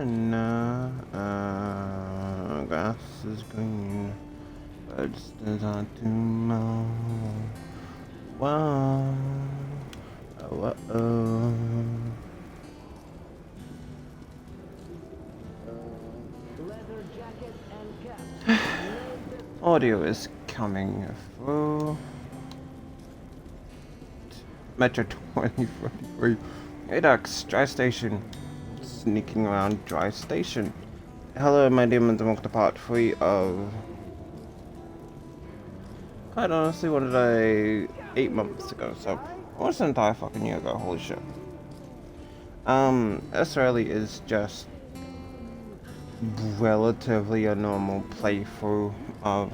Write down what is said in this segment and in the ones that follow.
banana. Grass is green. Birds start to mow. Wow. Oh, oh. Audio is coming through. Metro 2043. Hey Ducks, Dry Station. Sneaking around Dry Station. Hello, my demons, and welcome to part 3 of... Quite honestly, what did I... 8 months ago, so... Almost an entire fucking year ago, holy shit. This really is just... relatively a normal playthrough of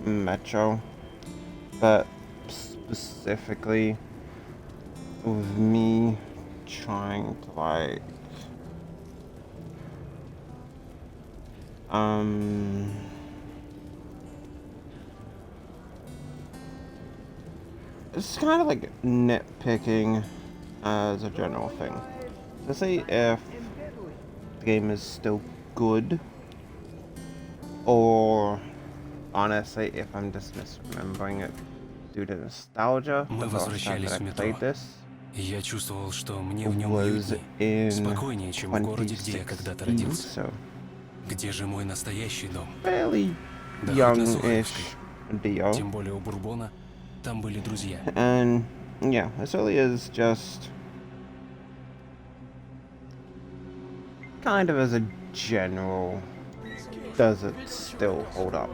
Metro. But specifically... with me trying to like it's kind of like nitpicking as a general thing. To say if the game is still good, or honestly if I'm just misremembering it due to nostalgia. The last time that I played this Я чувствовал, что мне в нем was уютнее, in спокойнее, чем в городе, где я когда-то 2016, родился. so Где же мой настоящий дом? fairly Да хоть на young-ish Сухаревской. deal. Тем более у Бурбона там были друзья. And yeah, this really is just kind of as a general, does it still hold up?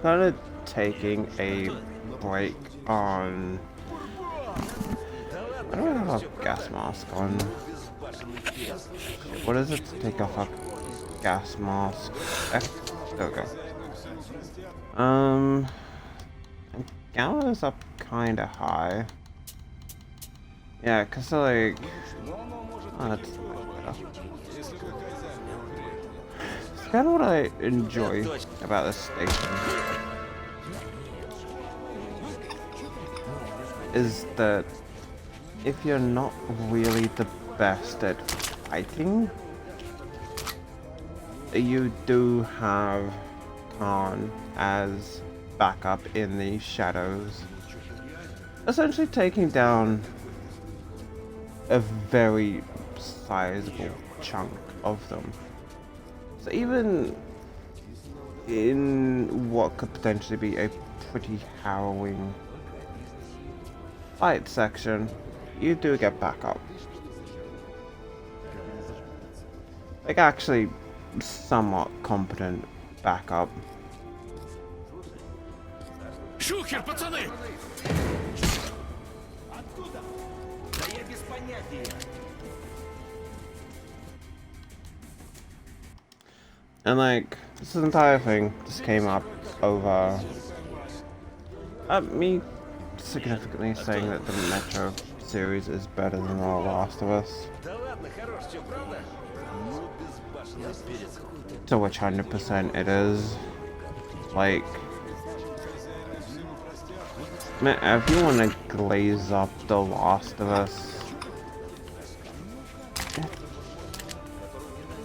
Kind of taking a break on... I don't have a gas mask on. What is it to take off a gas mask? There we go. Gamma is up kinda high. Yeah, cause like... Oh, that's much better. It's kinda what I enjoy about this station. Is that if you're not really the best at fighting, you do have Khan as backup in the shadows, essentially taking down a very sizable chunk of them. So even in what could potentially be a pretty harrowing fight section, you do get backup. Like actually somewhat competent backup. Шухер, пацаны! And like, this entire thing just came up over me significantly saying that the Metro series is better than The Last of Us. To which 100% it is. Like, man, if you want to glaze up The Last of Us,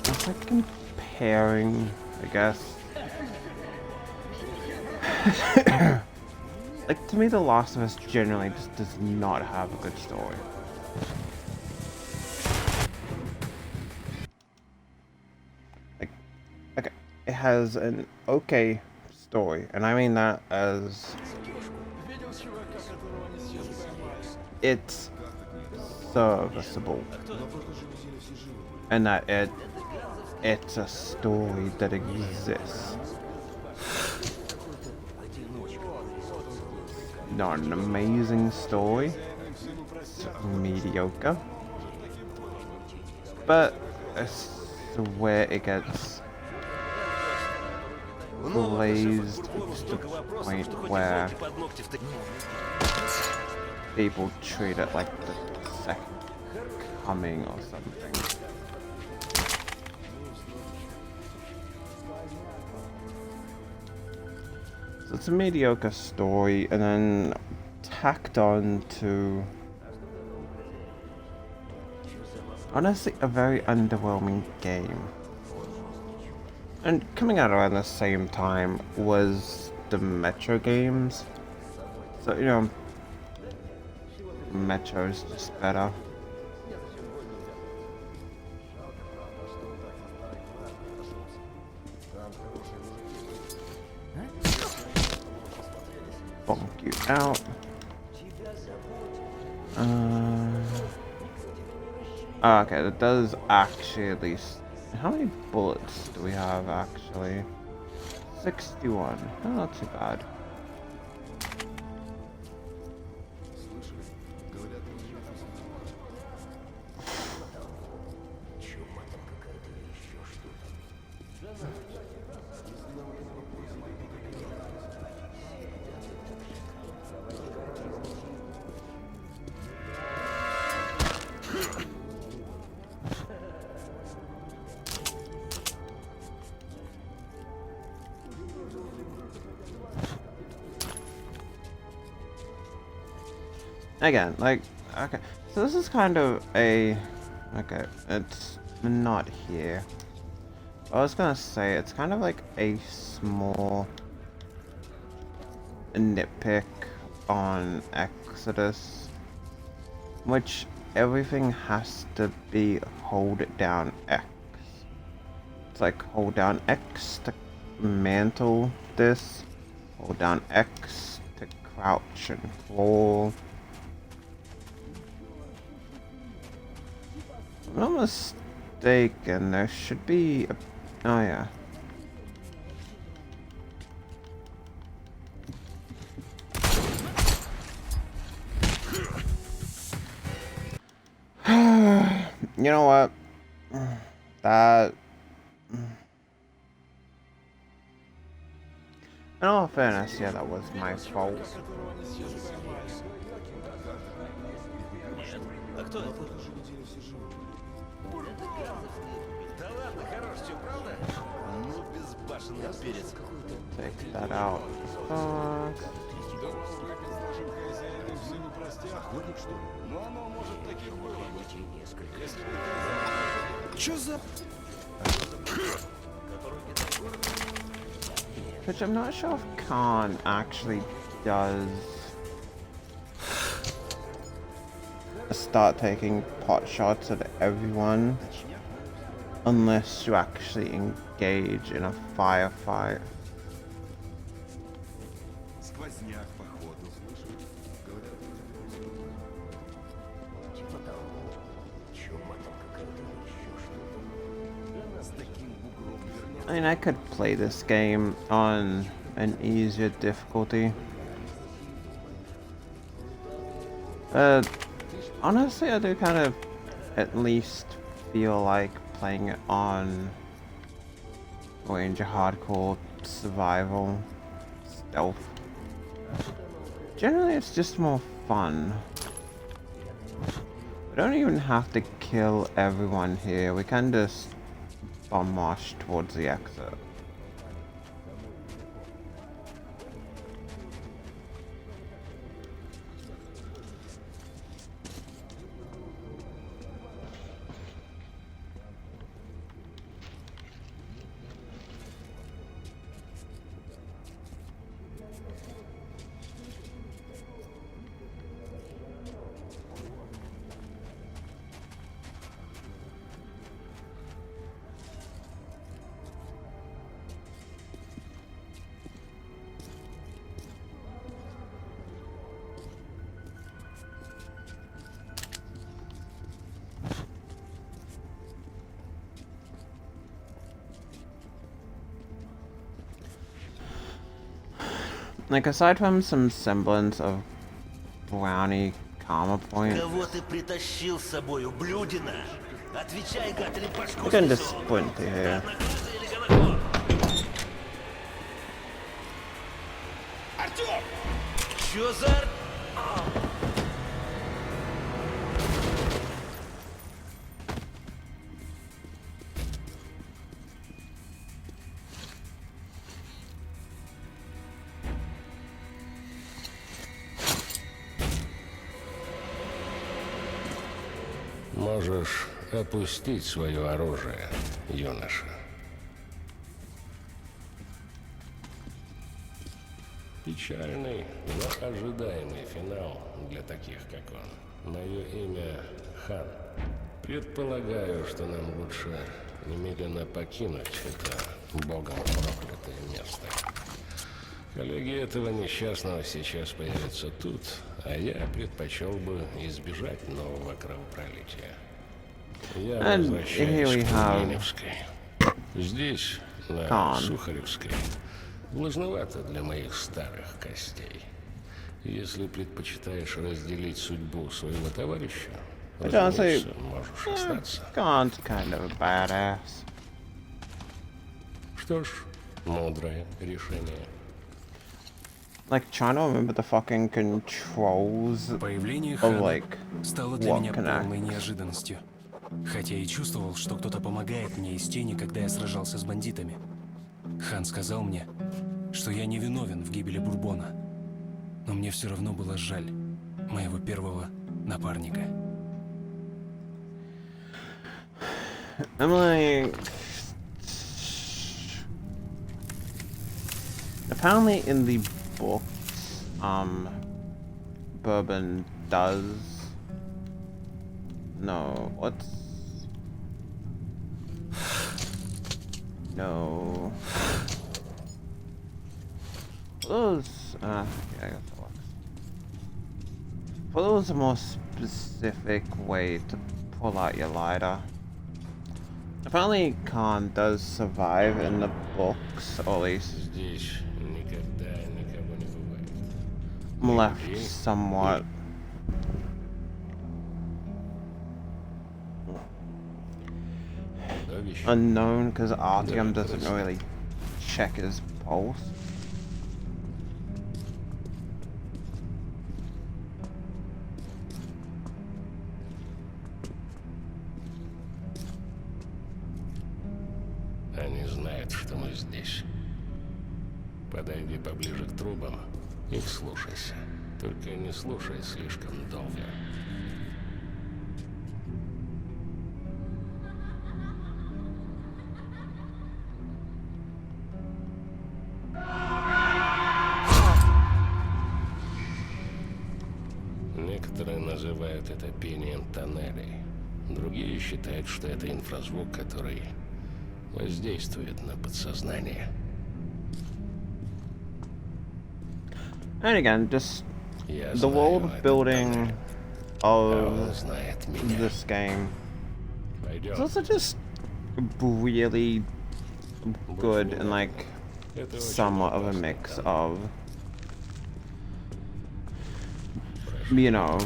it's like comparing, I guess. Like, to me, The Last of Us generally just does not have a good story. Like, okay, it has an okay story, and I mean that as it's serviceable, and that it's a story that exists. Not an amazing story, it's mediocre, but it's where it gets glazed to the point where people treat it like the second coming or something. So it's a mediocre story, and then tacked on to Honestly, a very underwhelming game. And coming out around the same time was the Metro games. So, you know, Metro's just better. Bonk you out. Okay, that does actually at least... How many bullets do we have, actually? 61. Oh, not too bad. Again, like, okay, so this is kind of a, okay, it's not here. I was gonna say, it's kind of like a small nitpick on Exodus, which everything has to be hold down X. It's like hold down X to mantle this, hold down X to crouch and crawl. If I'm not mistaken, there should be a... Oh yeah. You know what? That... In all fairness, yeah, that was my fault. Take that out. Which I'm not sure if Khan actually does start taking pot shots at everyone unless you actually engage in a firefight. I mean, I could play this game on an easier difficulty. Honestly, I do kind of at least feel like playing it on Ranger Hardcore Survival Stealth. Generally, it's just more fun. We don't even have to kill everyone here. We can just bomb march towards the exit. Like, aside from some semblance of brownie karma points, Кого ты притащил с собой, ублюдина? Отвечай, гад, или we башку can just снесу. sprint to here. Одноглазый или гонокор? Артём! Чё за... Можешь опустить свое оружие, юноша. Печальный, но ожидаемый финал для таких, как он. Мое имя Хан. Предполагаю, что нам лучше немедленно покинуть это богом проклятое место. Коллеги этого несчастного сейчас появятся тут, а я предпочел бы избежать нового кровопролития. Я And возвращаюсь here we к have Ленинской. Здесь, на Khan. Сухаревской, влажновато для моих старых костей. Если предпочитаешь разделить судьбу своего товарища, But honestly, разумеется, можешь остаться. Khan's kind of a badass. Что ж, мудрое решение. Like, trying to remember the fucking controls Появление of, Хана like, стало для меня Walking полной Axe. неожиданностью. Хотя и чувствовал, что кто-то помогает мне из тени, когда я сражался с бандитами. Хан сказал мне, что я не виновен в гибели Бурбона. Но мне все равно было жаль моего первого напарника. I'm like... Apparently in the books, Bourbon does... No, what's... No... Those... yeah, I guess that works. But there was a more specific way to pull out your lighter. Apparently Khan does survive in the books, or at least Здесь никогда никого не бывает. I'm left somewhat Чудовище. unknown because Artyom doesn't really check his pulse. Они знают, что мы здесь. Подойди поближе к трубам и вслушайся. Только не слушай слишком долго. Некоторые называют это пением тоннелей. Другие считают, что это инфразвук, который воздействует на подсознание. And again, just Я the знаю world этот building тоннель, а он of знает меня. this game is Пойдем. also just really good and like Это очень somewhat of a опасный mix тоннель. of, Прошу, you know,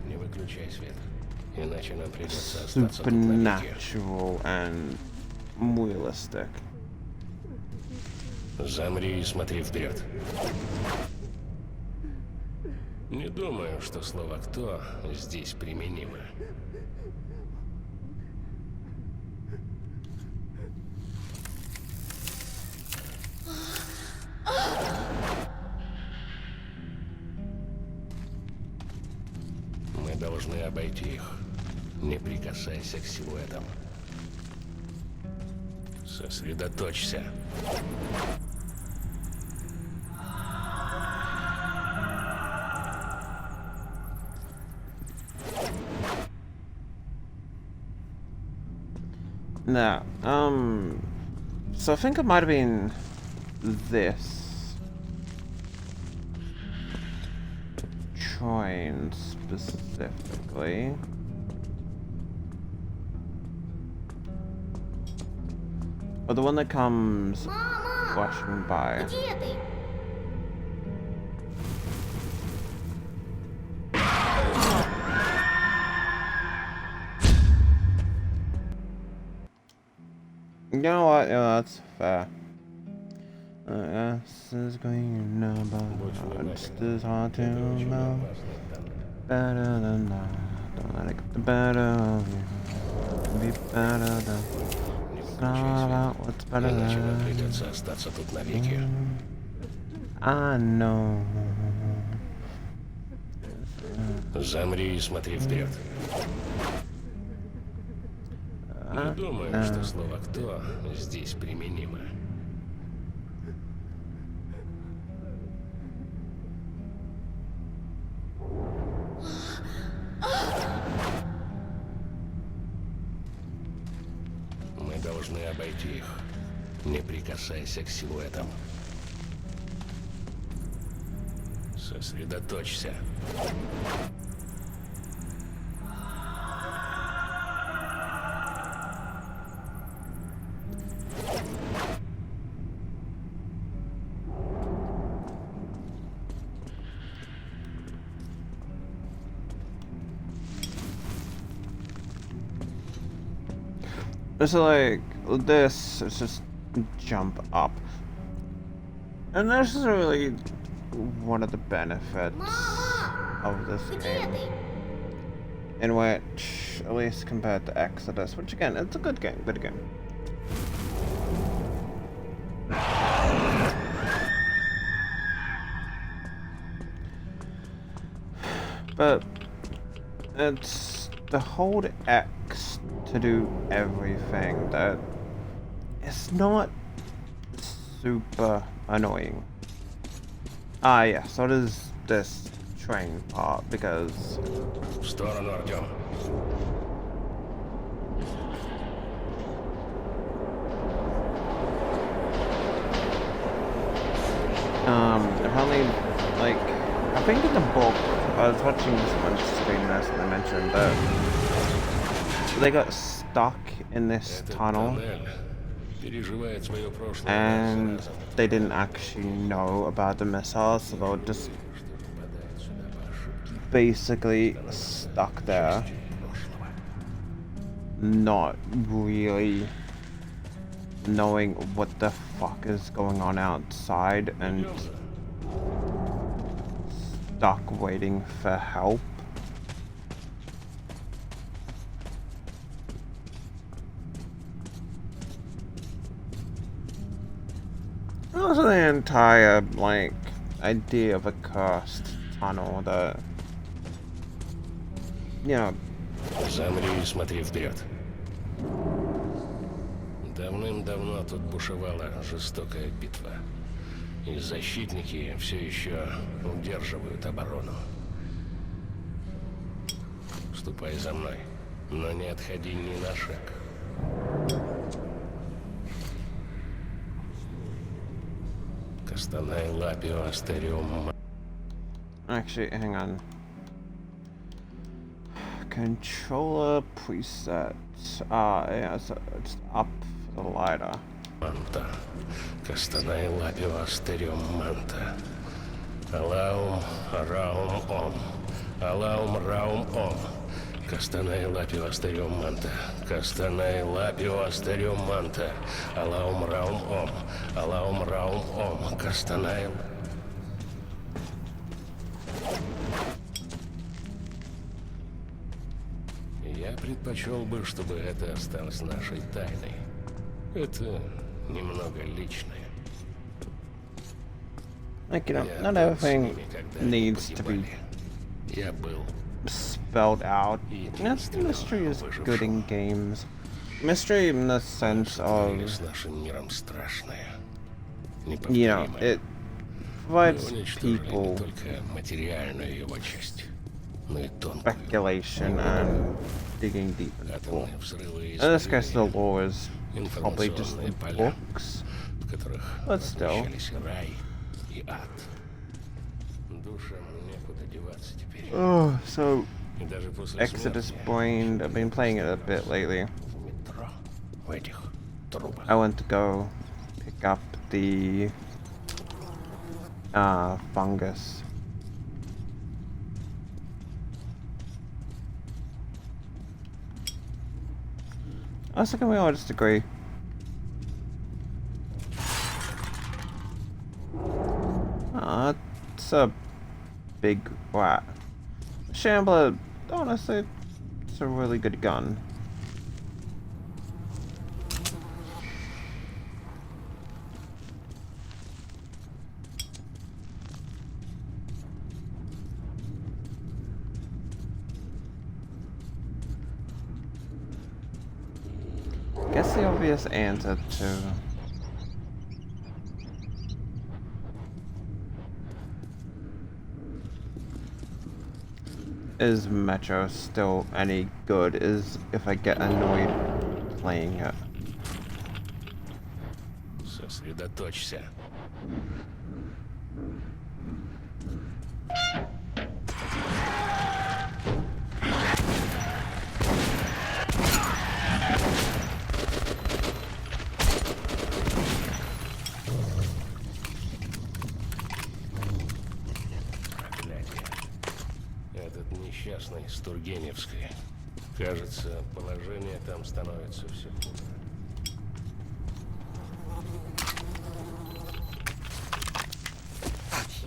не выключай свет, иначе нам придется остаться тут навеки. supernatural and realistic. Замри и смотри вперед. Не думаю, что слово «кто» здесь применимо. Мы должны обойти их. Не прикасайся к силуэтам. Сосредоточься. No, so I think it might have been this train specifically. Or the one that comes flashing by. Где ты? You know what? Yeah, that's fair. This is going about. It's this hard to Это очень know. опасный тоннель. Better than that. Don't let it get the better of you. Be better than. Не It's выключай not свет, about what's better иначе нам than. придется остаться тут навеки. I know. Замри и смотри вперед. Не думаю, что слово «кто» здесь применимо. Мы должны обойти их. Не прикасайся к силуэтам. Сосредоточься. It's like this, it's just jump up. And this is really one of the benefits of this game. In which, at least compared to Exodus, which again, it's a good game, good game. But it's the hold X to do everything that is not super annoying. Ah, yeah, so does this train part because В сторону, Артем. apparently, like, I think in the book, I was watching someone stream this and they mentioned that they got stuck in this Этот tunnel тоннель переживает свое прошлое. and they didn't actually know about the missiles, so they were just basically stuck there, not really knowing what the fuck is going on outside and stuck waiting for help. Also the entire, like, idea of a cursed tunnel that, you know, Замри и смотри вперед. Давным-давно тут бушевала жестокая битва. И защитники все еще удерживают оборону. Ступай за мной, но не отходи ни на шаг. Кастанай Лапио Астериум. actually, hang on. Controller preset. Yeah, so it's up for the lighter. Манта. Кастанай Лапио Астериум Манта. Алаум Раум Ом. Алаум Раум Ом. Кастанай Лапио Астериум Манта. Кастанай Лапио Астериум Манта. Алаум Раум Ом. Алаум Раум Ом. Кастанай. Я предпочел бы, чтобы это осталось нашей тайной. Это немного личное. Like, you know, Я not был с everything ними, когда они needs to be погибали. Я был. spelled out. That's mystery is good in games. Mystery in the sense of, Или с нашим миром страшное. you know, Неповторимое. it Мы provides уничтожили не people только материальную его часть, но и тонкую. speculation and digging deep into the lore. Атомные взрывы и In this case, the испарения, lore is probably just the информационные поля, books. в которых But still. воплощались рай и ад. Душам некуда деваться теперь. Oh, so И даже после Exodus смерти Brained. I've been playing it a bit lately. в метро, в этих трубах. I went to go pick up the fungus. I was thinking we all just agree. It's a big rat. Shambler, honestly, it's a really good gun. Guess the obvious answer to is Metro still any good is if I get annoyed playing it. Сосредоточься. Проклятие. Этот несчастный с Тургеневской. Кажется, положение там становится все хуже.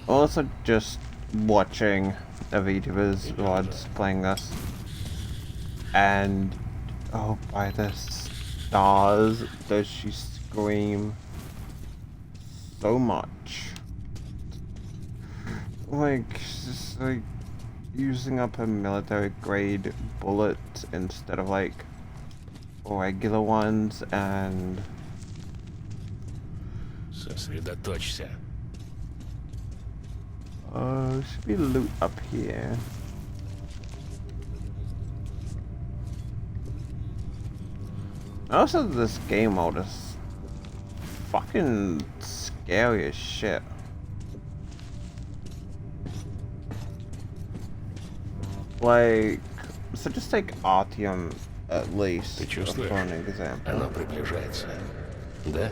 Also, just watching a VTuber's VODs playing this, and oh, by the stars, does she scream so much? Like, just like using up a military grade bullet instead of like regular ones, and Сосредоточься. should be loot up here. Also, this game mode is fucking scary as shit. Like, so just take Artyom at least Ты чувствуешь? for an example. Оно приближается. Да?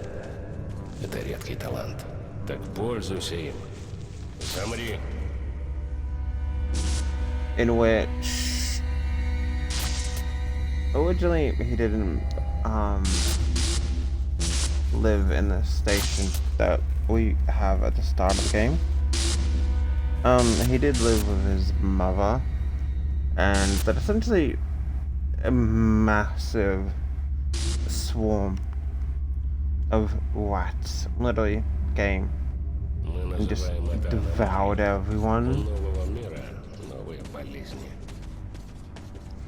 Это редкий талант. Так пользуйся им. Замри. In which originally he didn't live in the station that we have at the start of the game. He did live with his mother, and but essentially a massive swarm of rats literally came Мы and just называем это devoured everyone. нового мира, новые болезни.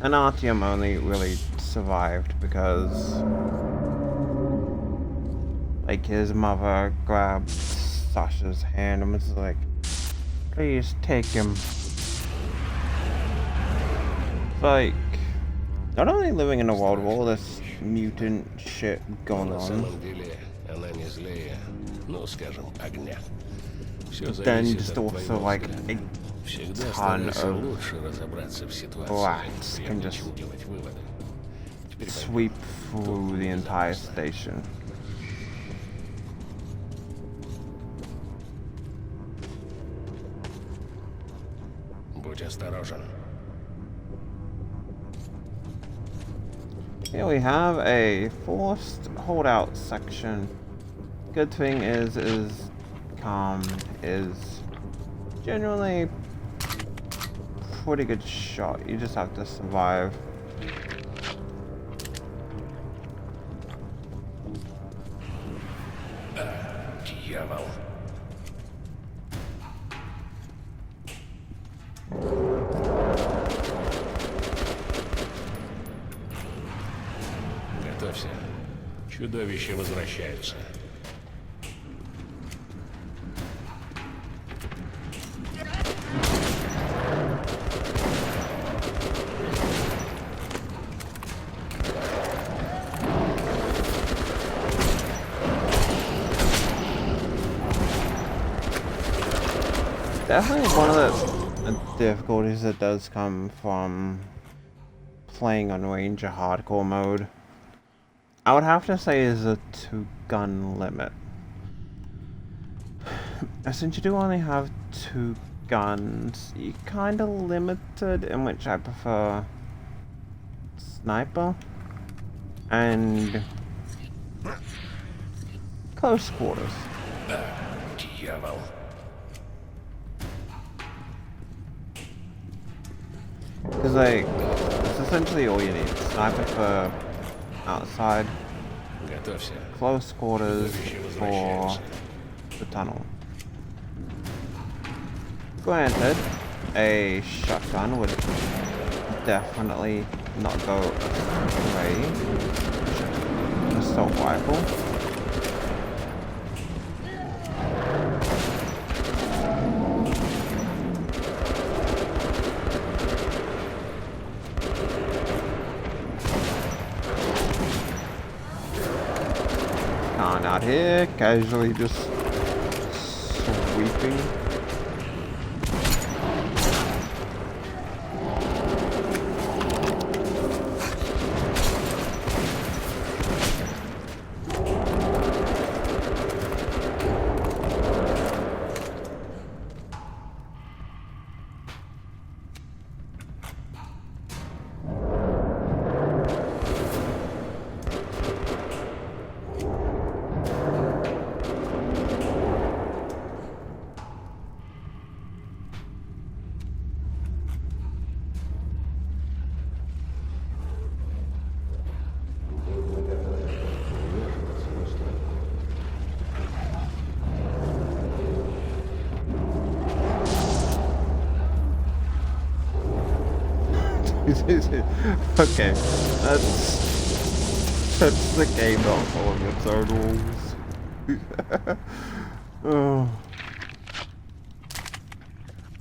And Artyom only really survived because, like, his mother grabbed Sasha's hand and was like, "Please take him." Like, not only living in a world with all this mutant shit going На on, самом деле она не злее, ну, скажем, огня. Все then зависит just от also твоего like взгляда. a Всегда ton старайся of лучше разобраться в ситуации, rats can прежде just чем делать выводы. Теперь sweep through the entire station. будь осторожен. Here we have a forced holdout section. Good thing is Calm is generally pretty good shot. You just have to survive. Дьявол. Готовься. Чудовища возвращаются. Definitely one of the difficulties that does come from playing on Ranger Hardcore mode, I would have to say, is a 2-gun limit. Since you do only have 2 guns, you're kind of limited, in which I prefer sniper and close quarters. Дьявол. Because, like, it's essentially all you need. Sniper for outside, Готовься. close quarters Чудовища for возвращаются. the tunnel. Granted, a shotgun would definitely not go away. assault rifle. Khan out here, casually just sweeping. Okay, that's the game, not following its own rules. Oh.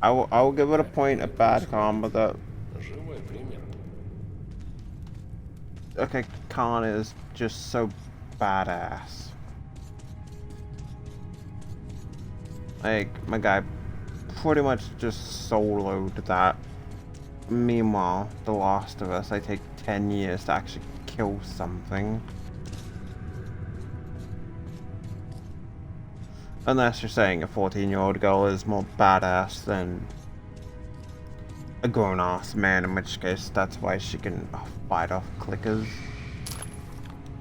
I will give it a point of bad karma that. Живой пример. Okay, Khan is just so badass. Like, my guy pretty much just soloed that. Meanwhile, The Last of Us, I take 10 years to actually kill something. Unless you're saying a 14-year-old girl is more badass than a grown-ass man, in which case that's why she can fight off clickers.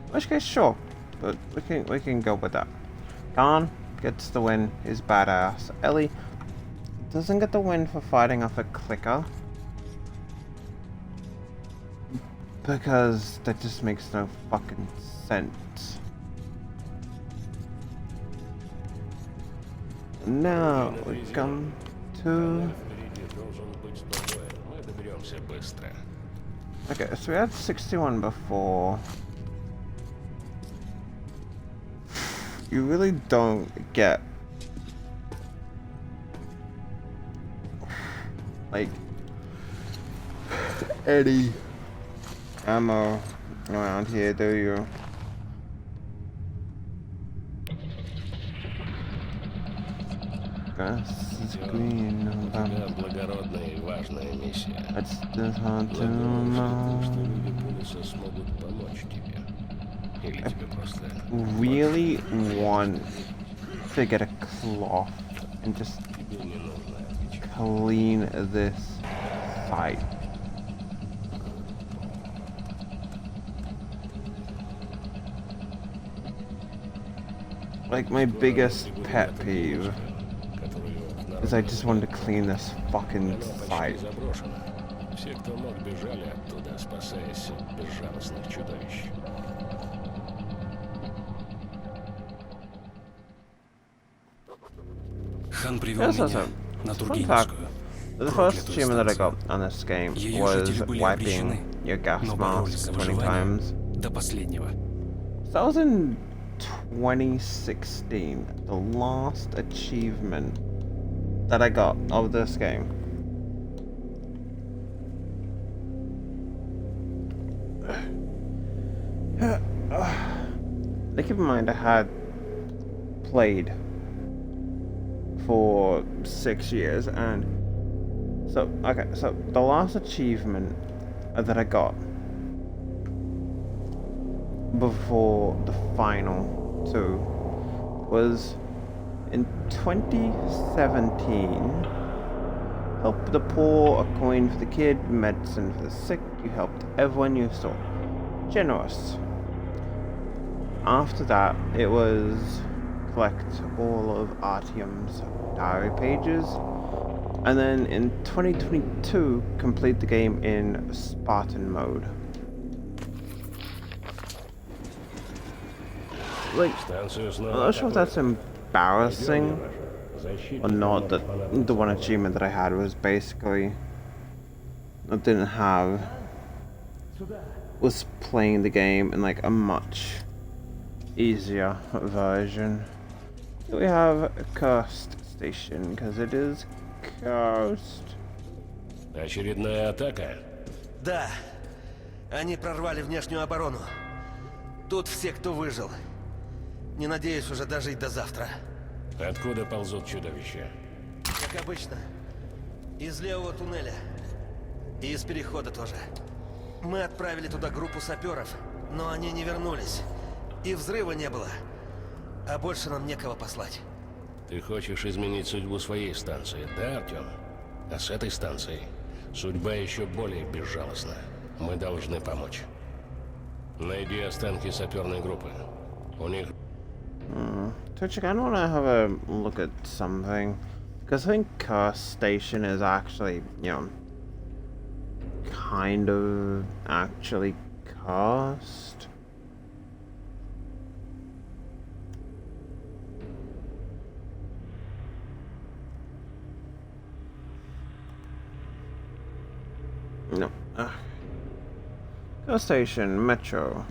In which case, sure, but we can go with that. Khan gets the win, he's badass. Ellie doesn't get the win for fighting off a clicker. Because that just makes no fucking sense. Now we come to... Впереди должен быть другой. Мы доберемся быстро. Okay, so we had 61 before. You really don't get... like... any ammo around here, do you? Grass is green. У тебя благородная и важная миссия. It's just hard to Благородно, что know. люди Пулиса смогут помочь тебе. Или тебе просто... Really want to get a cloth and just Тебе не нужно отвечать. clean this site. Like, my biggest pet peeve is I just wanted to clean this fucking site. Заброшено. Все, кто мог, бежали оттуда, спасаясь от безжалостных чудовищ. Хан привел Yes, меня that's на fun fact. Тургеневскую. The first Проклятую achievement that I станцию. got on this game Ее was жители были wiping обречены, your gas но боролись mask за 20 выживание times. до последнего. So that was in 2016, the last achievement that I got of this game. Now keep in mind I had played for 6 years, and so okay, so the last achievement that I got before the final two was in 2017. Help the poor, a coin for the kid, medicine for the sick. You helped everyone you saw. Generous. After that, it was collect all of Artyom's diary pages, and then in 2022 complete the game in Spartan mode. Like, Станцию снова I'm not sure if that's embarrassing or not, that the one achievement that I had was basically I didn't have was playing the game in like a much easier version. We have a coast station because it is coast. Очередная атака? Да. Они прорвали внешнюю оборону. Тут все, кто выжил. Не надеюсь уже дожить до завтра. Откуда ползут чудовища? Как обычно. Из левого туннеля. И из перехода тоже. Мы отправили туда группу саперов, но они не вернулись. И взрыва не было. А больше нам некого послать. Ты хочешь изменить судьбу своей станции, да, Артем? А с этой станцией судьба еще более безжалостна. Мы должны помочь. Найди останки саперной группы. У них... Twitch, I want to have a look at something. Because I think coast station is actually, you know, kind of actually cost. No. Coast station, Metro.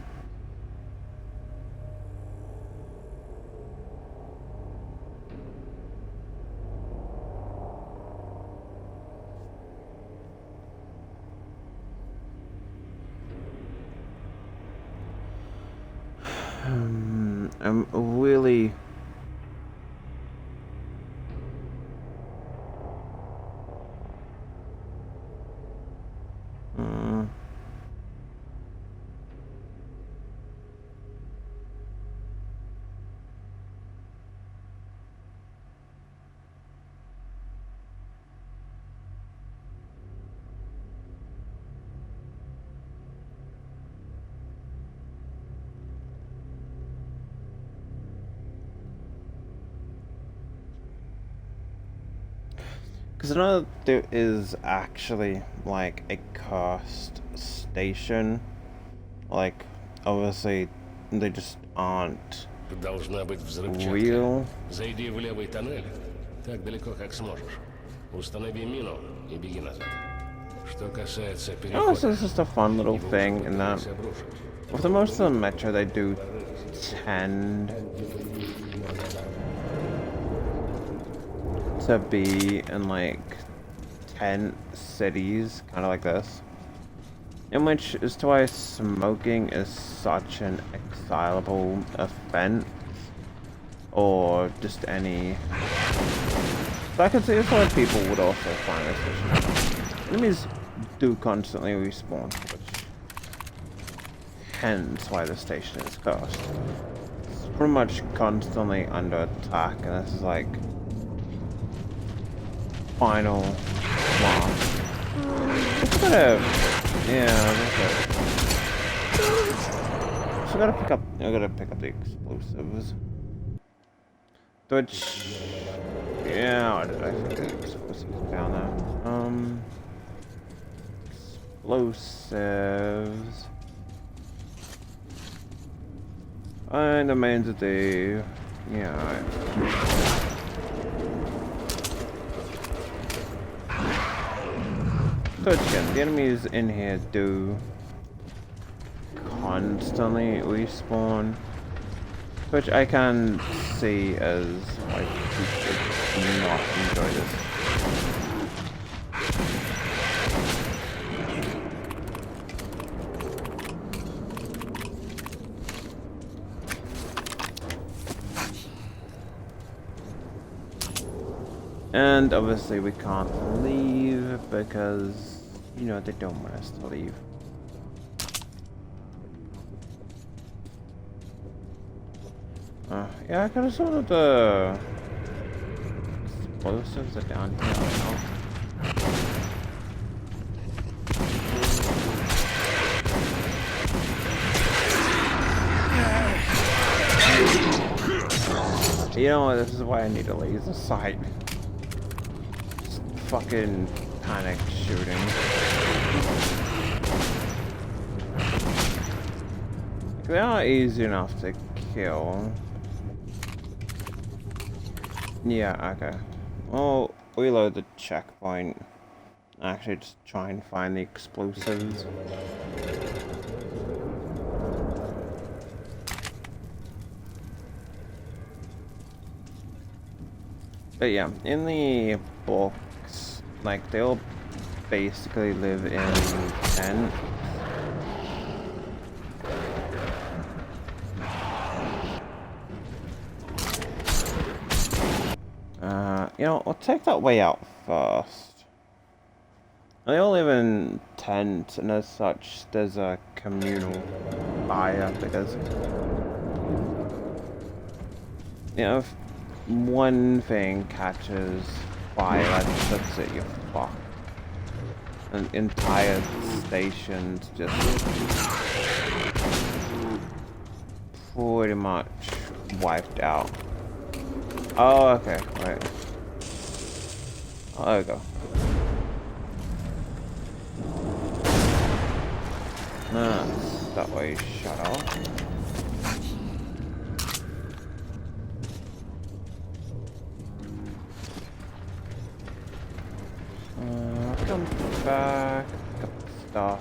I'm really... Because I know there is actually, like, a coast station. Like, obviously, they just aren't Должна быть взрывчатка. real. Зайди в левый тоннель, так далеко, как сможешь. Установи мину и беги назад. Что касается Oh, перехода... so it's just a fun little thing in that. For the most of the Metro, they do tend to be in, like, tent cities, kind of like this. In which is to why smoking is such an exilable offense, or just any. So I can see that's why people would also find this issue. Enemies do constantly respawn, which hence why the station is cursed. It's pretty much constantly under attack, and this is like final boss. Just gotta, yeah, so I gotta pick up the explosives. Which, yeah, I did actually get explosives down there. Explosives. And the mains of the, yeah, alright. So again, the enemies in here do constantly respawn, which I can see as like people do not enjoy this. And obviously we can't leave because, you know, they don't want us to leave. Yeah, I could have saw that the explosives are down here now. You know what, this is why I need a laser sight. Fucking panic shooting. They are easy enough to kill. Yeah, okay. Well, reload the checkpoint. Actually, just try and find the explosives. But yeah, in the books, like, they all basically live in tents. You know, we'll take that way out first. They all live in tents, and as such, there's a communal fire, because, you know, if one thing catches fire, that's it, you're fucked. An entire station's just pretty much wiped out. Oh, okay, right. Oh, there we go. That way shut off. Come back, pick up the stuff.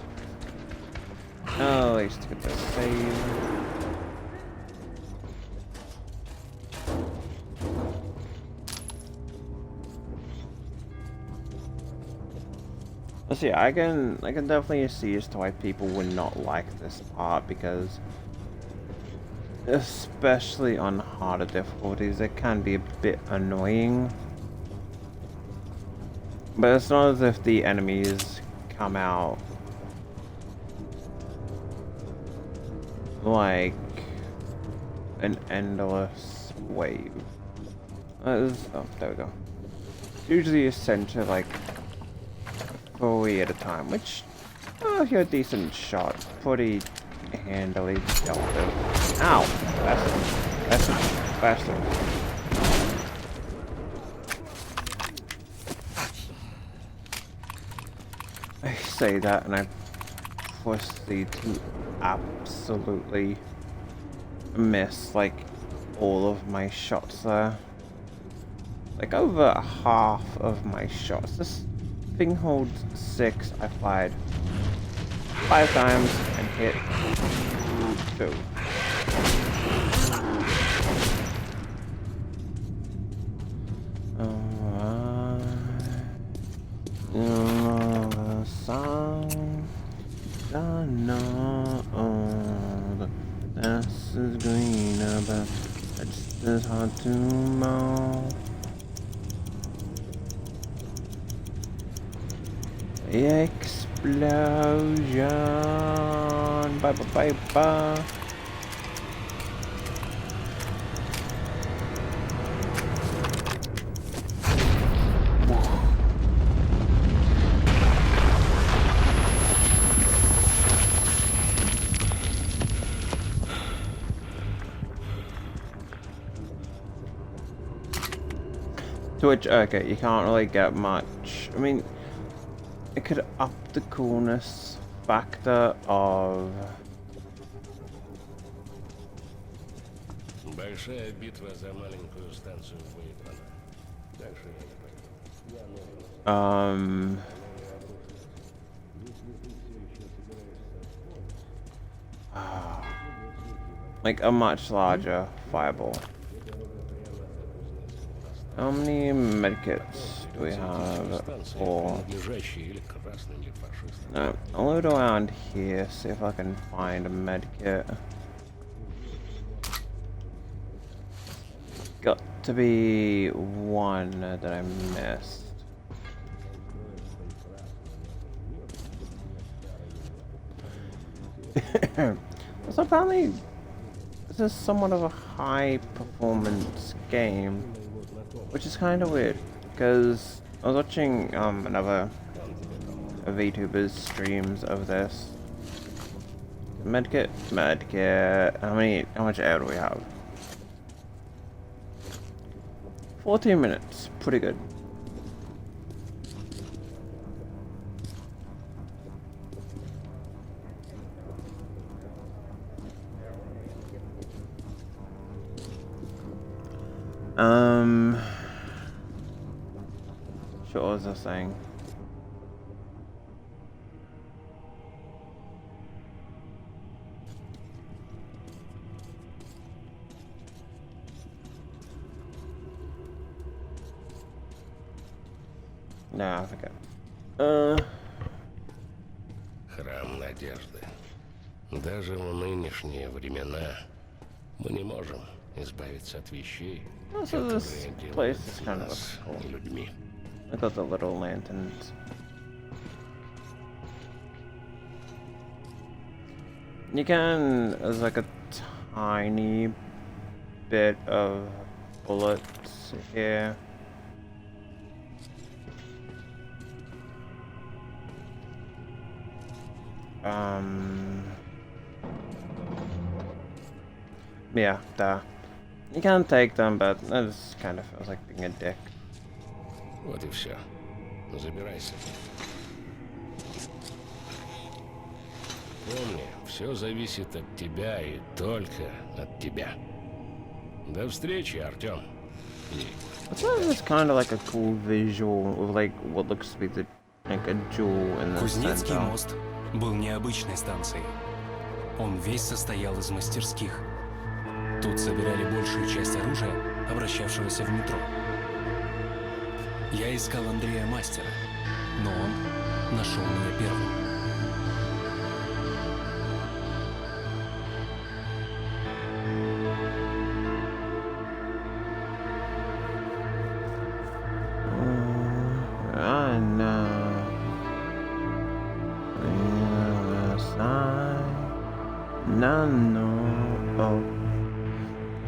Oh, at least get the save. Let's see, I can definitely see as to why people would not like this part, because especially on harder difficulties, it can be a bit annoying. But it's not as if the enemies come out like an endless wave. Oh, there we go. It's usually essentially like 3 at a time, which, oh, if you're a decent shot, pretty handily dealt with. Ow! Bastard. I say that and I proceed to absolutely miss, like, all of my shots there. Like, over half of my shots. This thing holds 6. I fired 5 times and hit 2. This is greener, but it's just hard to mow. Explosion! Bye bye bye bye. To which, okay, you can't really get much. I mean, it could up the coolness factor of... Большая битва за маленькую станцию выиграна. Дальше я не пойду. Like a much larger fireball. How many medkits do we have? 4. No, I'll load around here, see if I can find a medkit. Got to be one that I missed. So apparently, this is somewhat of a high performance game, which is kind of weird, because I was watching another VTuber's streams of this. Medkit. How much air do we have? 14 minutes, pretty good. What was I saying? No, I forget. Храм Надежды. Даже в нынешние времена мы не можем избавиться от вещей, Oh, so this которые place делают is kind of нас cool. людьми. I got the little lanterns. You can, there's like a tiny bit of bullets here. Yeah, there. You can take them, but that just kind of feels like being a dick. Вот и все. Забирайся. Помни, все зависит от тебя и только от тебя. До встречи, Артем. И It's just kind of like a cool visual of like what looks to be the like a jewel in the Кузнецкий center. мост был необычной станцией. Он весь состоял из мастерских. Тут собирали большую часть оружия, обращавшегося в метро. Я искал Андрея Мастера, но он нашел меня первым. I know. No, no.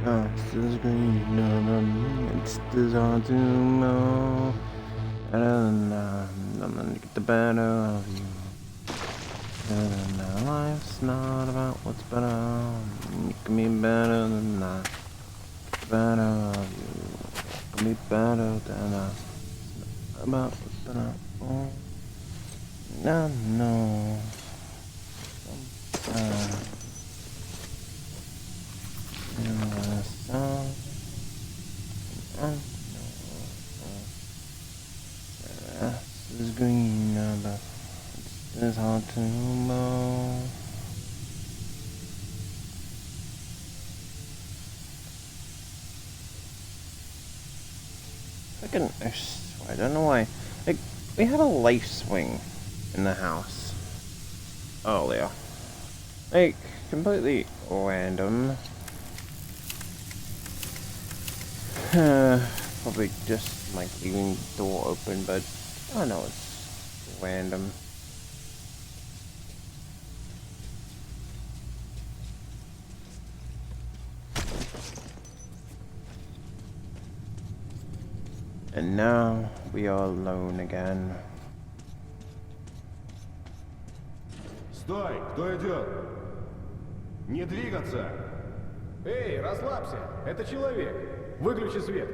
Oh, it's the screen. It's this hard to know. I'm gonna get the better of you. Life's not about what's better. You can be better than that. Better of you. You can be better than us. About what's better. Oh, no, no. Grass is greener, but it's hard to mow. I don't know why. Like, we had a life swing in the house earlier. Like, completely random. Probably just like leaving the door open, but I don't know, it's random. And now we are alone again. Стой! Кто идет? Не двигаться! Эй, расслабься! Это человек! Выключи свет!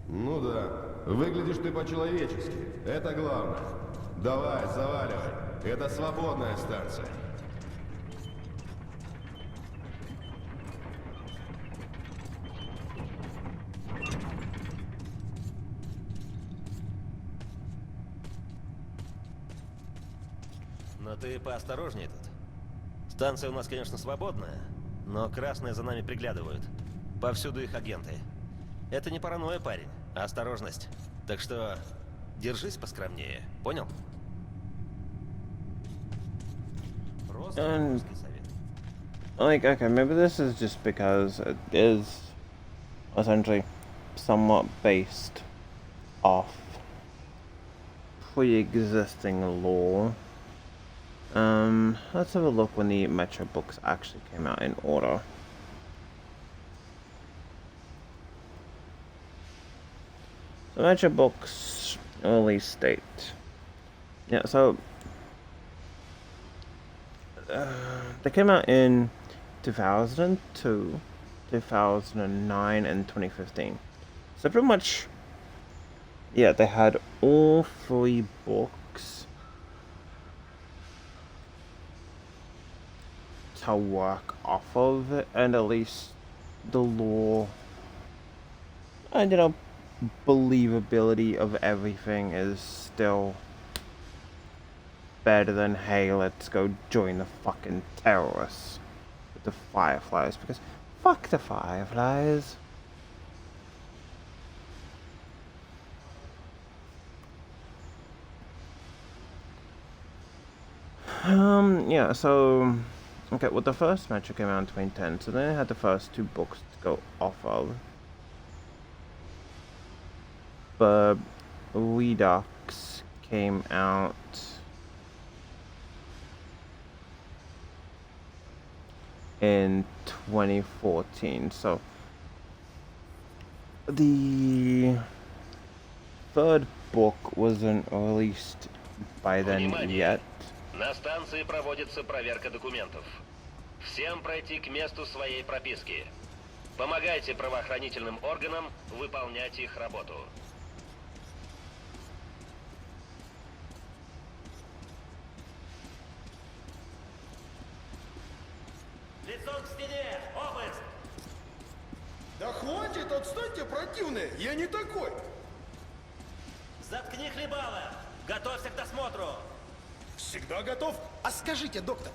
Ну да, выглядишь ты по-человечески. Это главное. Давай, заваливай. Это свободная станция. Но ты поосторожнее тут. Станция у нас, конечно, свободная, но красные за нами приглядывают. Повсюду их агенты. Это не паранойя, парень, а осторожность. Так что держись поскромнее, понял? Просто русский совет. Like, okay, maybe this is just because it is essentially somewhat based off pre-existing lore. Let's have a look when the Metro books actually came out in order. The Metro books release date. Yeah, so they came out in 2002, 2009, and 2015. So pretty much, yeah, they had all three books to work off of, and at least the lore and, you know, believability of everything is still better than, hey, let's go join the fucking terrorists with the Fireflies, because fuck the Fireflies. Yeah, so okay, well the first Metro came out in 2010, so then I had the first two books to go off of. But Redux came out in 2014, so the third book wasn't released by then yet. На станции проводится проверка документов. Всем пройти к месту своей прописки. Помогайте правоохранительным органам выполнять их работу. Лицом к стене! Обыск! Да хватит, отстаньте, противные! Я не такой! Заткни хлебало! Готовься к досмотру! Всегда готов. А скажите, доктор.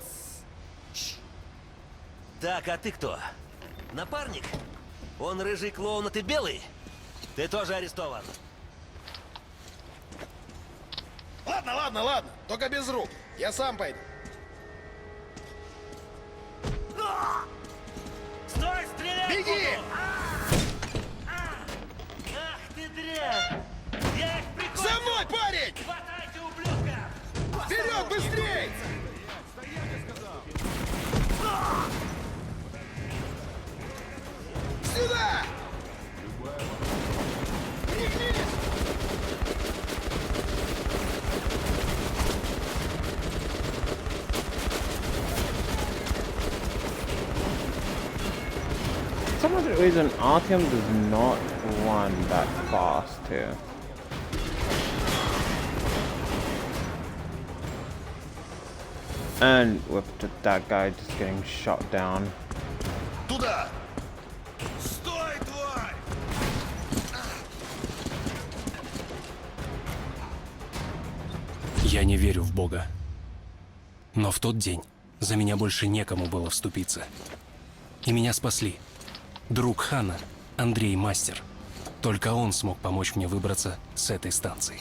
Так, а ты кто? Напарник? Он рыжий клоун, а ты белый? Ты тоже арестован. Ладно. Только без рук. Я сам пойду. Стой, стреляй! Беги! Ах ты дрянь! Я их прикончу! За мной, парень! Хватайте, ублюдка! Вперед, быстрей! Сюда! Пригнись! For some reason, Artyom does not run that fast here. And with that guy just getting shot down. Туда! Стой, тварь! Я не верю в Бога. Но в тот день за меня больше некому было вступиться. И меня спасли. Друг Хана, Андрей Мастер. Только он смог помочь мне выбраться с этой станции.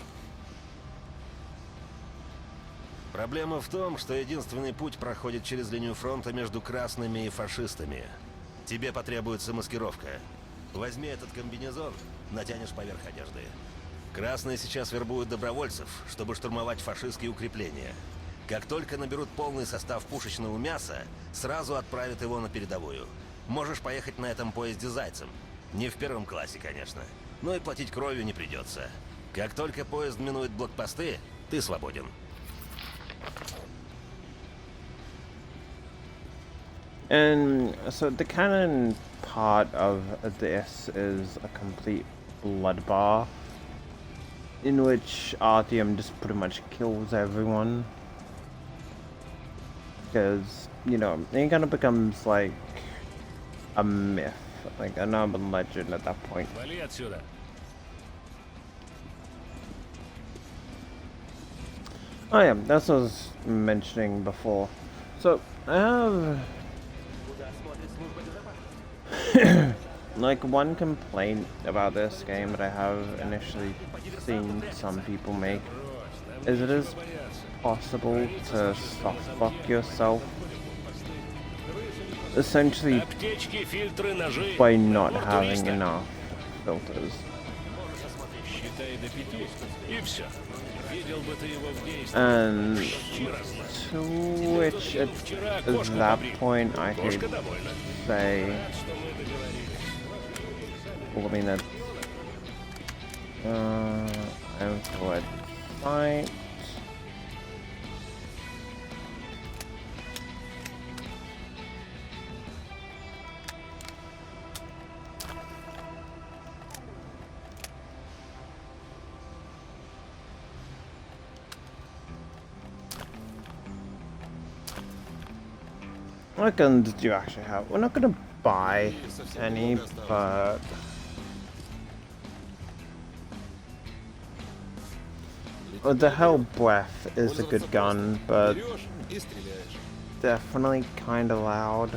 Проблема в том, что единственный путь проходит через линию фронта между красными и фашистами. Тебе потребуется маскировка. Возьми этот комбинезон, натянешь поверх одежды. Красные сейчас вербуют добровольцев, чтобы штурмовать фашистские укрепления. Как только наберут полный состав пушечного мяса, сразу отправят его на передовую. Можешь поехать на этом поезде зайцем. Не в первом классе, конечно. Но и платить кровью не придется. Как только поезд минует блокпосты, ты свободен. And so the canon part of this is a complete bloodbath in which Artyom just pretty much kills everyone. Because, you know, it kind of becomes like a myth, like an urban legend at that point. Вали отсюда. Oh yeah, that's what I was mentioning before. So, I have like one complaint about this game that I have initially seen some people make is it is possible to softlock yourself essentially Аптечки, фильтры, ножи. by not having enough filters. Считай до 5, и все. Видел бы ты его в действии. And Разно. to which at that point I could Кошка довольна. say, Что мы договорились. well, I mean that I'm for fight. What guns do you actually have? We're not gonna buy any, but well, the Hell Breath is a good gun, but definitely kind of loud.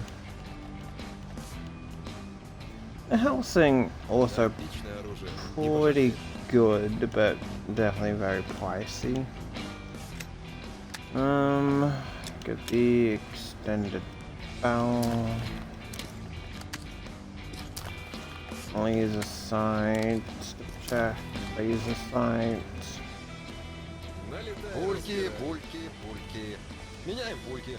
The Helsing also pretty good, but definitely very pricey. Get the extended barrel. Laser sight. Check. Laser sight. Пульки, пульки, пульки. Меняем пульки.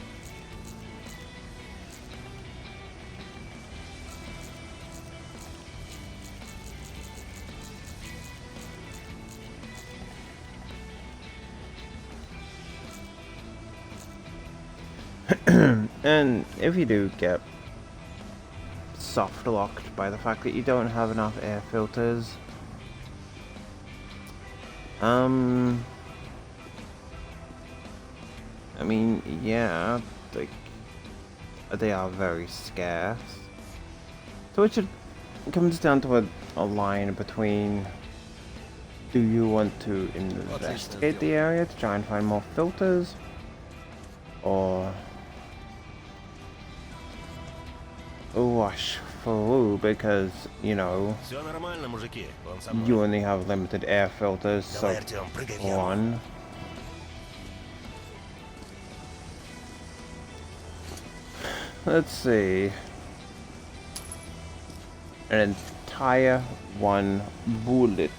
And if you do get soft locked by the fact that you don't have enough air filters, I mean, yeah, like, they are very scarce. So it comes down to a line between, do you want to investigate the area to try and find more filters, or rush through because, you know, Все нормально, мужики. Он со мной. you only have limited air filters, so Давай, Артем, прыгай в яму. one. Let's see. An entire one bullet.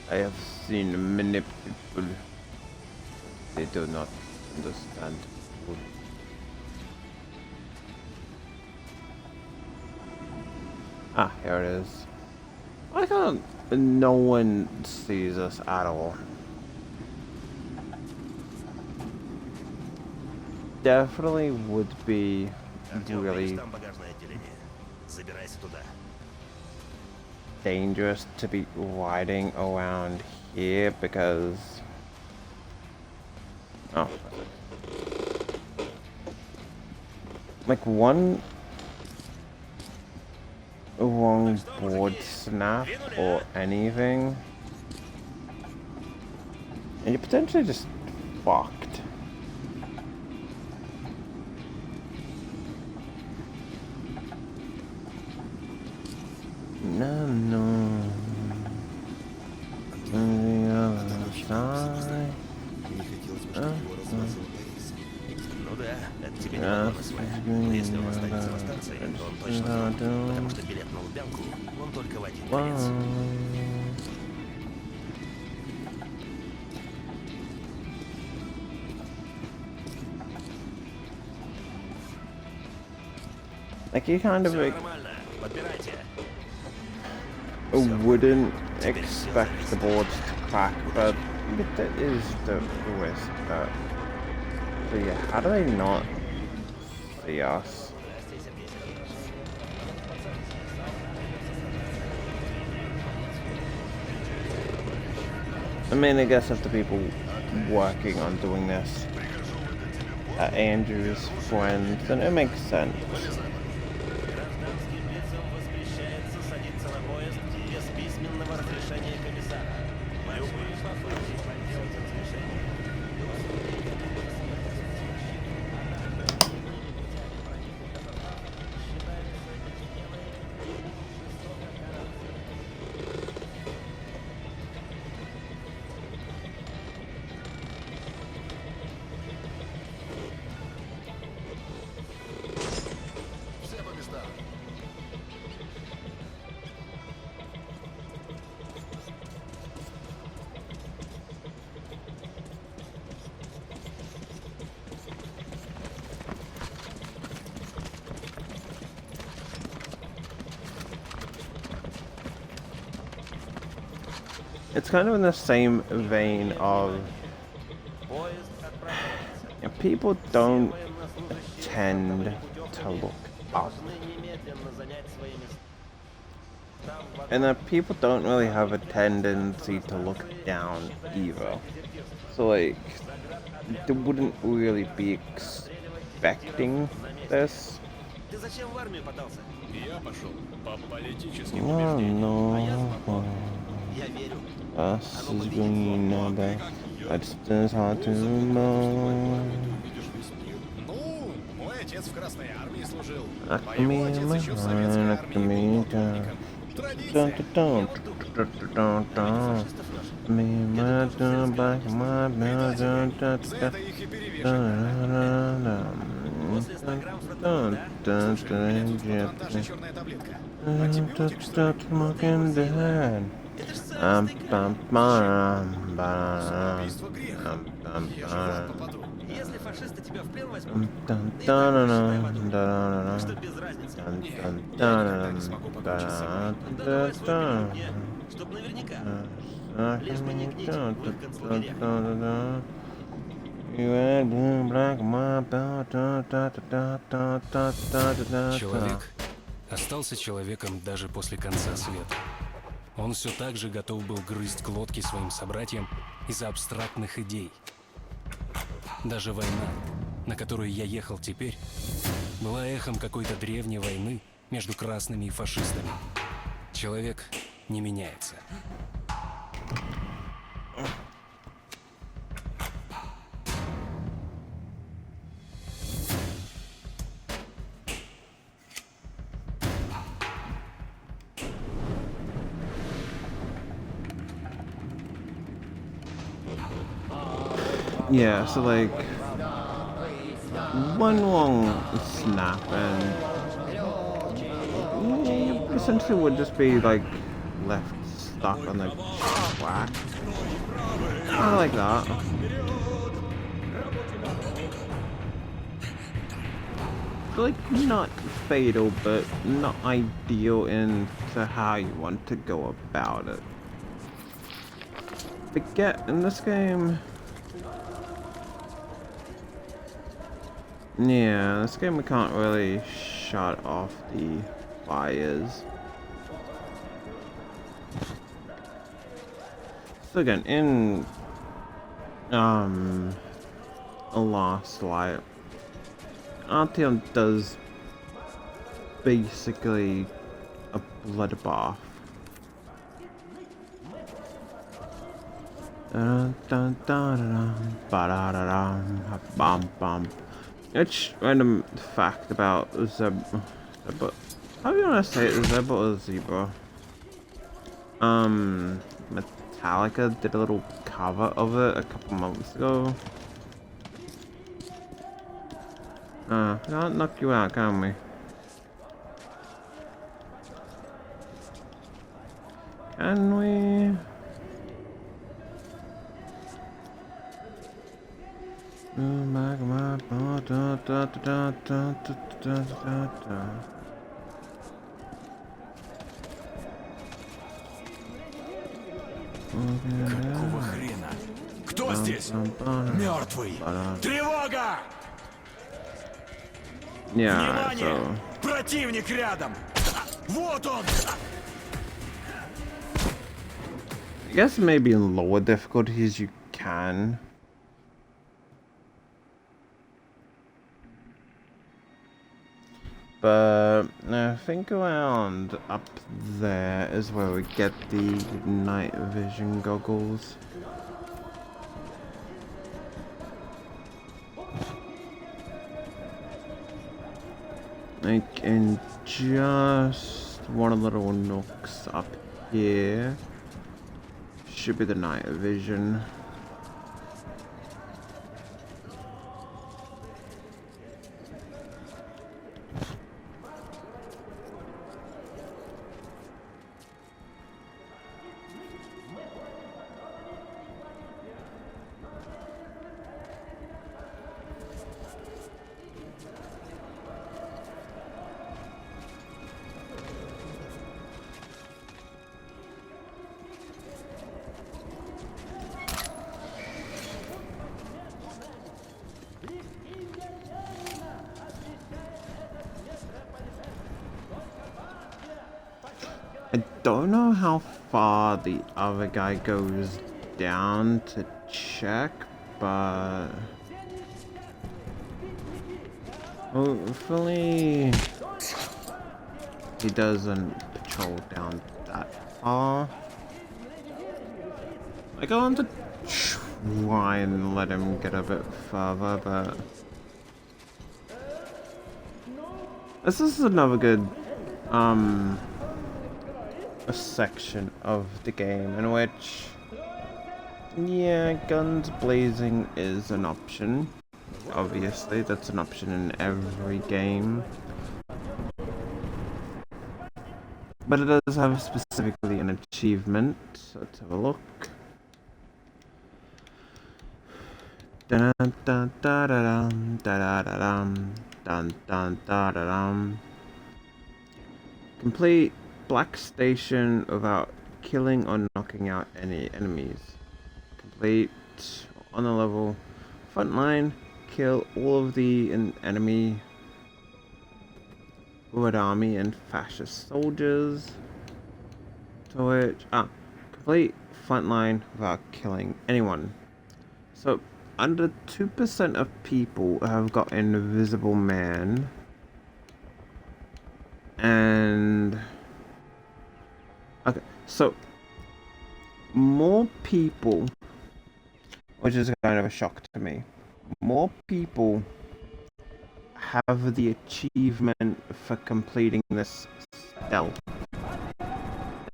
I have seen many people. They do not understand bullet. Ah, here it is. Why can't no one sees us at all? Definitely would be Артем, really видишь там багажное отделение? Забирайся туда. dangerous to be riding around here because like one wrong board snap or anything and you're potentially just fucked. No, no. On the other side. Не хотелось бы, чтобы его размазало по рельсам. Ну да, это тебе не понравилось, но если он останется на станции, то он точно знает, потому что билет на Лубянку, он только в один конец. Like you kind of Все like нормально, подбирайте. wouldn't expect the boards to crack, but that is the risk. So yeah, how do they not see us? I mean, I guess if the people working on doing this are Andrew's friends, then it makes sense. Гражданским лицам воспрещается садиться на поезд без письменного разрешения комиссара. Любые попытки подделать разрешение. Все по местам. It's kind of in the same vein of Поезд отправляется. people don't Военнослужащие tend путем to look up. должны немедленно занять свои места. Там в And that people don't really have a tendency to look down either. So like, they wouldn't really be expecting this. Ты зачем в армию подался? Я пошел по политическим Oh убеждениям. no. Я верю. Us is being another. It's just hard to know. Видишь весь мир. Ну, мой отец в Красной армии служил. А А его мне отец еще в советской мама, армии был мне полковником. Dun, Традиция. dun, dun, dun, dun, dun, dun. Me, my За это их и перевешивают. После 100 грамм фрутола, да? Там даже черная таблетка. Антибиотик, что ли? Это ж целый стейк. Убийство грех. Я же в ад попаду. Если фашисты тебя в плен возьмут, и так будешь так что без разницы. Я никогда не смогу покончить с собой. Да давай свой билет мне, чтоб наверняка. Лишь бы не гнить в их концлагерях. Человек остался человеком даже после конца света. Он все так же готов был грызть глотки своим собратьям из-за абстрактных идей. Даже война, на которую я ехал теперь, была эхом какой-то древней войны между красными и фашистами. Человек не меняется. Yeah, so like one long snap and you essentially would just be like left stuck on the track. I like that. Like not fatal, but not ideal into how you want to go about it. Forget in this game. Yeah, this game we can't really shut off the fires. So again, in A Lost Light, Artyom does basically a bloodbath. Dun dun dun dun ba da da dum bum bum. Which random fact about Zebra? How do you want to say it? Zebra or Zebra? Metallica did a little cover of it a couple months ago. Can't knock you out, can we? Can we? Какого хрена? Кто здесь? Мертвый. Тревога! Yeah, Внимание! so Противник рядом! Вот он! I guess maybe in lower difficulties you can. But I think around up there is where we get the night vision goggles. Like in just one of the little nooks up here should be the night vision. I don't know how far the other guy goes down to check, but hopefully he doesn't patrol down that far. I want to try and let him get a bit further, but this is another good a section of the game in which Yeah, guns blazing is an option. Obviously, that's an option in every game. But it does have specifically an achievement. So let's have a look. Dun dun dun dun dun dun dun dun dun dun. Complete Black Station without killing or knocking out any enemies. Complete on the level. Frontline, kill all of the enemy Red Army and Fascist soldiers. Complete frontline without killing anyone. So, under 2% of people have got Invisible Man. And... okay, so... more people... which is kind of a shock to me. More people have the achievement for completing this stealth.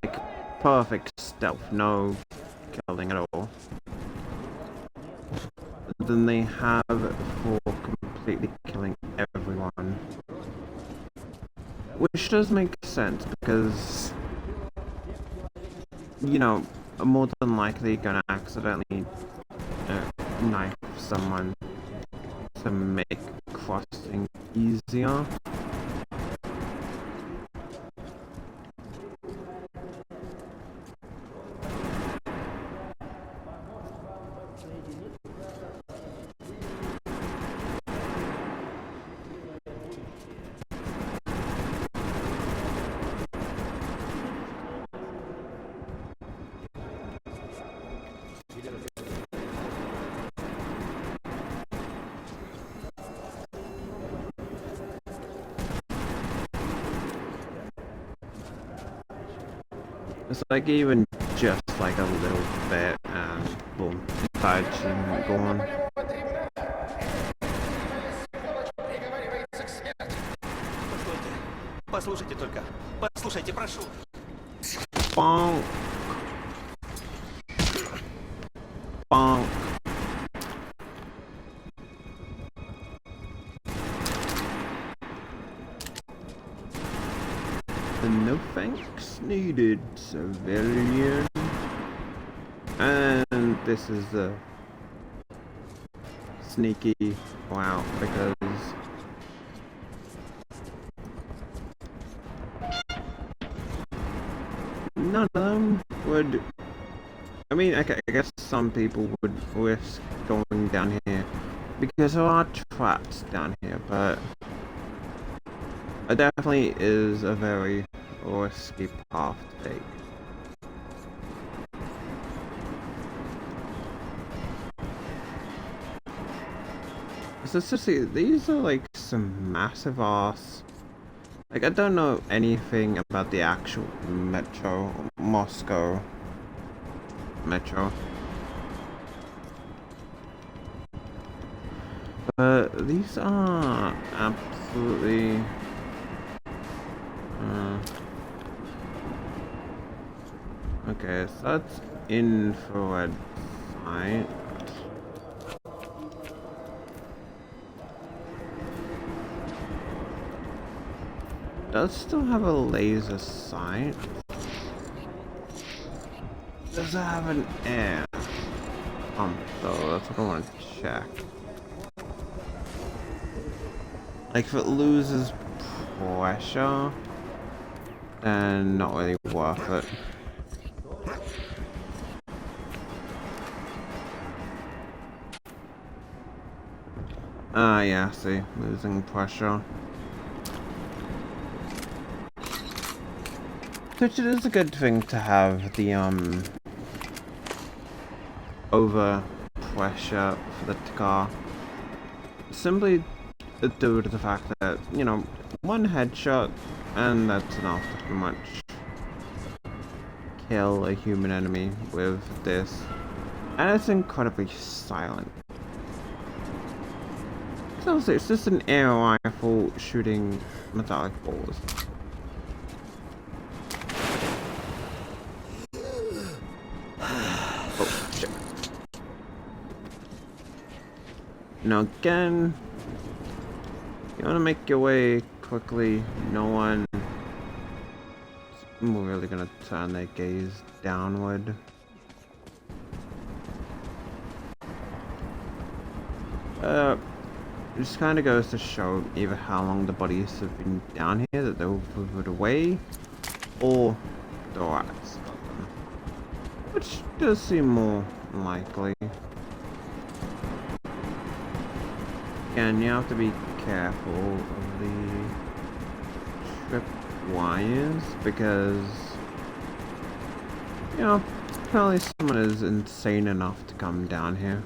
Like, perfect stealth, no killing at all. Than they have for completely killing everyone. Which does make sense, because, you know, more than likely you're gonna accidentally knife someone to make crossing easier. It's like even just like a little bit and boom, side shouldn't go on. Послушайте только. Послушайте, прошу. Bonk. Bonk. No thanks needed, civilian. And this is the sneaky wow, because none of them would. I mean, I guess some people would risk going down here because there are traps down here, but it definitely is a very risky path to take. So seriously, these are like some massive ass. Like, I don't know anything about the actual metro, Moscow metro. But these are absolutely okay, so that's infrared sight. Does still have a laser sight. Does it have an air pump though? That's what I want to check. Like, if it loses pressure, then not really worth it. Ah, yeah, see, losing pressure. Which it is a good thing to have the over pressure for the car. Simply due to the fact that, you know, one headshot and that's enough to pretty much kill a human enemy with this. And it's incredibly silent. So it's just an air rifle shooting metallic balls. Oh, shit. Now again, you want to make your way quickly. No one really gonna turn their gaze downward. It just kind of goes to show either how long the bodies have been down here, that they were put away, or the rats got them. Which does seem more likely. Again, you have to be careful of the trip wires because, you know, apparently someone is insane enough to come down here.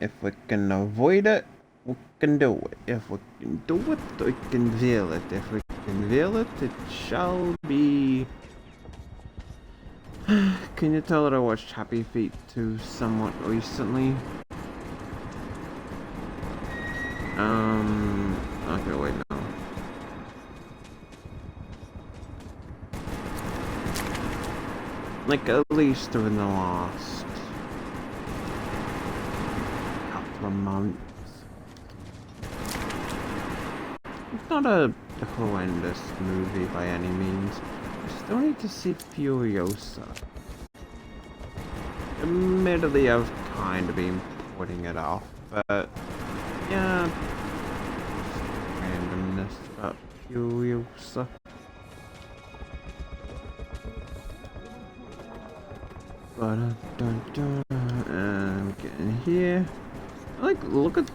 If we can avoid it, we can do it. If we can do it, we can veil it. If we can veil it, it shall be. Can you tell that I watched Happy Feet 2 somewhat recently? Okay, wait, no. Like, at least within the last couple of months. It's not a horrendous movie by any means. I still need to see Furiosa. Admittedly, I've kind of been putting it off, but yeah, randomness about Furiosa. And get in here. Like, look at.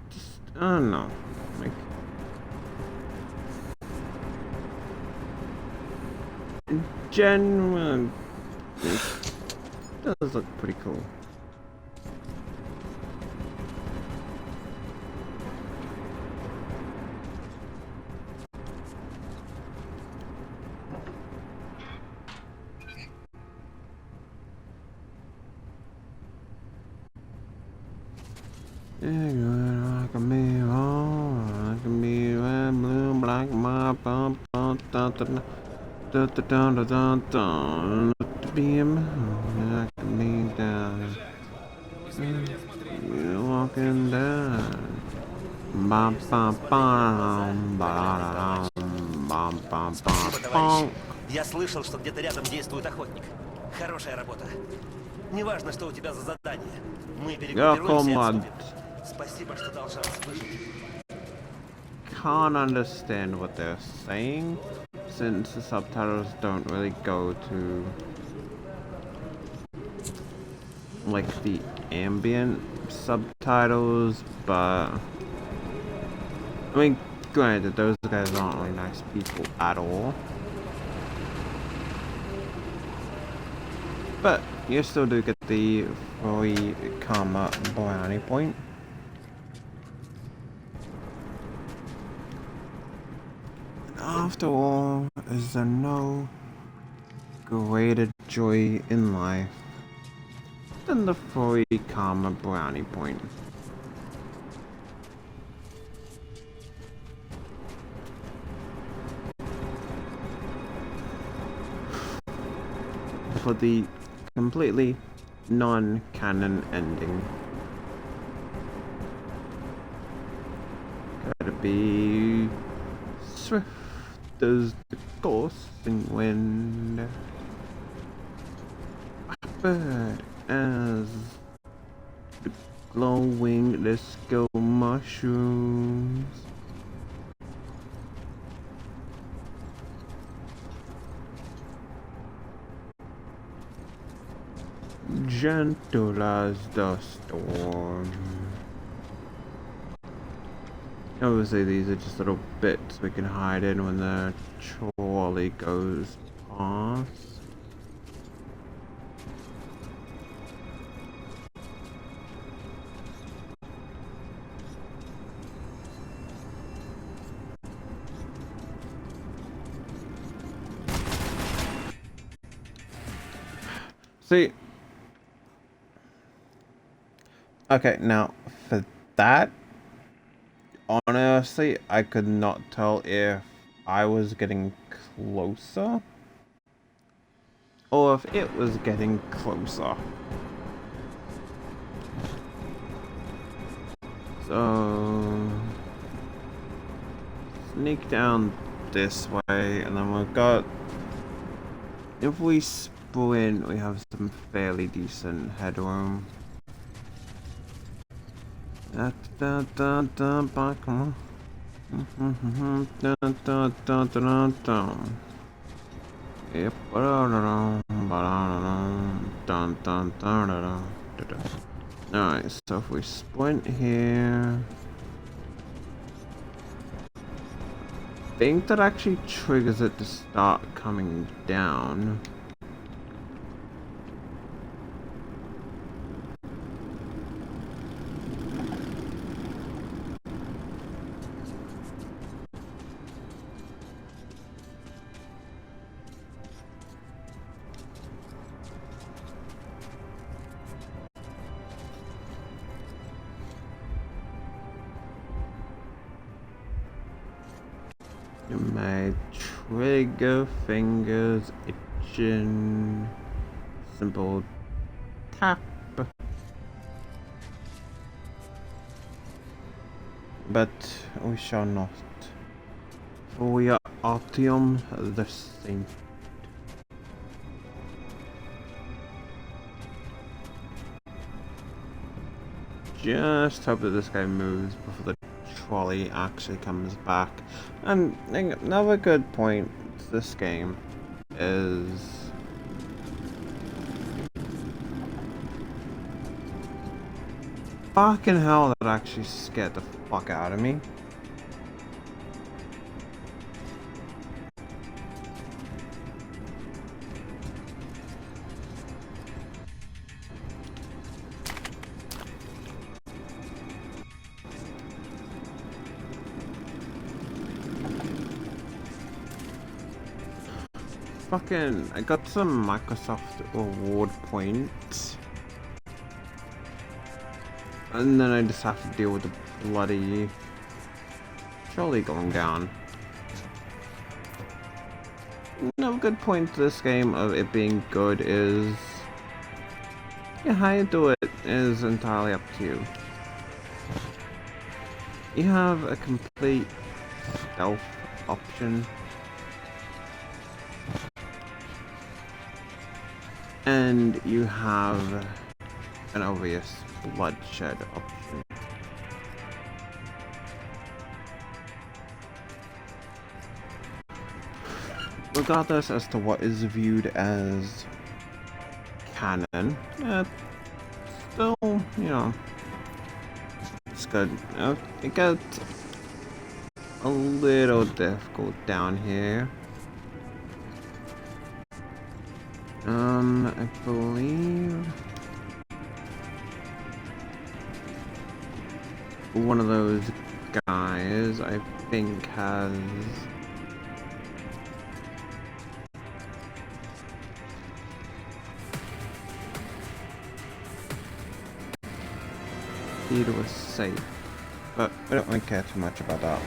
Just, I don't know. Like. In general, it does look pretty cool. Walking down. Спасибо, товарищ. Я слышал, что где-то рядом действует охотник. Хорошая работа. Неважно, что у тебя за задание. Мы перегруппируемся и отступим. Спасибо, что дал шанс выжить. Can't understand what they're saying since the subtitles don't really go to like the ambient subtitles, but I mean, granted, those guys aren't really nice people at all, but you still do get the free karma brownie point. After all, is there no greater joy in life than the free karma brownie point? For the completely non-canon ending. Gotta be swift as the coursing wind, bird as the glowing disco mushrooms. Gentle as the storm. Obviously these are just little bits we can hide in when the trolley goes past. See, okay, now for That, honestly, I could not tell if I was getting closer or if it was getting closer. So, sneak down this way, and then we've got, if we sprint, we have some fairly decent headroom. Da da da da, back on. Da da da da da da. Yep. Dun dun dun dun dun. Alright, so if we sprint here, I think that actually triggers it to start coming down. My trigger fingers itching. Simple tap. But we shall not. For we are Artyom the Saint. Just hope that this guy moves before the trolley actually comes back. And another good point to this game is fucking hell, that actually scared the fuck out of me. Fucking, I got some Microsoft reward points. And then I just have to deal with the bloody trolley going down. Another good point to this game of it being good is, yeah, how you do it is entirely up to you. You have a complete stealth option. And you have an obvious bloodshed option. Regardless as to what is viewed as canon, still, you know, it's good. It gets a little difficult down here. I believe one of those guys, I think, has key to a safe, but I don't really care too much about that.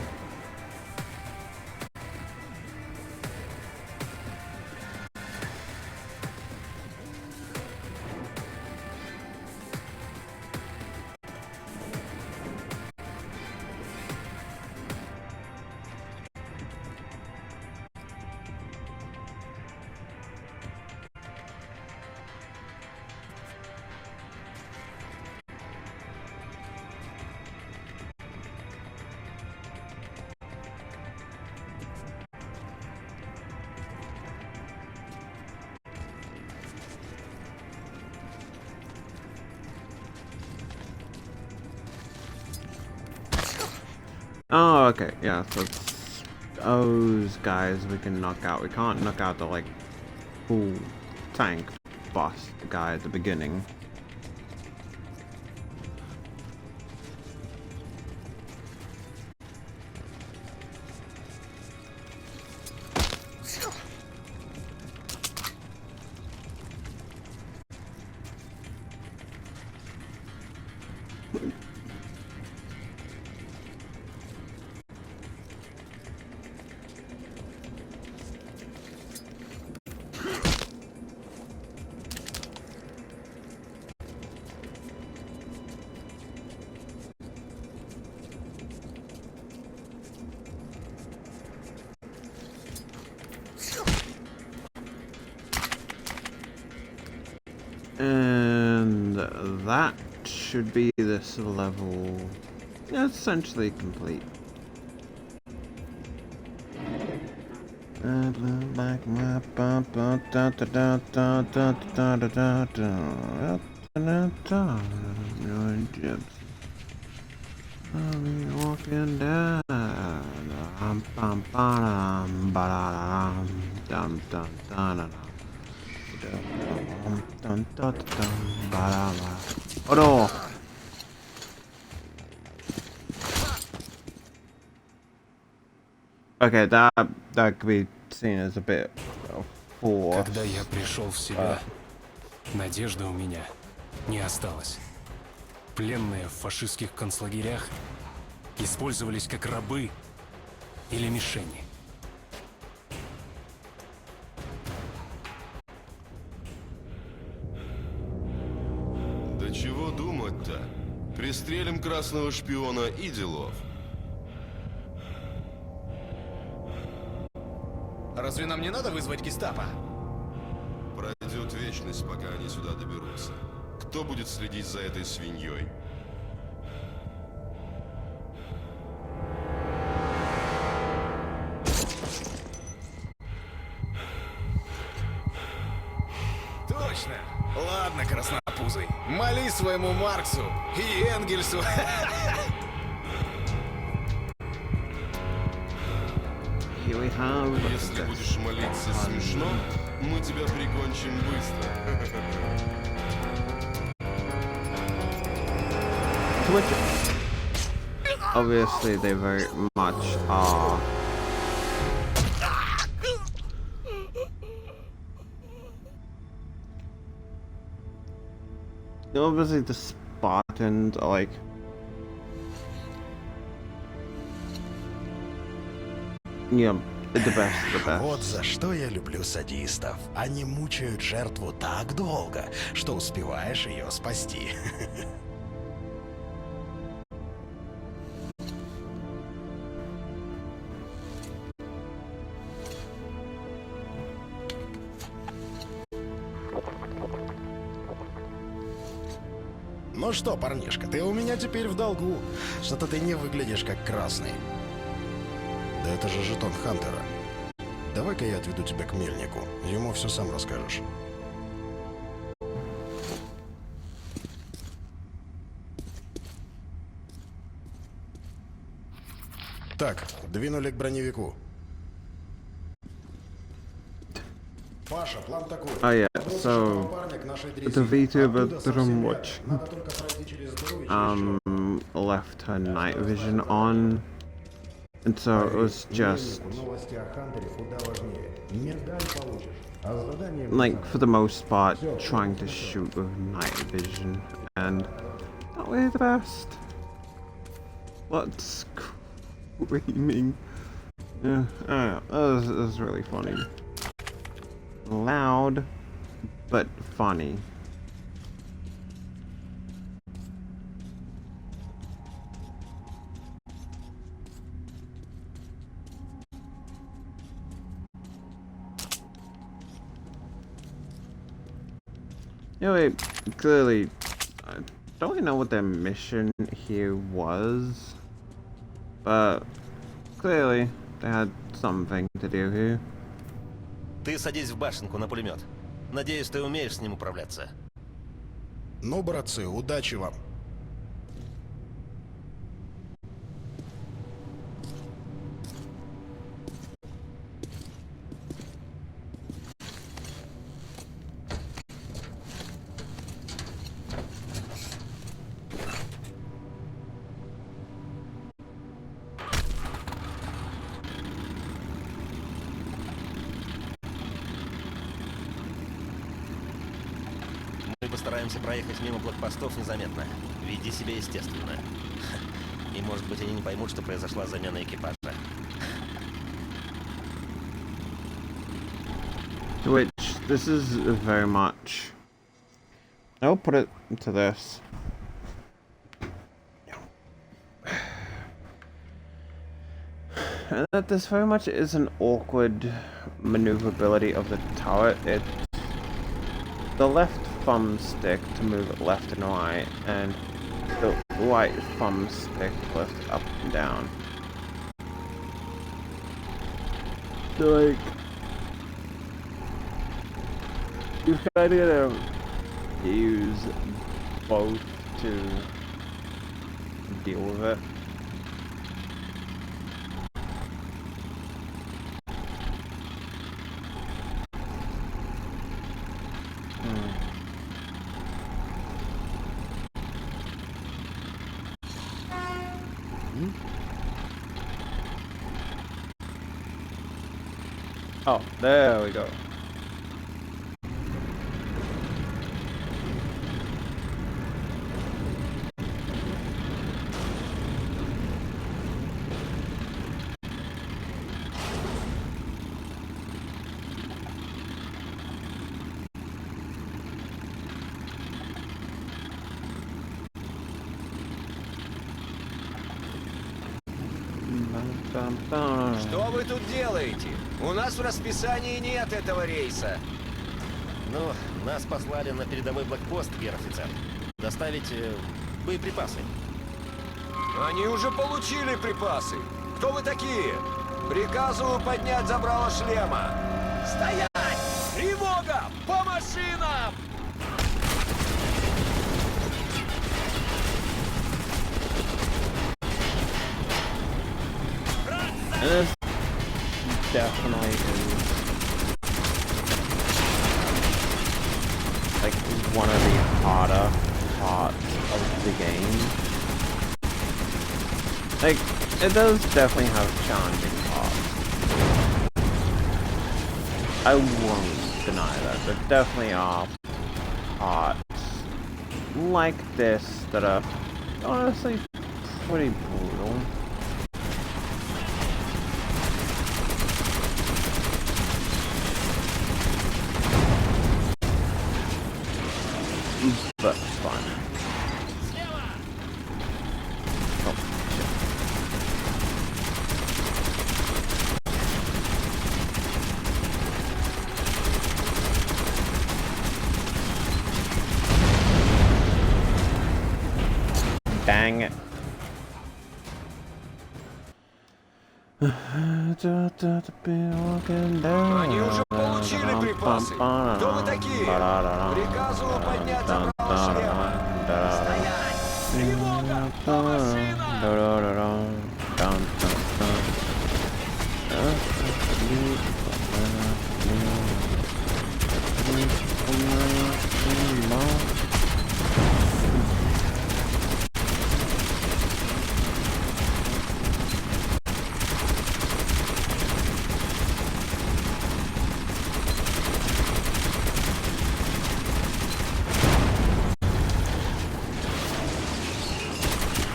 Oh, okay, yeah, so it's those guys we can knock out. We can't knock out the, like, full tank boss, the guy at the beginning. that should be this level essentially complete. Walking down. Oh no! Okay, that could be seen as a bit of force. Когда я пришел в себя, надежды у меня не осталось. Пленные в фашистских концлагерях использовались как рабы или мишени. Да чего думать-то? Пристрелим красного шпиона и делов. Разве нам не надо вызвать гестапо? Пройдет вечность, пока они сюда доберутся. Кто будет следить за этой свиньей? Точно! Ладно, краснопузый, молись своему Марксу и Энгельсу. Here we have Если будешь молиться смешно, мы тебя прикончим быстро. Which obviously they very much are. Obviously the Spartans are like the best of the best. Вот за что я люблю садистов. Они мучают жертву так долго, что успеваешь ее спасти. Ну что, парнишка, ты у меня теперь в долгу. Что-то ты не выглядишь как красный. Да это же жетон Хантера. Давай-ка я отведу тебя к мельнику. Ему все сам расскажешь. Так, двинули к броневику. Паша, план такой. Oh yeah, so the VTuber that I'm watching left her night vision on, and so it was just like for the most part trying to shoot with night vision, and not really the best. What's screaming? Yeah, I don't know. It was really funny. Loud, but funny. Anyway, clearly, I don't really know what their mission here was, but clearly they had something to do here. Ты садись в башенку на пулемет. Надеюсь, ты умеешь с ним управляться. Ну, братцы, удачи вам. Мы постараемся проехать мимо блокпостов незаметно. Веди себя естественно. И может быть они не поймут, что произошла замена экипажа. Which, this is very much... I'll put it to this. That this very much is an awkward maneuverability of the turret. The left thumbstick to move it left and right, and the right thumbstick to lift it up and down. So, like, you kind of gotta use both to deal with it. Oh, there we go. Что вы тут делаете? У нас в расписании нет этого рейса. Ну, нас послали на передовой блокпост, гер-офицер. Доставить боеприпасы. Они уже получили припасы. Кто вы такие? Приказываю поднять забрало шлема. Стоять! Тревога! По машинам! This definitely is like one of the harder parts of the game. Like, it does definitely have challenging parts. I won't deny that. There definitely are parts like this that are honestly pretty brutal. But fun. Oh, shit. Dang it. Они уже получили припасы. Кто вы такие? Приказываю поднять забрало шлема. Стоять! Тревога! По машинам!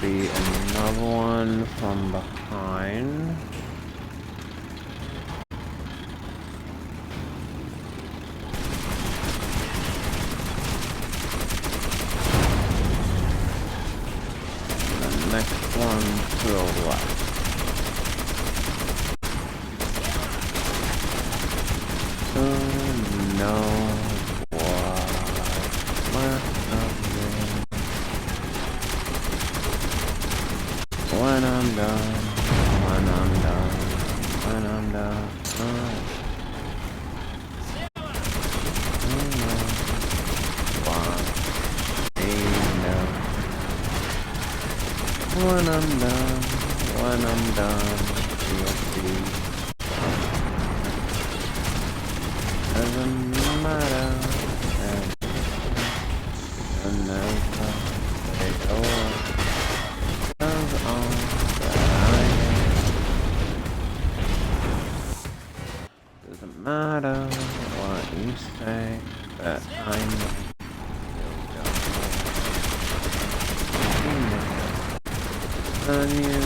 Be another one from behind. And the next one to the left. Oh no. When I'm done, when I'm done, when I'm done, when I'm done, when I'm done, you'll see. Doesn't matter, and never take over. Doesn't matter what you say, that I know. And you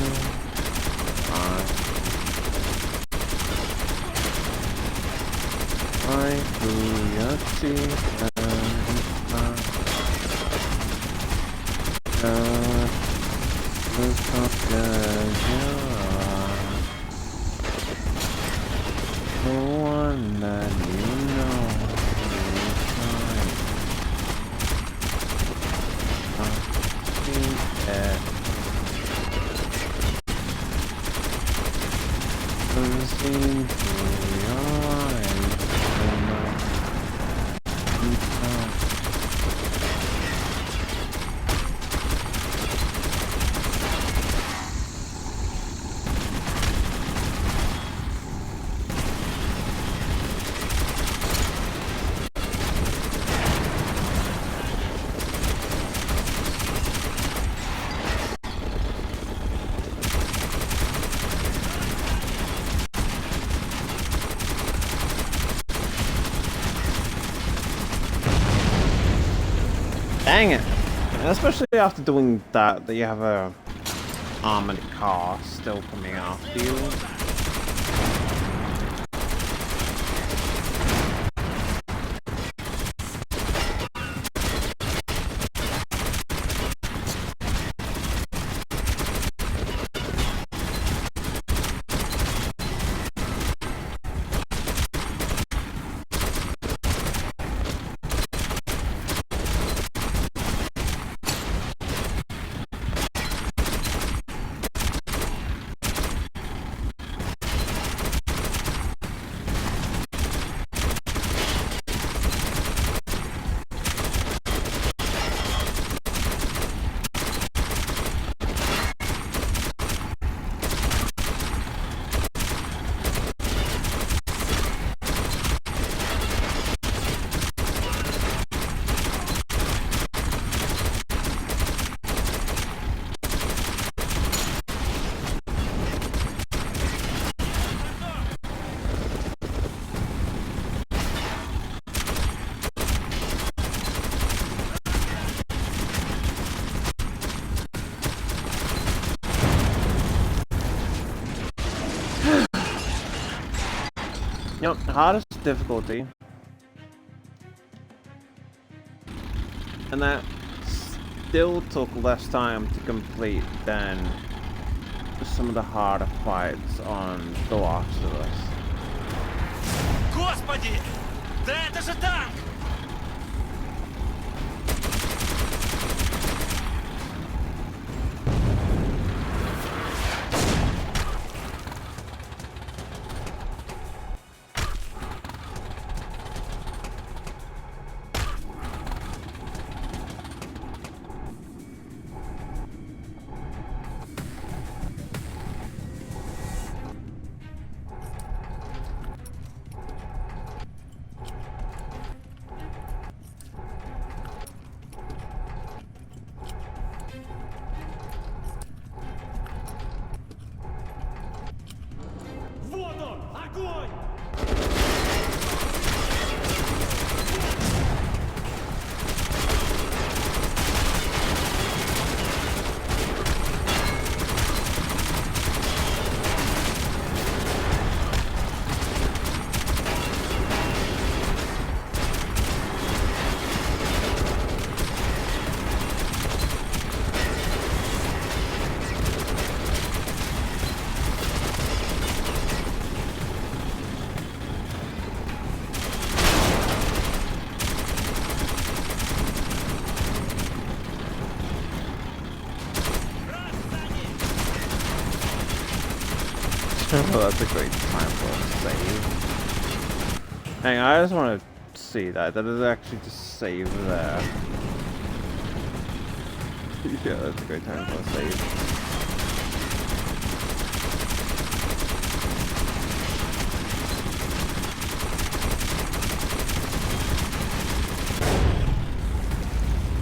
I through your teeth and look how good you are. The one that you know is mine. magazine. Here we are. Dang it! And especially after doing that, you have a armored car still coming after you. Yep, hardest difficulty. And that still took less time to complete than some of the harder fights on The Last of Us. Господи! Да это же танк! Oh, that's a great time for a save. Hang on, I just want to see that. That is actually just save there. Yeah, that's a great time for a save.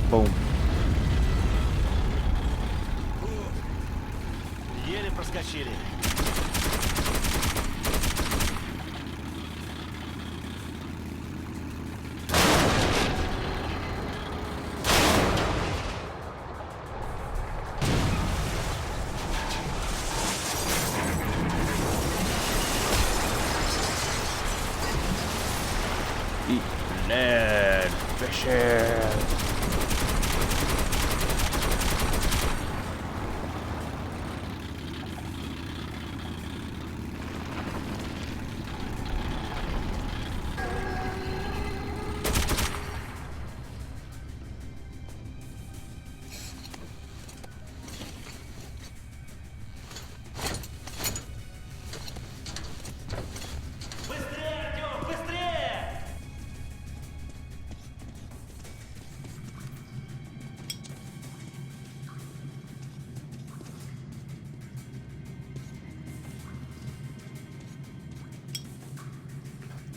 Boom. Еле проскочили. Eat lead, fishes.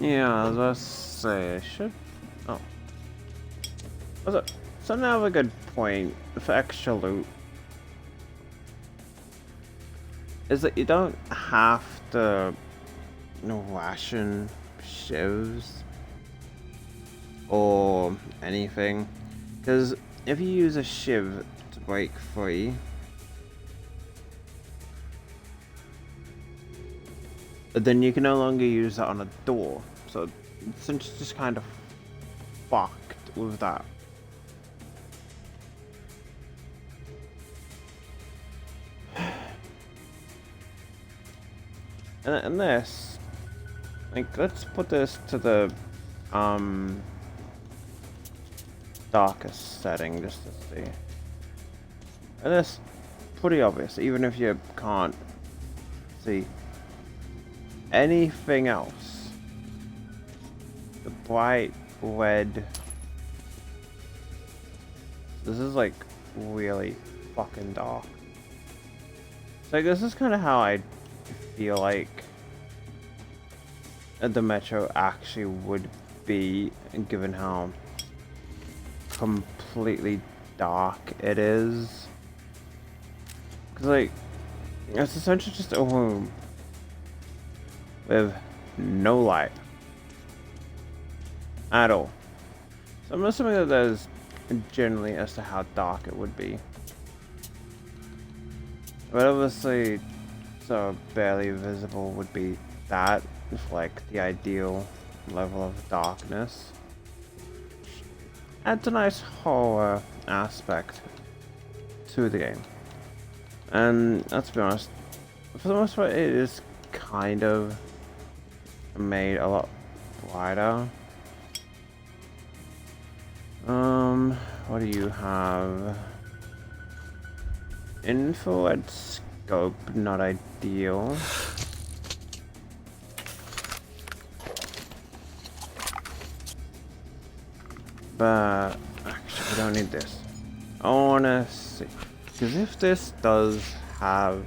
Yeah, as I say, I should. Oh. So now a good point for extra loot is that you don't have to ration shivs or anything, because if you use a shiv to break free, then you can no longer use that on a door. So since it's just kind of fucked with that. And this, like, let's put this to the darkest setting just to see. And this pretty obvious, even if you can't see anything else. The bright red. This is like really fucking dark. So this is kind of how I feel like the Metro actually would be, given how completely dark it is. Cause like, it's essentially just a room with no light at all. So I'm assuming that there's generally as to how dark it would be. But obviously, so barely visible would be that, like the ideal level of darkness. Adds a nice horror aspect to the game. And let's be honest, for the most part it is kind of made a lot brighter. What do you have? Infrared scope, not ideal. But actually, we don't need this. I wanna see, because if this does have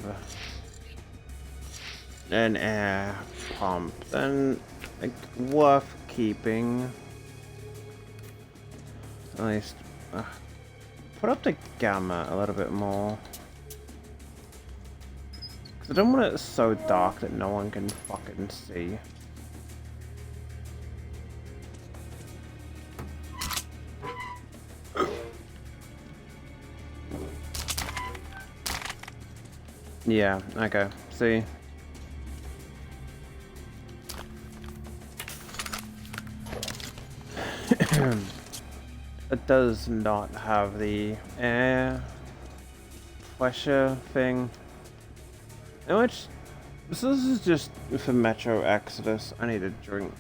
an air pump, then like worth keeping. At least put up the gamma a little bit more. I don't want it so dark that no one can fucking see. Yeah, okay, see? It does not have the air pressure thing. In which, so this is just for Metro Exodus. I need a drink.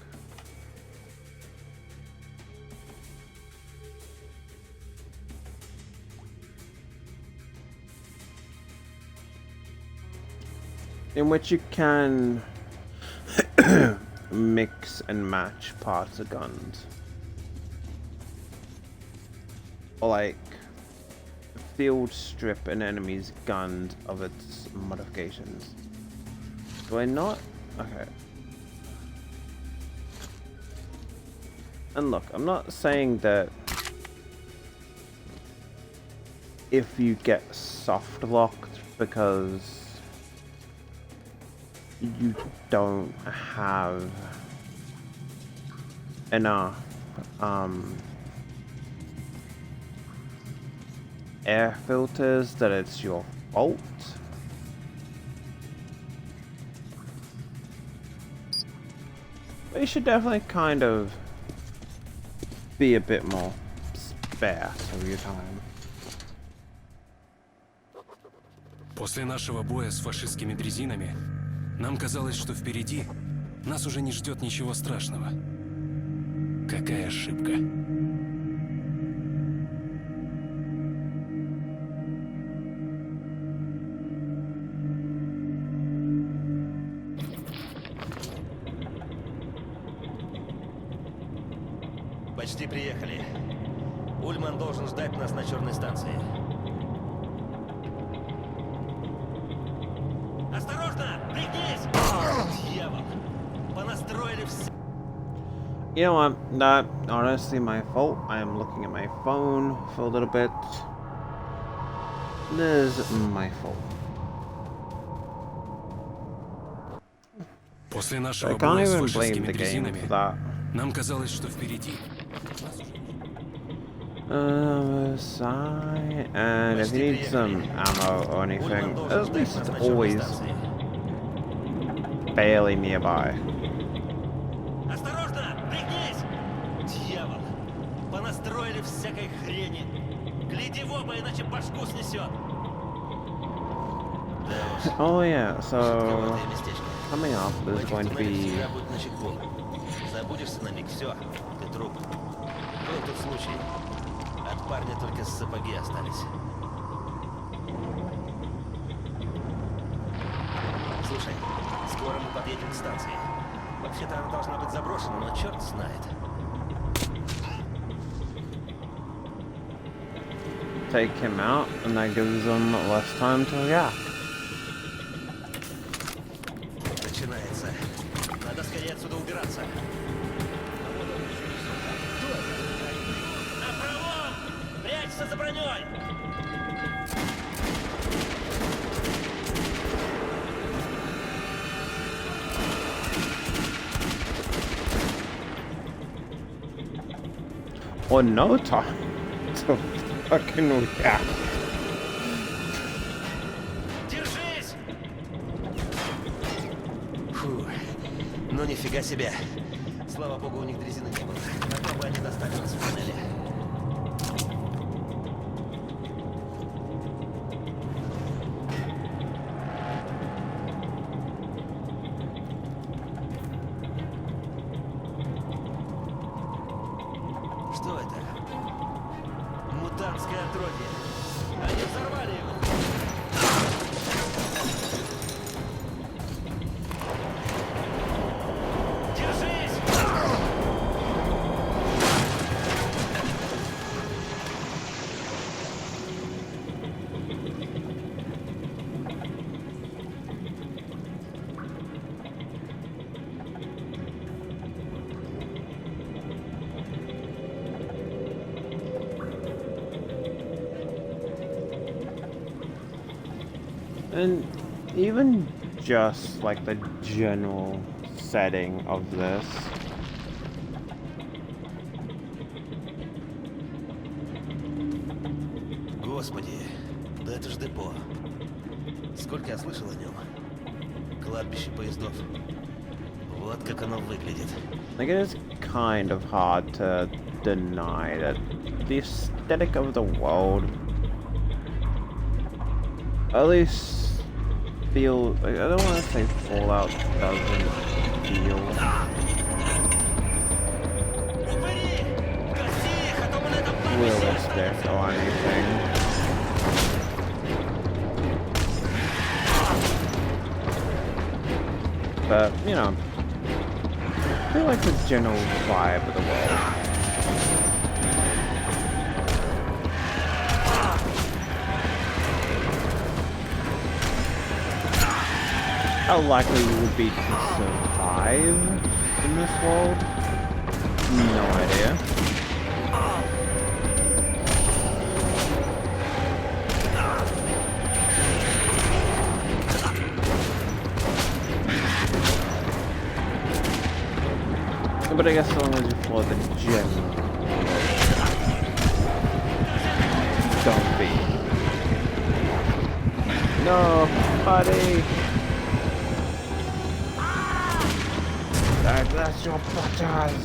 In which you can mix and match parts of guns. Or like field strip an enemy's gun of its modifications. Do I not? Okay. And look, I'm not saying that if you get soft locked because you don't have enough air filters that it's your fault. But you should definitely kind of be a bit more sparse of your time. После нашего боя с фашистскими дрезинами нам казалось, что впереди нас уже не ждет ничего страшного. Какая ошибка. Почти приехали. Ульман должен ждать нас на черной станции. Осторожно! Пригнись! Дьявол! Понастроили все... You know what? Not honestly my fault. I am looking at my phone for a little bit. This is my fault. После I нашего can't боя с even blame фашистскими the game дрезинами, for that. нам казалось, что впереди. Side, and if you need some ammo or anything, at least it's always barely nearby. Осторожно! Пригнись! Дьявол! Понастроили всякой хрени. Гляди в оба, иначе башку снесет. Oh yeah, so Жутковатое местечко. coming up В is этих going to туннелях be всегда будь начеку. Забудешься на миг, все, ты труп. Был тот случай. От парня только сапоги остались. Слушай, скоро мы подъедем к станции. Вообще-то она должна быть заброшена, но черт знает. take him out, and that gives them less time to react. Начинается. Надо скорее отсюда убираться. Направо! Прячься за броней! Or no time to fucking react. Держись! Фу, ну нифига себе. Слава богу, у них дрезины не было. А то бы они достали нас в туннеле. Что это? Мутантское отродье. Они взорвали его. Держись! And even just like the general setting of this. Господи, да это ж депо. Сколько я слышал о нем. Кладбище поездов. Вот как оно выглядит. Like, it is kind of hard to deny that the aesthetic of the world at least feel like, I don't want to say Fallout doesn't feel Упыри! Гаси их, а то мы на этом кладбище realistic останемся. or anything. But, you know, I feel like the general vibe of the world. How likely you would be to survive in this world? No idea. But I guess as long as you follow the general don't be. No, buddy! That's your butters!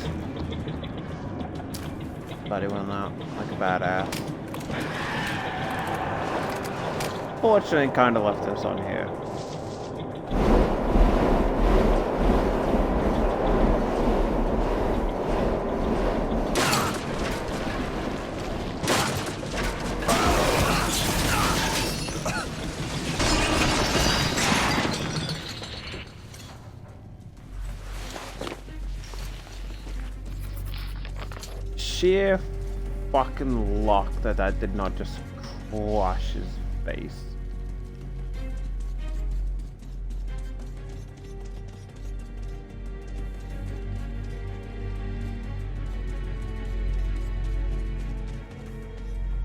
Buddy went out like a badass. Fortunately, kinda left us on here. Sheer fucking luck that that did not just crush his face.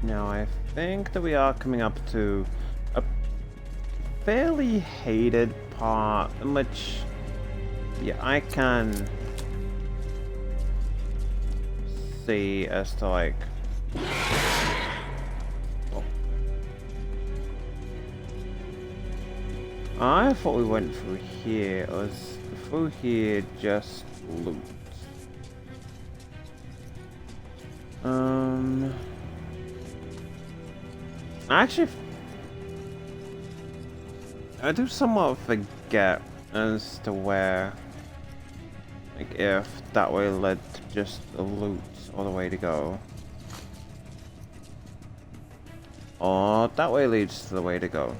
Now I think that we are coming up to a fairly hated part in which, yeah, I can see as to like. Oh. I thought we went through here. It was through here just loot. Actually, I do somewhat forget as to where, like, if that way led to just the loot or the way to go. Or that way leads to the way to go.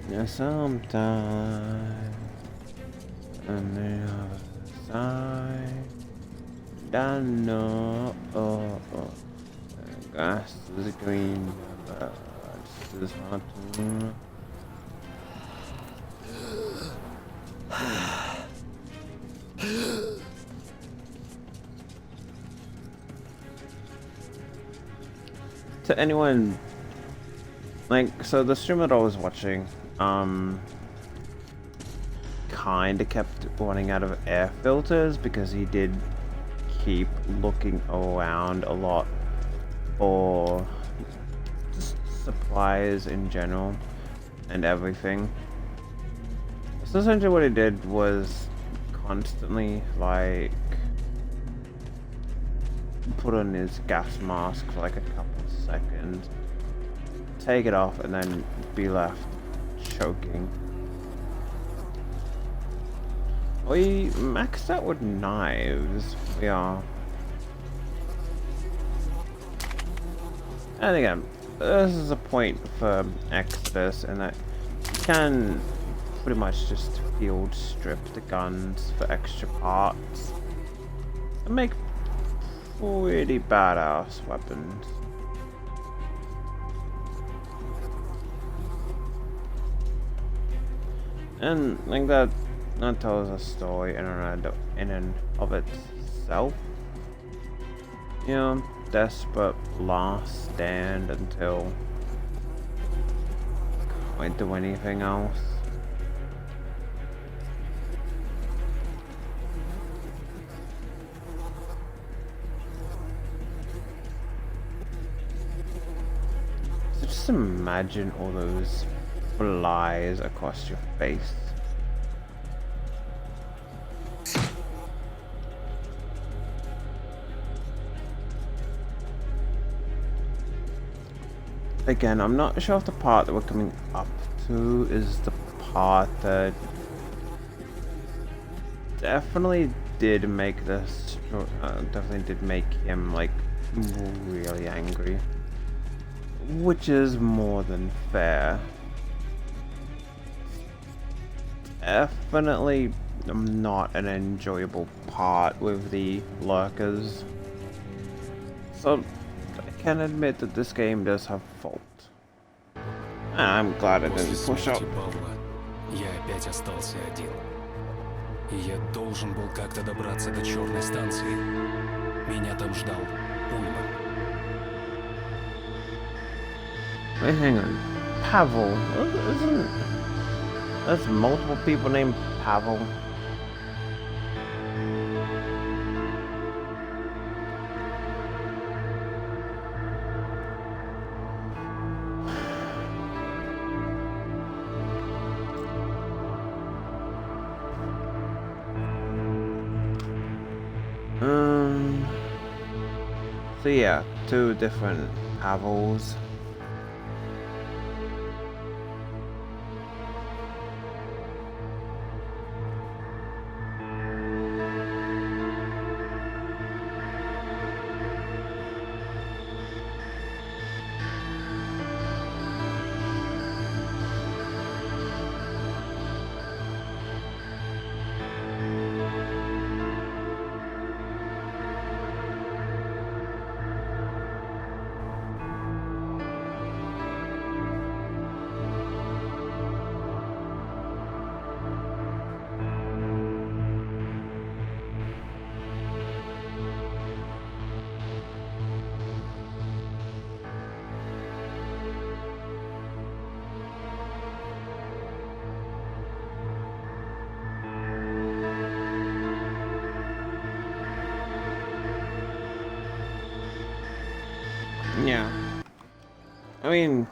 Yeah, sometimes on the other side, I know, grass is green, this is hot. To anyone, like, so the stream that I was watching, kinda kept running out of air filters because he did keep looking around a lot for just supplies in general and everything. So essentially what he did was constantly, like, put on his gas mask for like a couple of seconds, take it off, and then be left choking. We maxed out with knives. We are. And again, this is a point for Exodus in that you can pretty much just field strip the guns for extra parts and make pretty badass weapons. And like that tells a story in and of itself. You know, desperate last stand until can't do anything else. So just imagine all those flies across your face. Again, I'm not sure if the part that we're coming up to is the part that definitely did make this, definitely did make him like really angry, which is more than fair. Definitely not an enjoyable part with the lurkers. So I can admit that this game does have fault. I'm glad I didn't После push up. смерти Павла я опять остался один. И я должен был как-то добраться до черной станции. Меня там ждал Ульман. Wait, hang on. Pavel? Isn't... There's multiple people named Pavel. So yeah, two different Pavels. Yeah. I mean,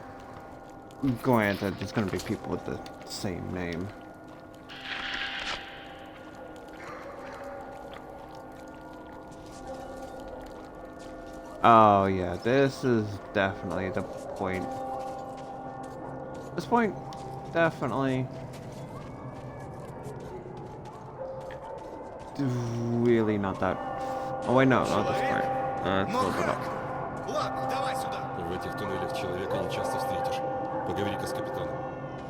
granted, there's gonna be people with the same name. Oh yeah, this is definitely the point. This point, definitely. Really not that. Oh wait, no, not this part. Let's Ну build it как? up. Ладно, давай сюда. В этих туннелях человека не часто встретишь. Поговори-ка с капитаном.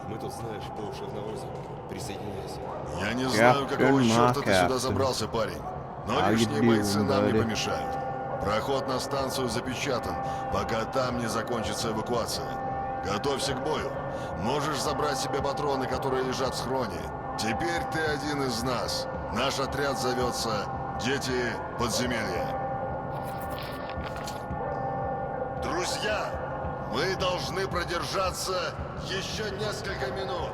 Мы тут, знаешь, по уши в навозе. Присоединяйся. Я не знаю, какого Captain черта ты сюда Captain. забрался, парень. Но How you лишние doing, бойцы нам не buddy? помешают. Проход на станцию запечатан, пока там не закончится эвакуация. Готовься к бою. Можешь забрать себе патроны, которые лежат в схроне. Теперь ты один из нас. Наш отряд зовется «Дети подземелья». Друзья, мы должны продержаться еще несколько минут.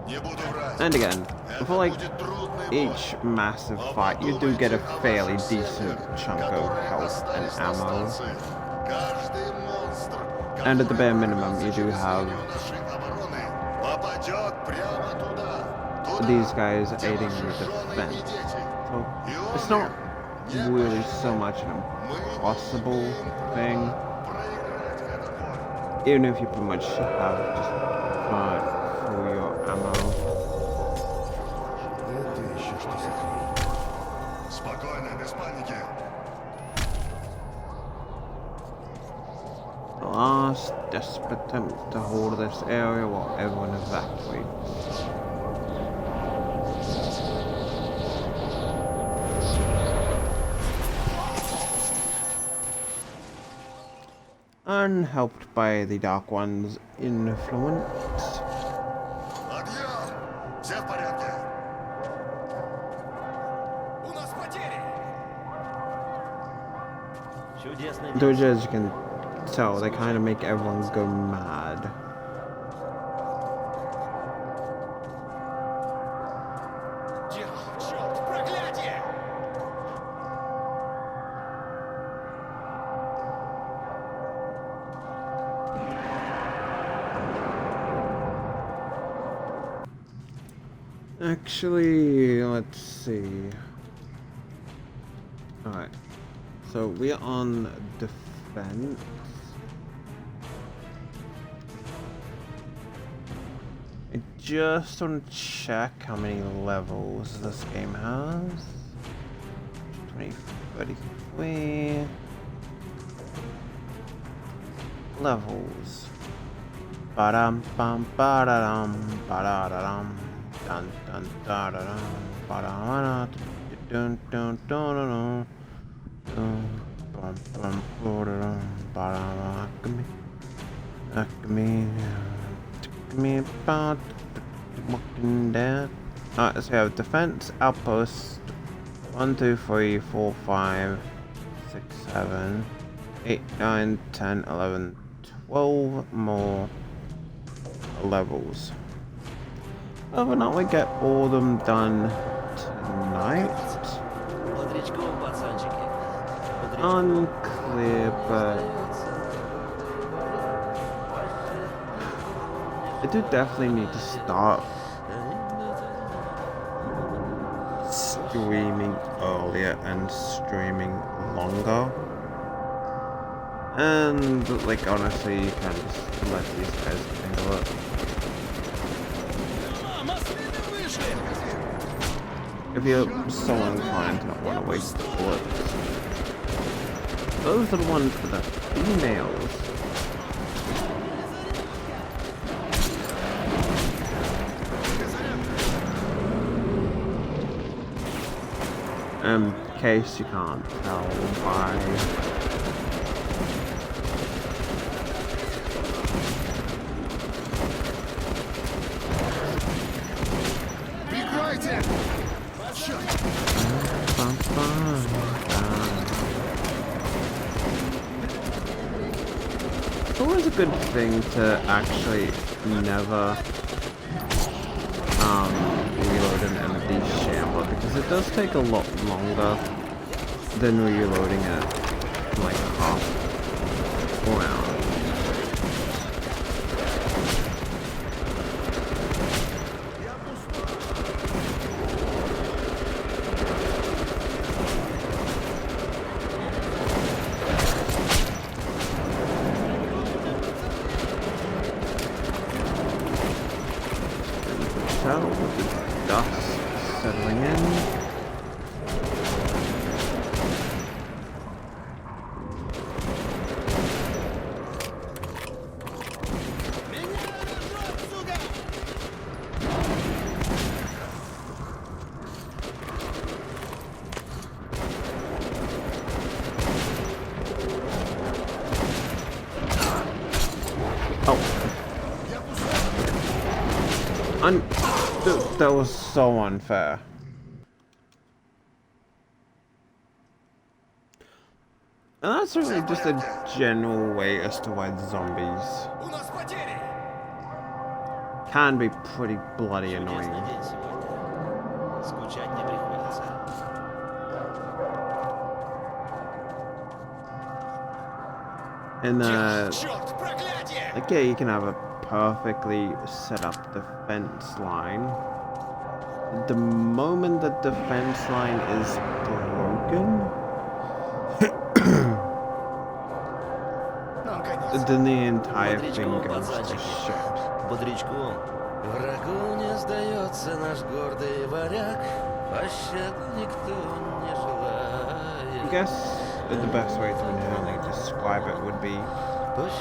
Не буду врать. And again, Это for like будет трудный бой. each massive Но fight, you do get a подумайте о fairly ваших decent семьях, chunk of которые health and остались на ammo. станции. Каждый монстр, And at the bare который minimum, you do прорвется have через линию нашей обороны, попадет прямо туда. these guys где aiding ваши in the жены и defense. дети. So И it's он not их не really пощадит. so much an Мы не impossible имеем thing, права проиграть этот бой. even if you pretty much have just full your ammo. Это еще что за хрень? Спокойно, без паники. The last desperate attempt to hold this area while everyone evacuates. Unhelped by the Dark One's influence. Подъем! Все в порядке? У нас потери. Чудесный Though, as you can tell, they kind of make everyone go mad. Черт, проклятие! Actually, let's see. Alright. So we're on defense. I just want to check how many levels this game has. 20, 33 levels. Ba-dum bum ba-da-dum ba-da-da-dum. Dun dun da da dun ba-da-da-da dun dun dun dun dun bum bum ba-da-dum ba-da-da me about walking dead. Alright, so we have defense outpost 1, 2, 3, 4, 5, 6, 7, 8, 9, 10, 11, 12 more levels. Whether or not we get all of them done tonight, Бодрячком, пацанчики. unclear, but I do definitely need to start streaming earlier and streaming longer. And, like, honestly, you can just let these guys handle it. If you're so inclined to not want to waste bullets. Those are the ones for the females. In case you can't tell by... Прикройте! It's always a good thing to actually never reload an empty chamber because it does take a lot longer than reloading it like half That was so unfair. And that's really just a general way as to why zombies У нас потери! can be pretty bloody annoying. Скучать не приходится. And Черт, проклятие! like, yeah, you can have a perfectly set up defense line. The moment the defense line is broken, Нам конец. then the entire thing Бодрячком, goes to пацанчики. shit. Бодрячком. Врагу не сдается наш гордый варяг. Пощады никто не I желает. guess the best way to inherently describe it would be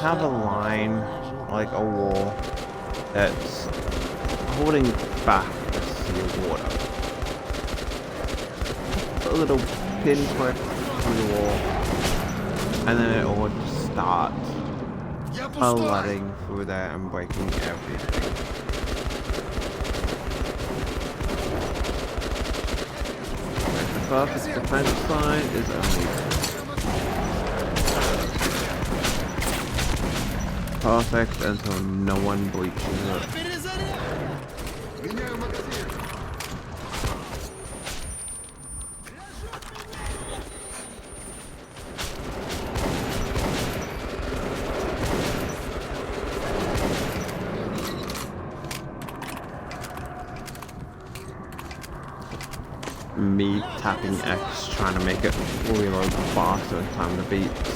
have a line like a wall that's holding back the sea water. A little pinprick through the wall, and then it all just starts flooding through there and breaking everything. The perfect defense line is only perfect until no one breaches it. Me tapping X trying to make it reload faster and time the beats.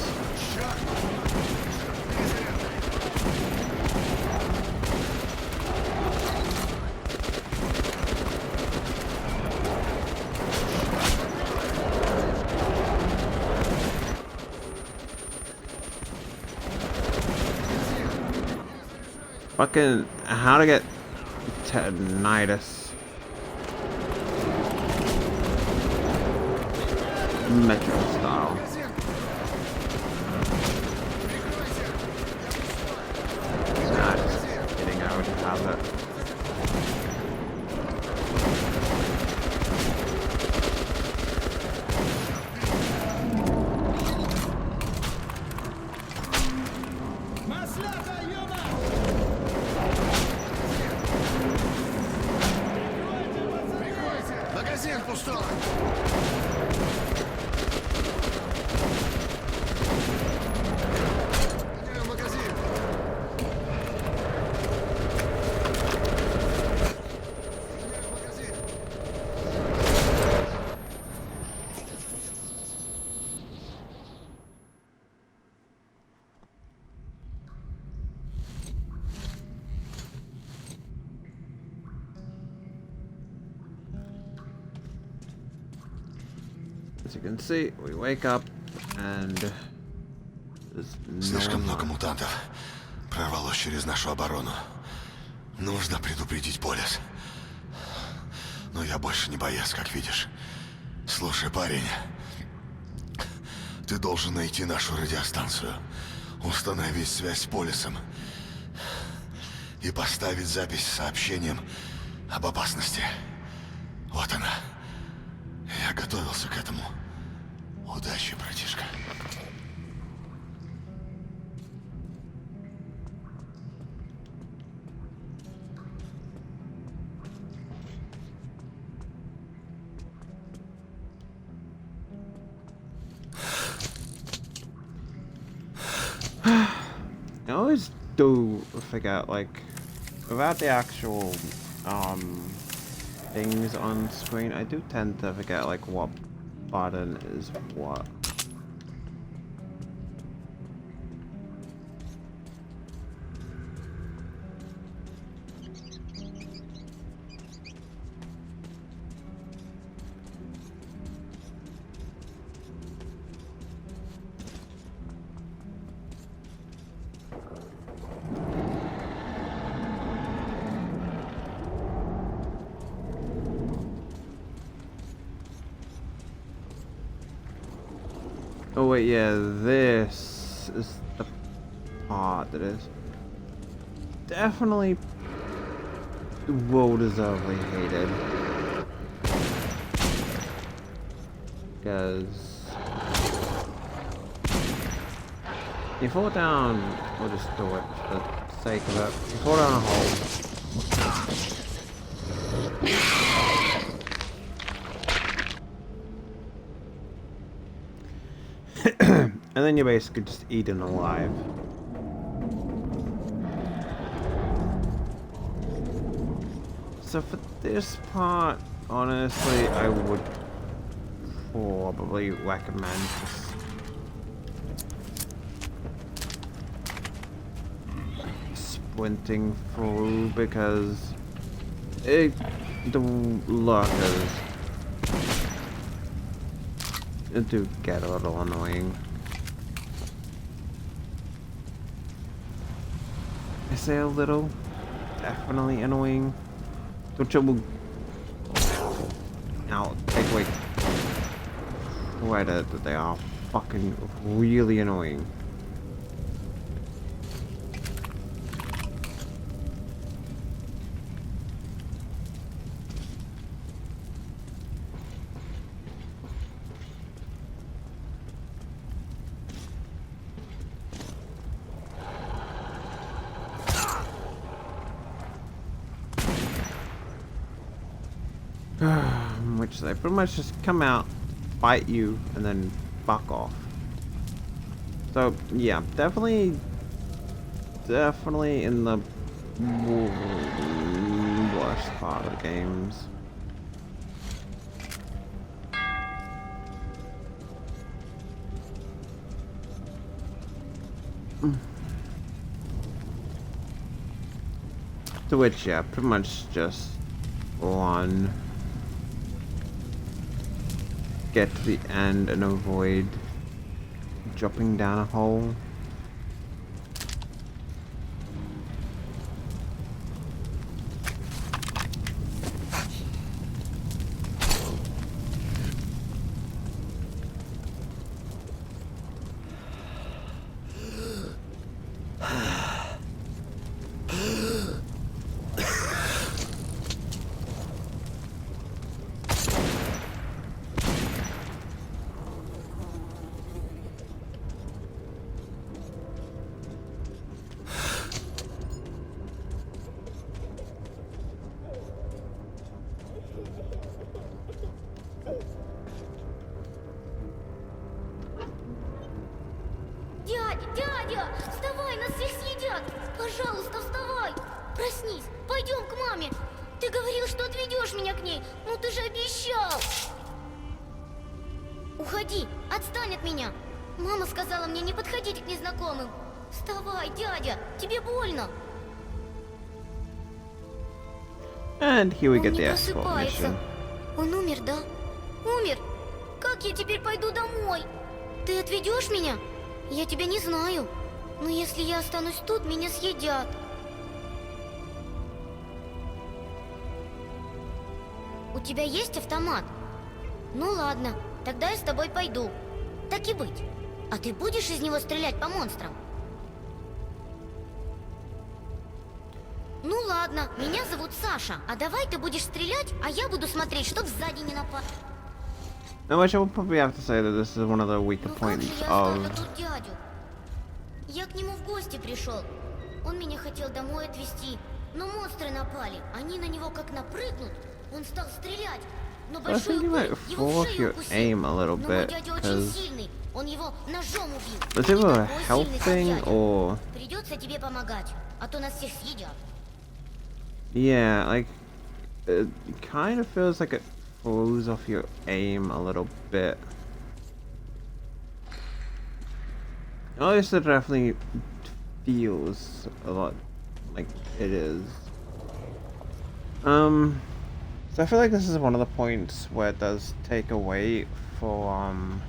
Fucking how to get tinnitus. Metro style. Nah, just kidding, I already have it. Магазин пустой! As you can see, we wake up and there's Слишком no много мутантов прорвалось через нашу оборону. Нужно предупредить Полис. Но я больше не боец, как видишь. Слушай, парень, ты должен найти нашу радиостанцию, установить связь с Полисом и поставить запись с сообщением об опасности. Вот она. Я готовился к этому. Удачи, братишка. I always do forget, like, without the actual things on screen, I do tend to forget like what button is what. Oh wait, yeah, this is the part that is definitely well deservedly hated. Because you fall down, we'll just do it for the sake of it. You fall down a hole. And then you're basically just eaten alive. So for this part, honestly, I would probably recommend just sprinting through, because the lurkers do get a little annoying. I say a little, definitely annoying. Which will now take away credit that they are fucking really annoying. Which they pretty much just come out, bite you, and then fuck off. So yeah, definitely in the worst part of the games. To which, yeah, pretty much just run. Get to the end and avoid dropping down a hole. Дядя! Вставай, нас всех съедят! Пожалуйста, вставай! Проснись, пойдем к маме! Ты говорил, что отведешь меня к ней, но ты же обещал! Уходи, отстань от меня! Мама сказала мне не подходить к незнакомым! Вставай, дядя, тебе больно! And here we get Он the не escort просыпается. mission. Он умер, да? Умер? Как я теперь пойду домой? Ты отведешь меня? Я тебя не знаю. Но если я останусь тут, меня съедят. У тебя есть автомат? Ну ладно, тогда я с тобой пойду. Так и быть. А ты будешь из него стрелять по монстрам? Ну ладно, меня зовут Саша. А давай ты будешь стрелять, а я буду смотреть, чтоб сзади не напал. Now, which I will probably have to say that this is one of the weaker Ну как points же я of... оставлю тут дядю? Я к нему в гости пришел. Он меня хотел домой отвезти, но монстры напали. Они на него как напрыгнут, он стал стрелять. Но I think you might fall off your aim a little bit, because он его ножом убил. it's either a health thing or... Придется тебе помогать, а то нас всех съедят. Yeah, like, it kind of feels like it throws off your aim a little bit. At least it definitely feels a lot like it is. So I feel like this is one of the points where it does take away from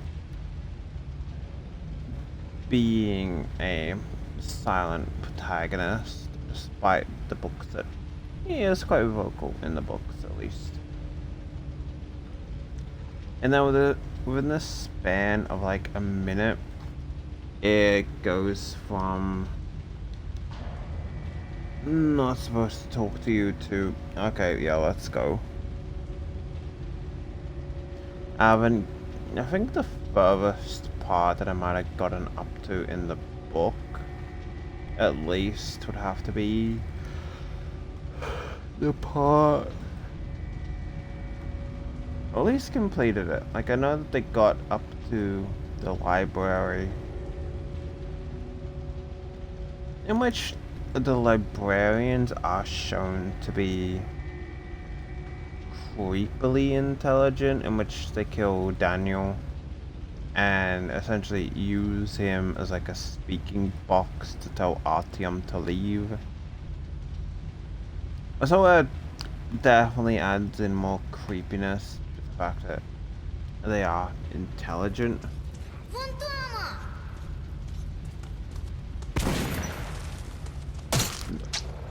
being a silent protagonist, despite the books that he is quite vocal in the books, at least. And then within the span of like a minute, it goes from not supposed to talk to you two. Okay, yeah, let's go. I think the furthest part that I might have gotten up to in the book, at least, would have to be the part, or at least completed it. Like, I know that they got up to the library, in which the librarians are shown to be creepily intelligent, in which they kill Daniel and essentially use him as like a speaking box to tell Artyom to leave. So it definitely adds in more creepiness to the fact that they are intelligent.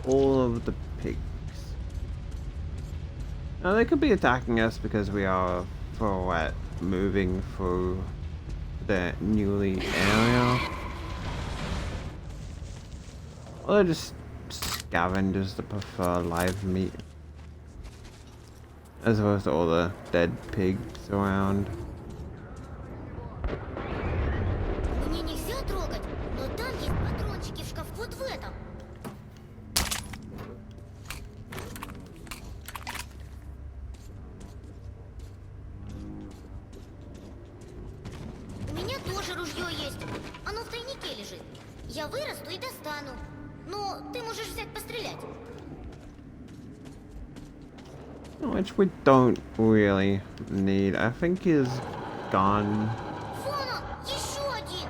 All of the pigs. Now they could be attacking us because we are moving through the newly area. Or they're just scavengers that prefer live meat, as opposed to all the dead pigs around. Мне нельзя трогать, но там есть патрончики в шкафу вот в этом. У меня тоже ружье есть. Оно в тайнике лежит. Я вырасту и достану. Но ты можешь взять пострелять. Which we don't really need. I think his gun Вон он, еще один.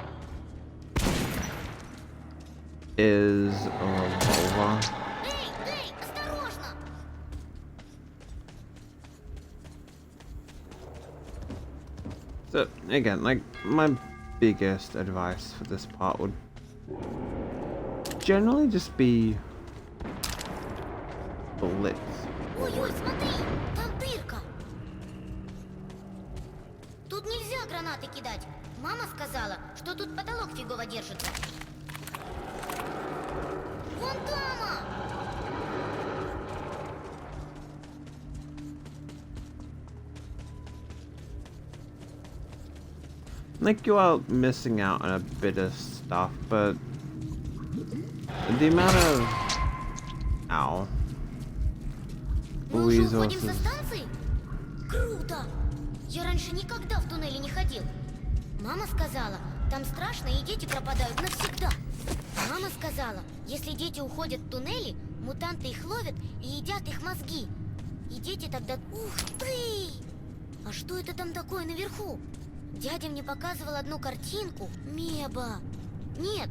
is a revolver. Эй, осторожно. So again, like, my biggest advice for this part would generally just be blitz. Ой-ой, смотри, там дырка. Тут нельзя гранаты кидать. Мама сказала, что тут потолок фигово держится. Вон дома! Like, you are missing out on a bit of stuff, but the amount of Мы уже уходим со resources. станции? Круто! Я раньше никогда в туннеле не ходил. Мама сказала, там страшно и дети пропадают навсегда. Мама сказала, если дети уходят в туннели, мутанты их ловят и едят их мозги. И дети тогда... Ух ты! А что это там такое наверху? Дядя мне показывал одну картинку. Небо. Нет,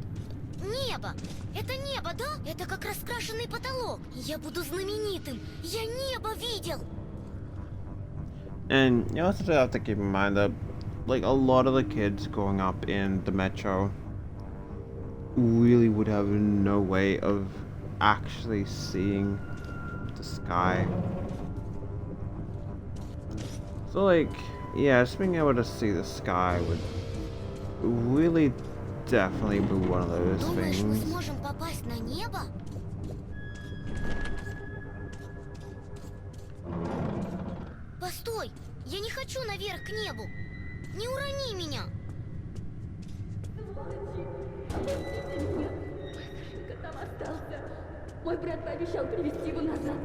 небо. Это небо, да? Это как раскрашенный потолок. Я буду знаменитым. Я небо видел. And you also have to keep in mind that, like, a lot of the kids growing up in the metro really would have no way of actually seeing the sky. So, like, yeah, just being able to see the sky would really definitely be one of those Думаешь, мы things. сможем попасть на небо? Постой! Я не хочу наверх к небу! Не урони меня! Там остался. Мой брат пообещал привезти его назад.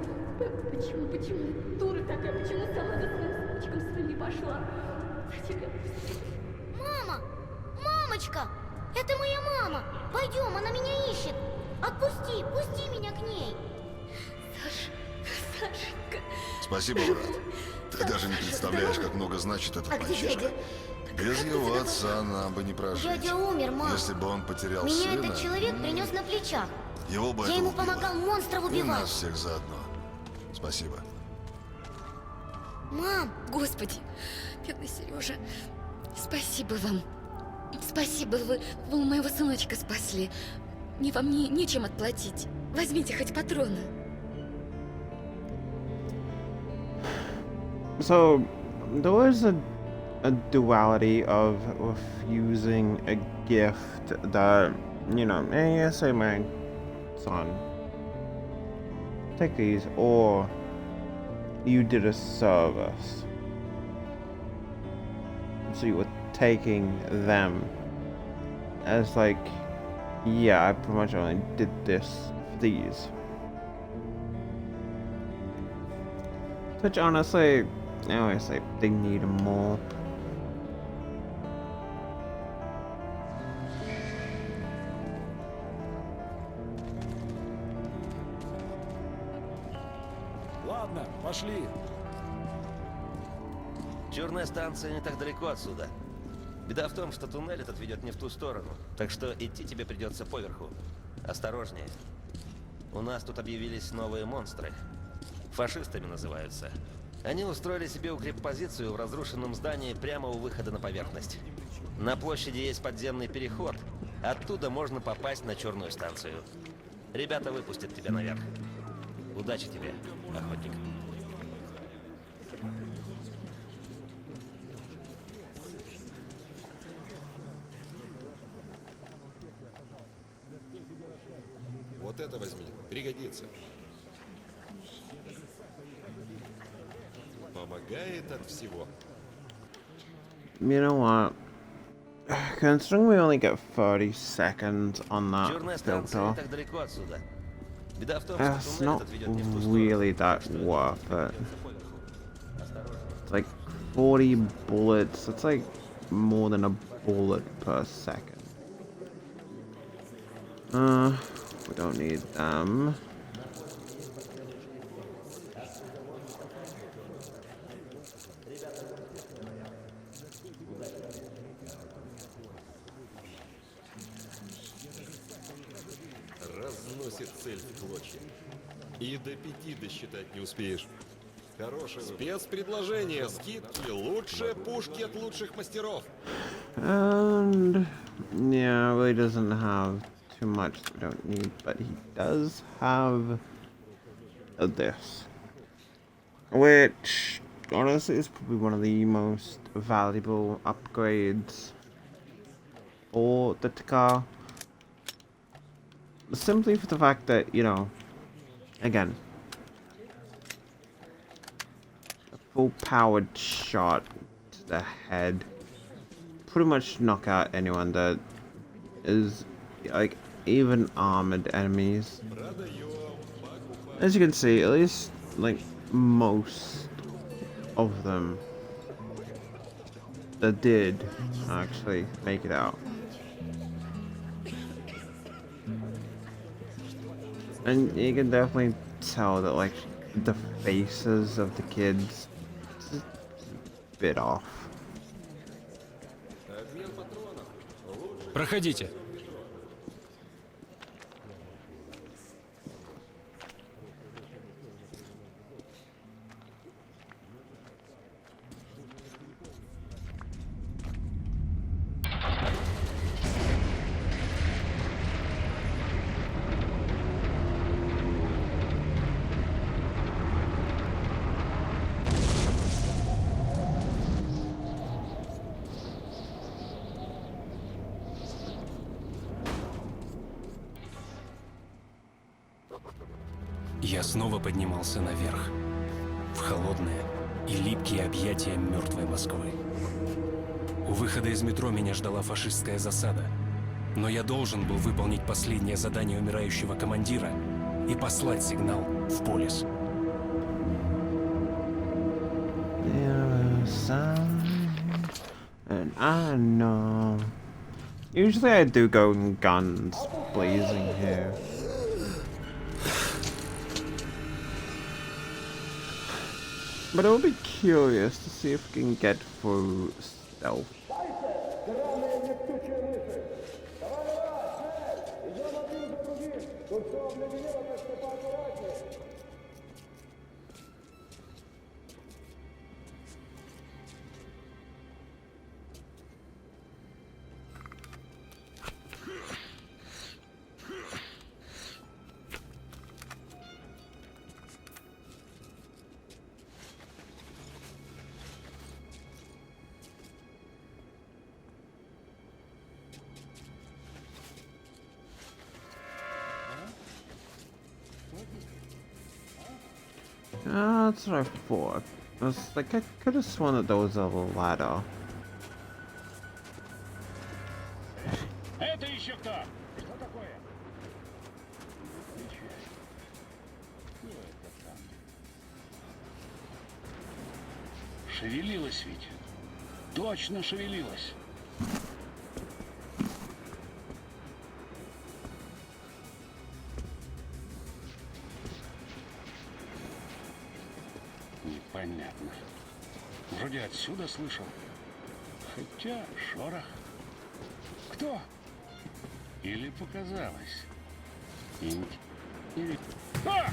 Почему? Дура такая, почему сама за своим сыночком своим не пошла? Зачем я... Мама! Мамочка! Это моя мама! Пойдем, она меня ищет! Отпусти! Пусти меня к ней! Сашенька. Спасибо, брат. Ты даже не представляешь, как много значит этот мальчишка. Без его отца нам бы не прожить. Дядя умер, мам. Если бы он потерял Меня сына, этот человек принес на плечах. его бы Я это ему убило. помогал монстров И нас убивать. всех заодно. Спасибо. Мам! Господи, бедный Сережа. Спасибо вам. Спасибо, вы моего сыночка спасли. Мне вам нечем отплатить. Возьмите хоть патроны. So, there was a duality of refusing a gift that, you know, say my son take these, or you did a service. So you were taking them as like, yeah, I pretty much only did this for these. Which honestly, I always say they need more. Ладно, пошли. Черная станция не так далеко отсюда. Беда в том, что туннель этот ведет не в ту сторону, так что идти тебе придется поверху. Осторожнее. У нас тут объявились новые монстры. Фашистами называются. Они устроили себе укреппозицию в разрушенном здании прямо у выхода на поверхность. На площади есть подземный переход. Оттуда можно попасть на черную станцию. Ребята выпустят тебя наверх. Удачи тебе, охотник. Вот это возьми, пригодится. Помогает от всего. You know what? Considering we only get 30 seconds on Черная that станция не filter, так далеко отсюда. Беда в том, что it's туннель not этот ведет не в ту сторону. really that worth it. It's like 40 bullets. It's like more than a bullet per second. We don't need them. Разносит цель в клочья. И до 5 досчитать не успеешь. Хорошее спецпредложение, скидки, лучшие пушки от лучших мастеров. And yeah, really doesn't have too much that we don't need, but he does have this, which honestly is probably one of the most valuable upgrades for the Takar. Simply for the fact that, you know, again, a full powered shot to the head pretty much knock out anyone that is like even armored enemies. As you can see, at least like most of them that did actually make it out. And you can definitely tell that like the faces of the kids is a bit off. Проходите. Я снова поднимался наверх, в холодные и липкие объятия мертвой Москвы. У выхода из метро меня ждала фашистская засада, но я должен был выполнить последнее задание умирающего командира и послать сигнал в полис. And I know. Usually I do go in guns blazing here. But I would be curious to see if we can get through stealth. That's what I thought. I was like, I could have sworn that there was a ladder. Это еще кто? Что такое? Шевелилась ведь. Точно шевелилась. Непонятно. Вроде отсюда слышал. Хотя шорох. Кто? Или показалось? А!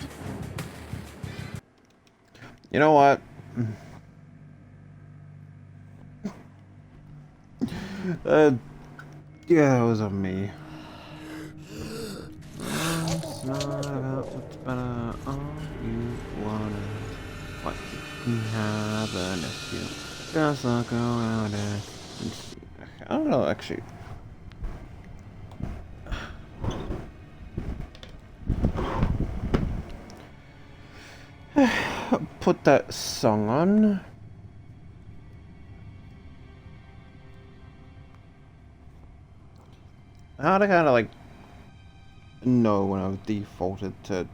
You know what? Yeah, it was on me. It's not about what's better. All you wanna, what you can have, and if you just look around and see. I don't know, actually. Put that song on. How to kind of like know when I've defaulted to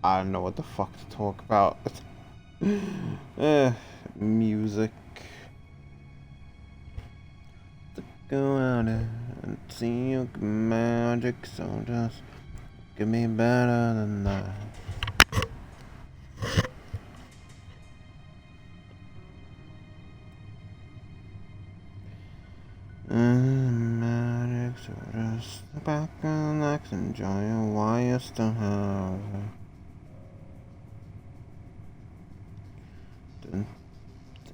I don't know what the fuck to talk about. Music. To go out and see your magic, so just give me better than that. Magic, so just sit back and relax, enjoy it while you still have it.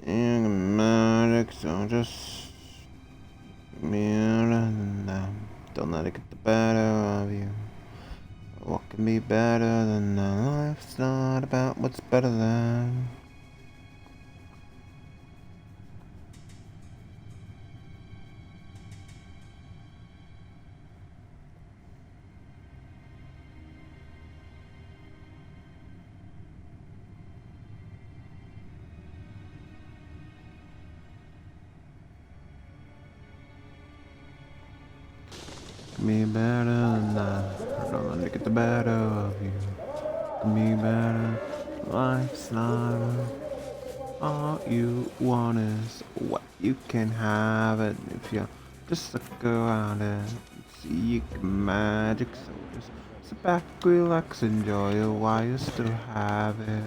Magic, so just give me better than that. Don't let it get the better of you. What can be better than that? Life's not about what's better than. Me better than that. Don't let me get the better of you. Me better. Life's not all you want is what you can have it. If you just look around and see you can magic, so just sit back, relax, enjoy it while you still have it.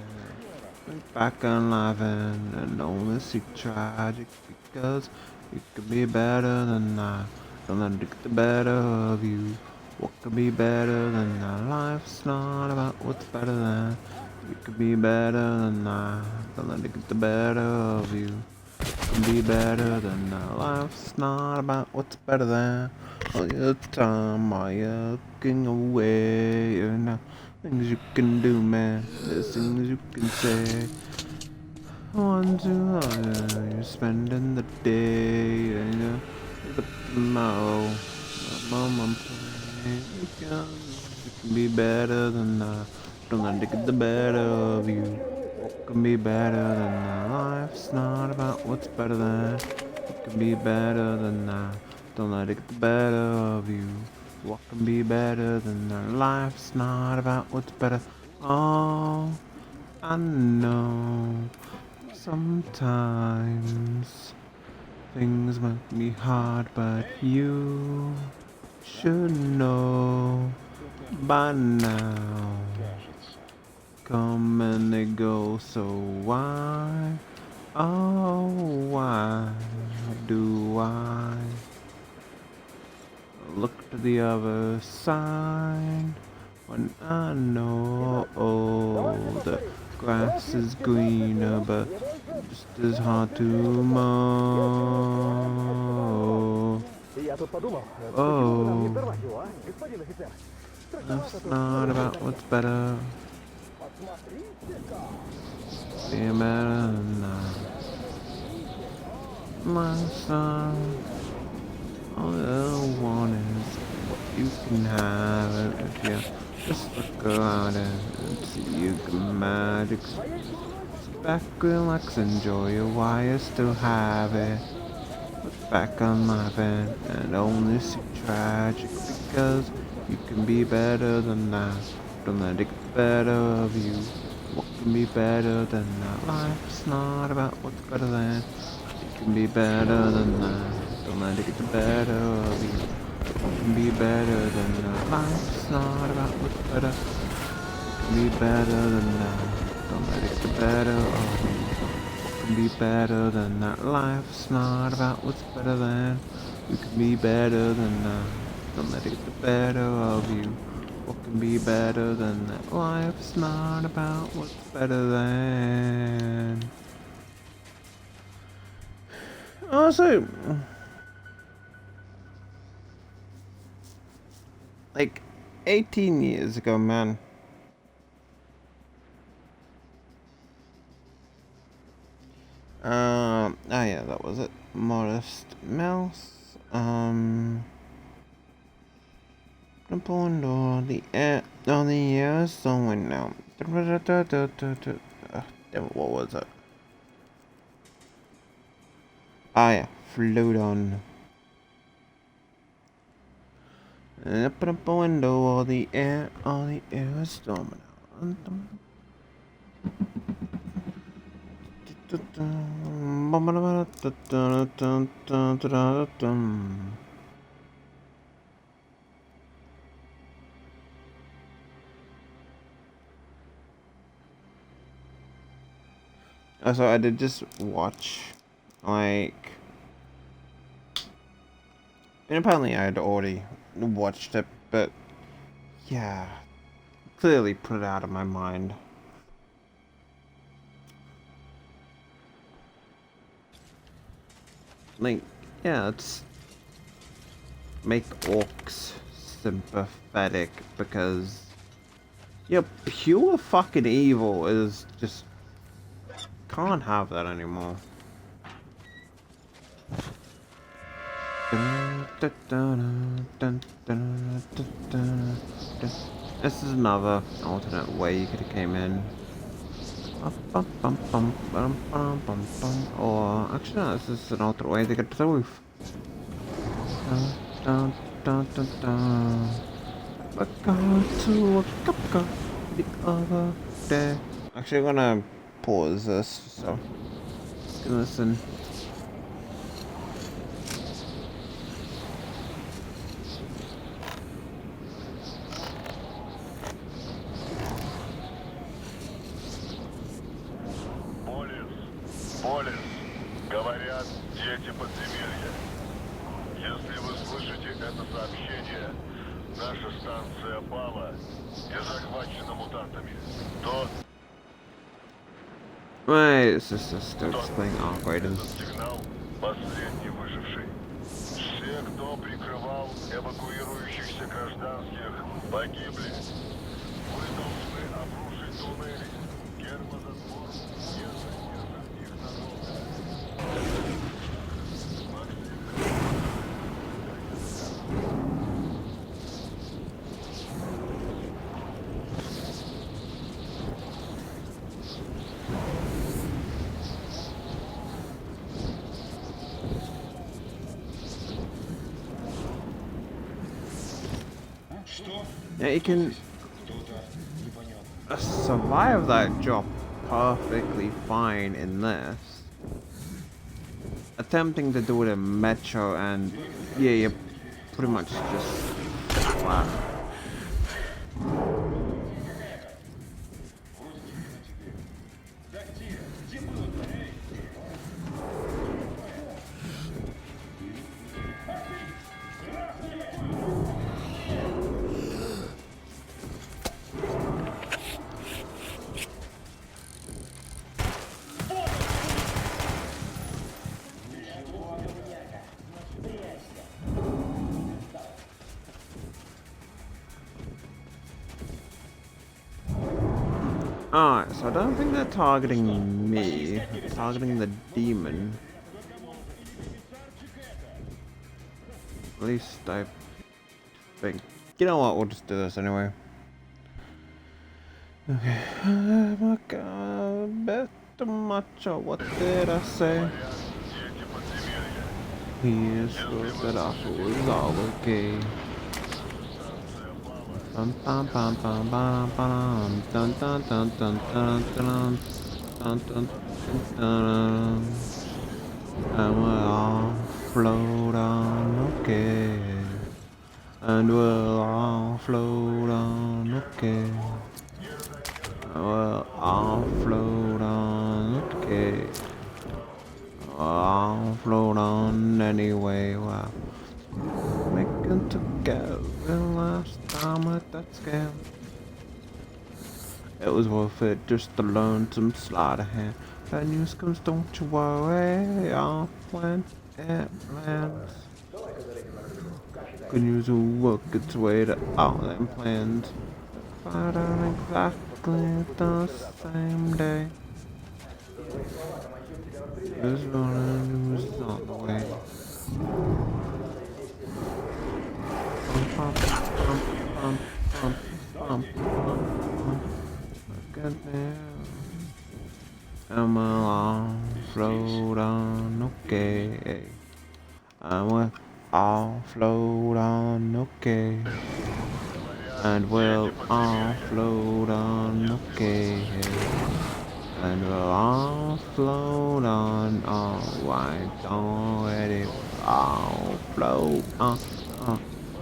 Think back on life and only see tragic because you could be better than that. Don't let it get the better of you. What could be better than that? Life's not about what's better than. You could be better than that. Don't let it get the better of you. Could be better than that. Life's not about what's better than. All your time while you're looking away. You know, things you can do, man. There's things you can say. One, two, you're spending the day. You know. The tomorrow, mom, you can be better than that. Don't let it get the better of you. What can be better than that? Life's not about what's better than. It can be better than that. Don't let it get the better of you. What can be better than that? Life's not about what's better. Oh, I know sometimes things might be hard, but you should know by now. Come and they go, so why, oh why do I look to the other side when I know the grass is greener, but just as hard to mow. Oh, that's not about what's better. Be better than that. Life's not all I want is what you can have if you just look around and see you can magic. back, relax, enjoy it while you still have it. Look back on life and only see tragic because you can be better than that. Don't let it get better of you. What can be better than that? Life's not about what's better than. It can be better than that. Don't let it get the better of you. What can be better than that? Life's not about what's better. It can be better than that. Don't let it get the better of you. What can be better than that? Life's not about what's better than. You can be better than that. Don't let it get the better of you. What can be better than that? Life's not about what's better than. Also, like 18 years ago, man. Oh yeah, that was it. Modest Mouse. Open door, the air is going now. Damn it, what was it? Ah yeah, float on. Open up a window, all the air is storming out. So I did just watch, like, and apparently I had already watched it, but yeah, clearly put it out of my mind. Like, yeah, it's make orcs sympathetic because, yeah, pure fucking evil is just can't have that anymore. This is another alternate way you could have came in. Or actually no, this is an alternate way to get to the roof. I got to a cupca the other day. Actually I'm gonna pause this so you can listen. Полис, говорят, дети подземелья. Если вы слышите это сообщение, наша станция пала и захвачена мутантами, то... Wait, it's just still explaining algorithms. Сигнал последний выживший. Все, кто прикрывал эвакуирующихся гражданских, погибли. Вы должны обрушить туннели. Гермозатвор не задержит их надолго. Yeah, you can survive that job perfectly fine in this. Attempting to do it in Metro and yeah, you're pretty much just flat. Alright, so I don't think they're targeting me, they're targeting the demon. At least I think. You know what, we'll just do this anyway. Okay. too much, or what did I say? He swore that I was all okay. Bum bum bum bum bum bum dun dun dun dun dun dun dun dun dun. And we'll all float on, okay. And we'll all float on, okay. We'll all float on, okay. I'll float on anyway. Wow. Making together last time at that scale. It was worth it just to learn some sleight of hand. Bad news comes, don't you worry. I'll plan it lands. Good news will work its way to all them plans. But on exactly the same day. There's no news on the way. Bum, bum, bum, bum, bum, bum. Look at there. I'm a long float on, okay. I'm a all float on, okay. And we'll all float on, okay. And we'll all float on, alright, already, all float on,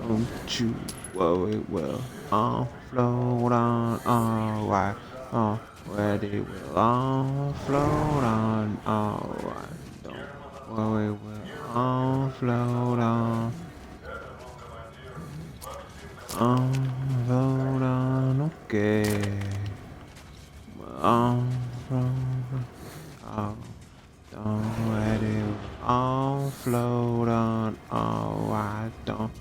don't you worry, we'll all float on, alright, already, we'll all float on, alright, don't worry, we'll all float on, float on, okay, we'll don't let it all float on, alright, don't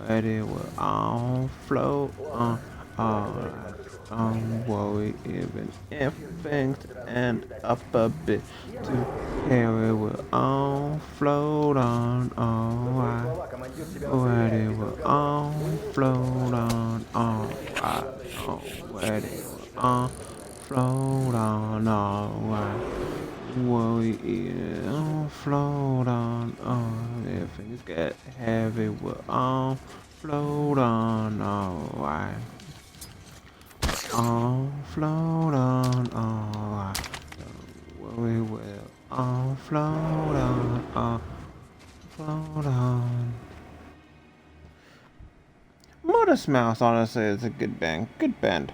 let it all float on, alright, don't worry, even if things end up a bit too hairy, we'll all float on, alright, let it will all float on, alright, let it will all float on, alright. Worry, it'll float on, if things get heavy, we'll all float on, alright. All float on, alright. Don't worry, we'll all float on, float on. Modest Mouse, honestly, is a good band. Good band.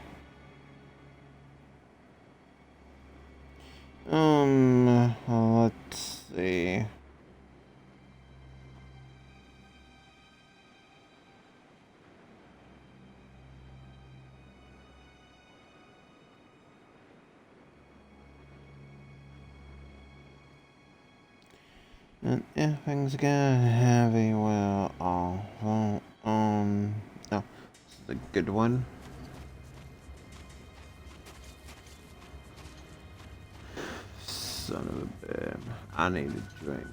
Let's see. And if things get heavy, well, no, this is a good one. Son of a bitch. I need a drink.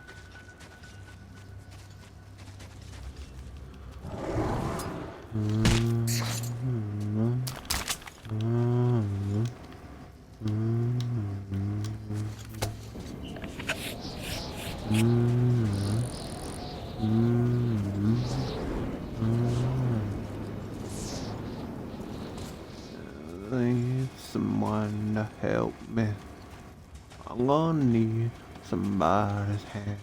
I need someone to help me. I'm gonna need somebody's hand.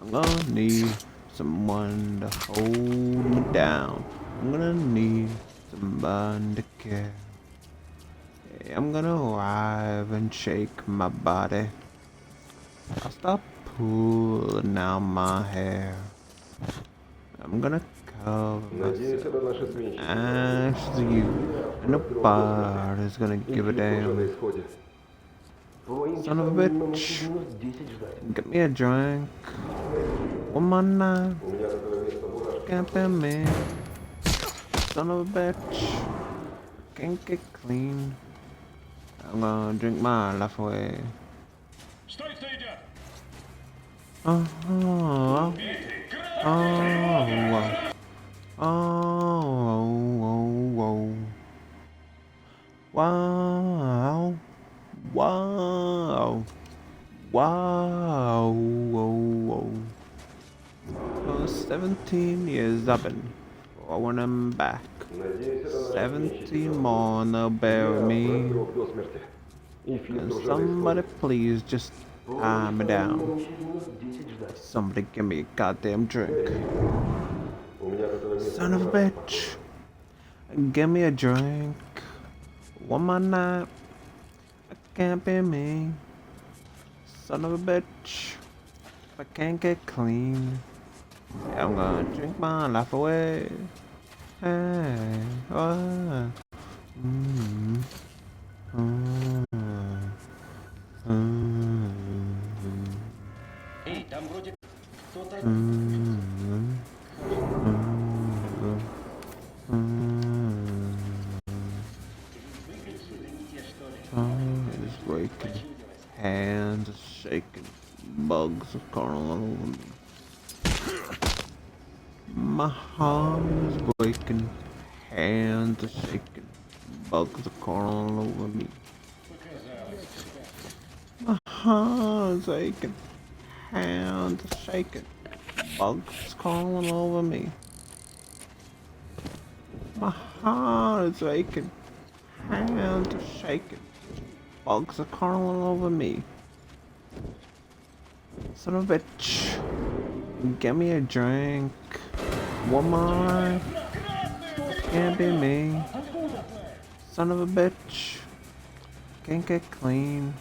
I'm gonna need someone to hold me down. I'm gonna need somebody to care. Hey, I'm gonna arrive and shake my body. I'll stop pulling out my hair. I'm gonna cover myself ash to you, and nobody's gonna give a damn. Son of a bitch, get me a drink. One more night, can't be me. Son of a bitch, can't get clean. I'm gonna drink my life away. Oh, oh, oh, wow, wow. Wow. Whoa. For 17 years I've been throwing them back. 17 more and they'll bury me. And somebody please just tie me down. Somebody give me a goddamn drink. Son of a bitch. Give me a drink. One more night. It can't be me. Son of a bitch. If I can't get clean, yeah, I'm gonna drink my life away. Hey, Эй, там вроде кто-то... Is raking, hands are shaking, bugs are crawling all over me. My heart is breaking, hands are shaking, bugs are crawling all over me. My heart is aching, hands are shaking, bugs crawling over me. My heart is aching, hands are shaking, bugs are crawling over me. Son of a bitch, give me a drink. One more, can't be me. Son of a bitch, can't get clean.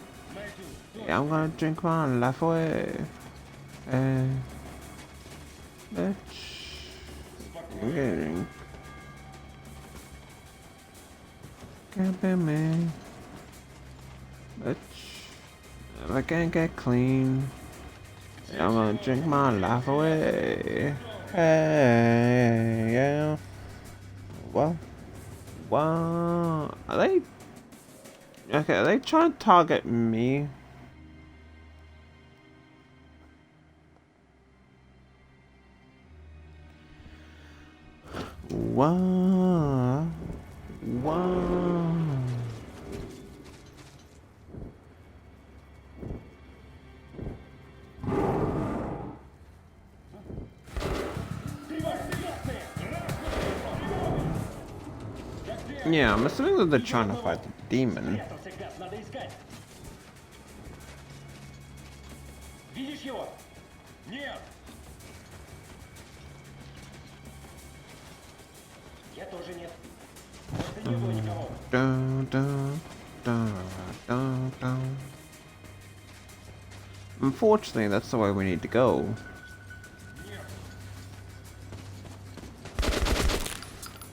Yeah, I'm gonna drink my life away. Hey, bitch, get a drink. Can't be me, bitch. If I can't get clean, yeah, I'm gonna drink my life away. Hey, yeah. Well, are they? Okay, are they trying to target me? Wow. Yeah, I'm assuming that they're trying to fight the demon. Unfortunately, that's the way we need to go.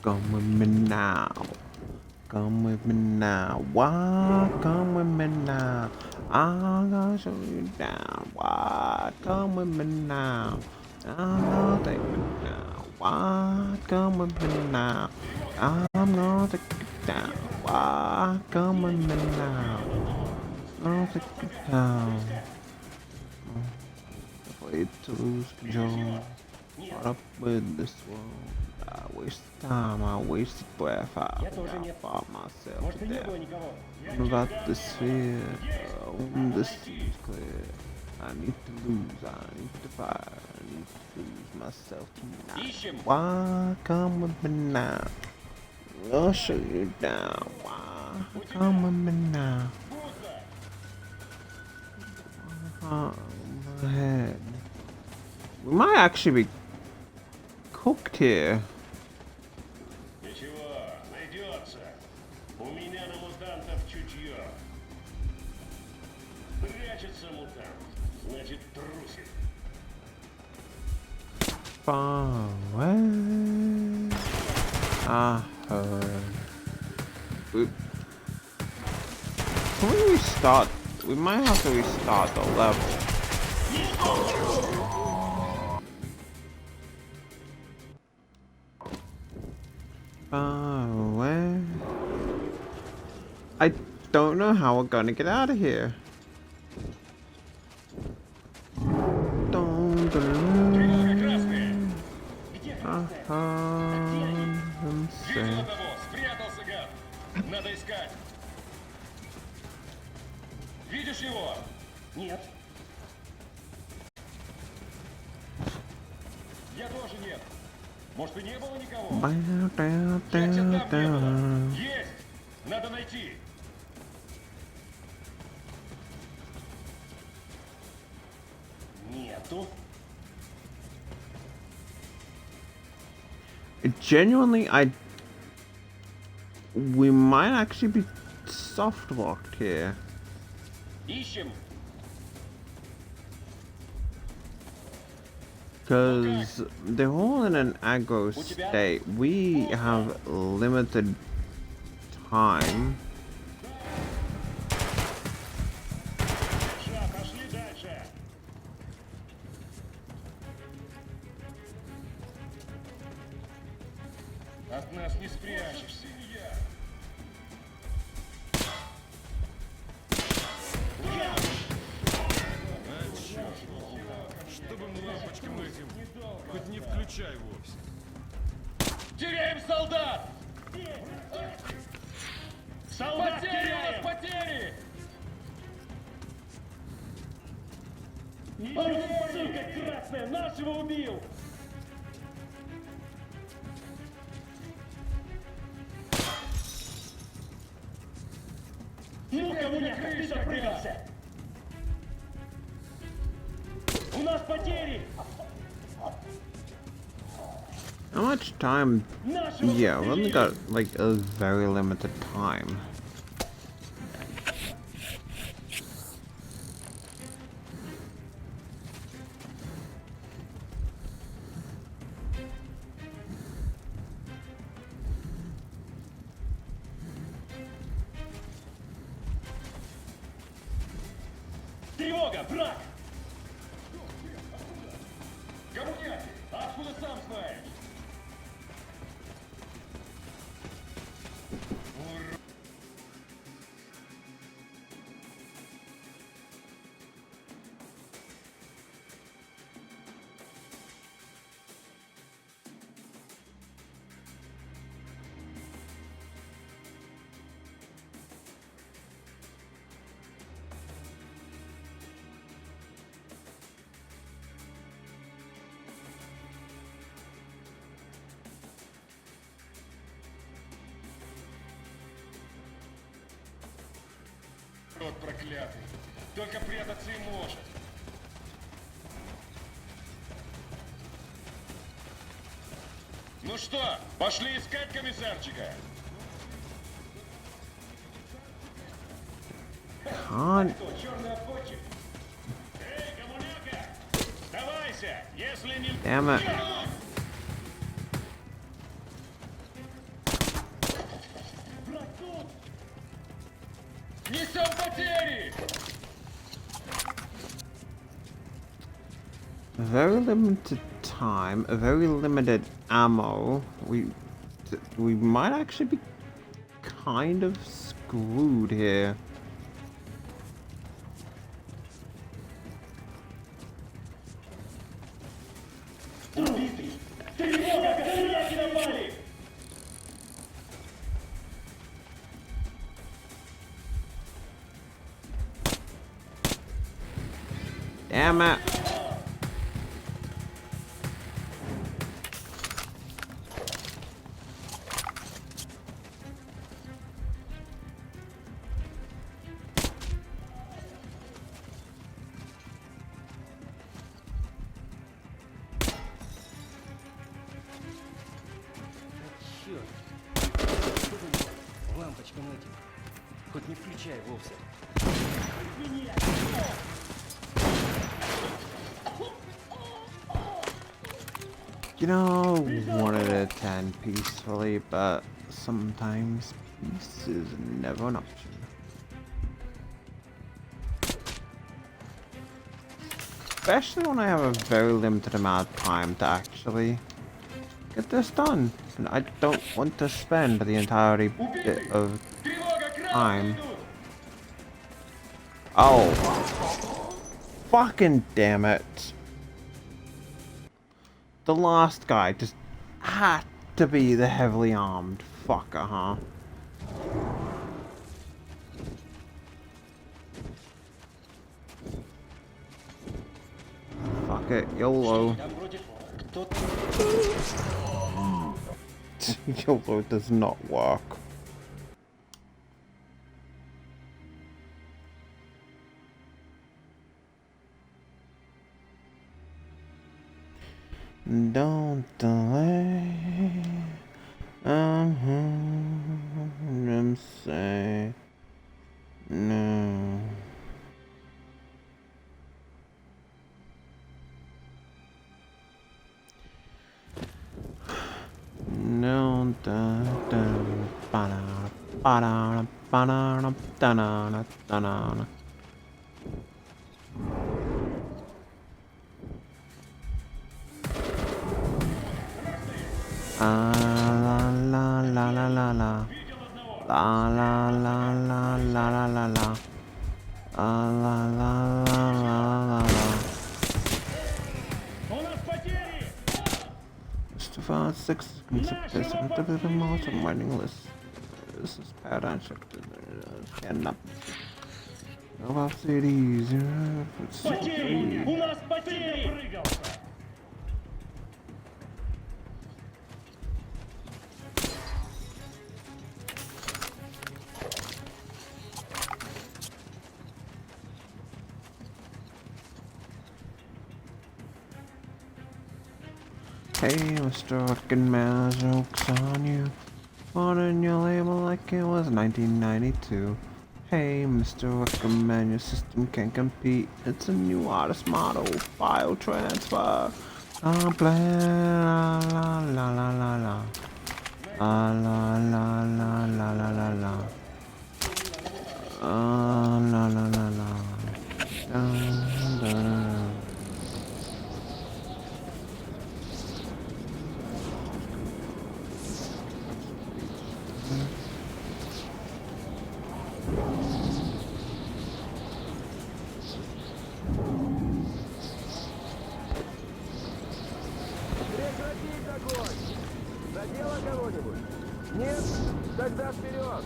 Come with me now. Come with me now. Why? Come with me now. I'm gonna show you down. Why? Come with me now. I'm gonna take you down. Why? Come with me now. I'm gonna take you down. Why? Come with me now. I'm gonna take you down. Afraid to lose control. Caught up with this world. I wasted time, I wasted breath, I fought myself to death. I'm about the sphere, when the sea's clear. I need to lose, I need to fire, I need to lose myself tonight. Why? Come with me now. I'll show you down. Why? Come with me now. My head. We might actually be cooked here. Far away. I heard. Can we restart? We might have to restart the level. Far away. I don't know how we're gonna get out of here. Видишь его? Нет. Я тоже нет. Может, и не было никого? Значит, там не было. Есть! Надо найти. Нету. Genuinely, we might actually be soft locked here. Ищем. Because they're all in an aggro state. We have limited time. Пошли дальше. От нас не спрячешься. Чтобы мы лампочкам этим хоть не включай вовсе. Теряем солдат! Солдат потери! У нас потери! Сука красная! Нашего убил! Ну-ка, муляка, ты запрыгался! У нас потери! How much time? Yeah, we've only got like a very limited time. Тревога! Враг! Коммуняки! Откуда сам знаешь? Рот проклятый. Только прятаться и может. Ну что, пошли искать комиссарчика? Can't. Кто, черный обходчик? Эй, коммуняка! Сдавайся, если не... Damn it. Враг тут! Несем потери! Very limited time, very limited ammo. We might actually be kind of screwed here. Убитый! Тревога! Коммуняки напали! Damn it. Лампочкам этим. Хоть не включай вовсе. You know, wanted to attend peacefully, but sometimes peace is never an option. Especially when I have a very limited amount of time to actually get this done. And I don't want to spend the entirety bit of time. Oh. Fucking damn it. The last guy just had to be the heavily armed fucker, huh? Fuck it, YOLO. YOLO does not work. Don't delay. I'm say no. No, da da ba da ba da da da da da. La la la la la la la la la la la la la la la la la la. Just 5, 6 seconds of the most of writing list. This is paradigm shift. Stand up. No off cities. Потери! У нас потери! Hey, Mr. Fucking Man, joke's on you. Modern your label like it was 1992. Hey, Mr. Fucking Man, your system can't compete. It's a new artist model, file transfer. Blah, la la la la la. La la la la la la la la. La la la la. Dun, dun. Прекратить огонь! Задело кого-нибудь? Нет? Тогда вперед!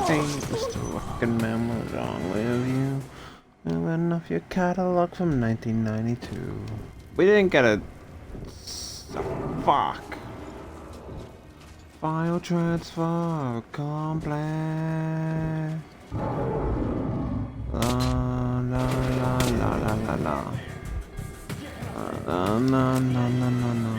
Hey, Mr. Fucking Man, what's wrong with you? Moving off your catalog from 1992. We didn't get a... Fuck. File transfer complete. La la la la la la la. No no no no no no.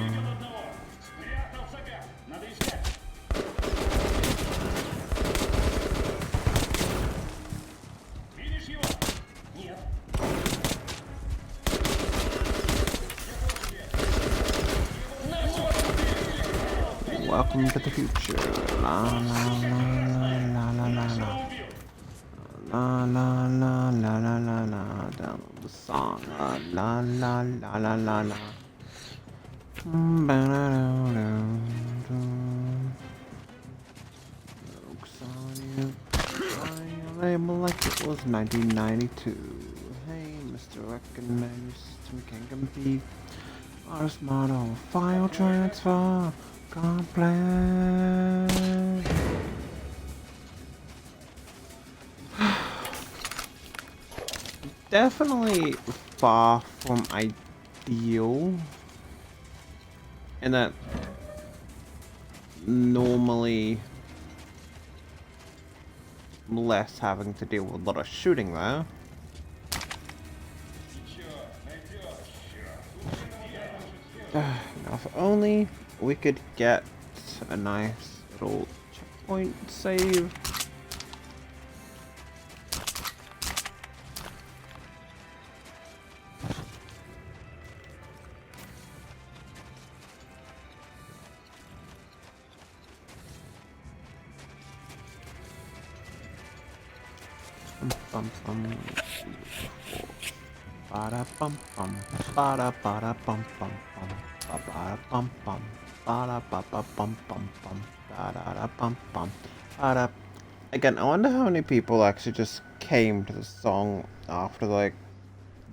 Welcome to the future. La la la la la la la. La la la la la la la. Down the song. La la la la la la. Jokes on you. Label like it was 1992. Hey, Mr. Recommend your system can compete. Artist model, file transfer. Complete. Definitely far from ideal in that normally less having to deal with a lot of shooting there. Now if only we could get a nice little checkpoint save. Bum bum. Ba bum bum. Ba bum bum bum. Ba bum bum. Ba ba bum bum bum. Da bum bum. Again, I wonder how many people actually just came to the song after like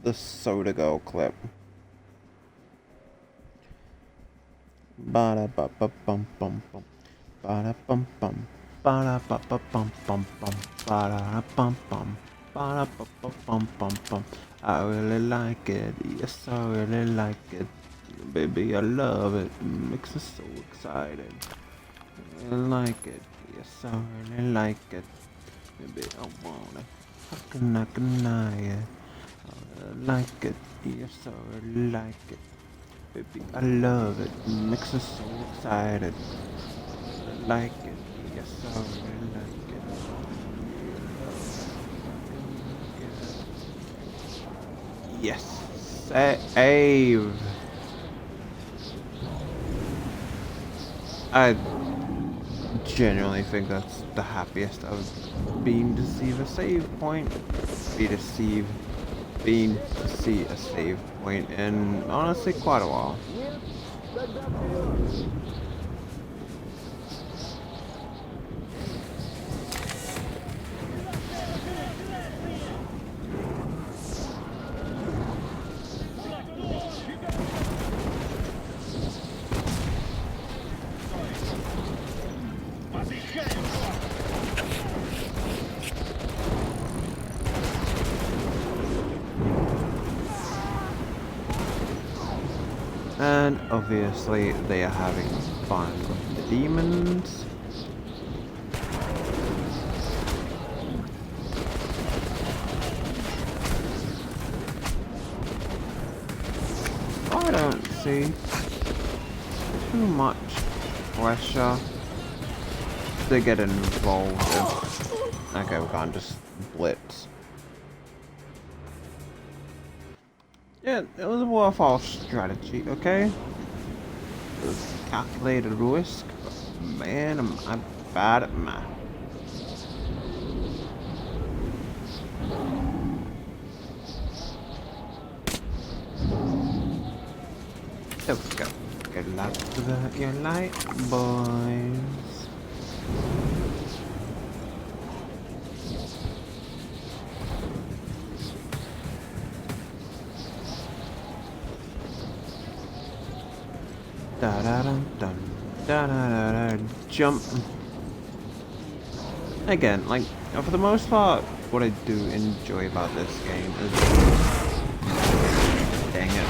the Soda Girl clip. Ba bum bum bum. Ba bum bum. Ba bum bum bum. Ba bum bum. Ba-da-ba-ba-bum-bum-bum. I really like it, yes I really like it. Baby I love it, makes us so excited. I really like it, yes I really like it. Baby I want it, how can I deny it? I really like it, yes I really like it. Baby I love it, makes us so excited. I really like it, yes I really like it. Yes, save. I genuinely think that's the happiest I've been to see a save point. Been to see a save point in honestly quite a while. And obviously they are having fun with the demons. I don't see too much pressure to get involved in. Okay, we can't just blitz. Yeah, it was a worthwhile strategy, okay? It was calculated risk, but man, am I bad at math. There we go. Good luck with your light, boys. Da da dun dun da da da da jump. Again, like for the most part, what I do enjoy about this game is dang it.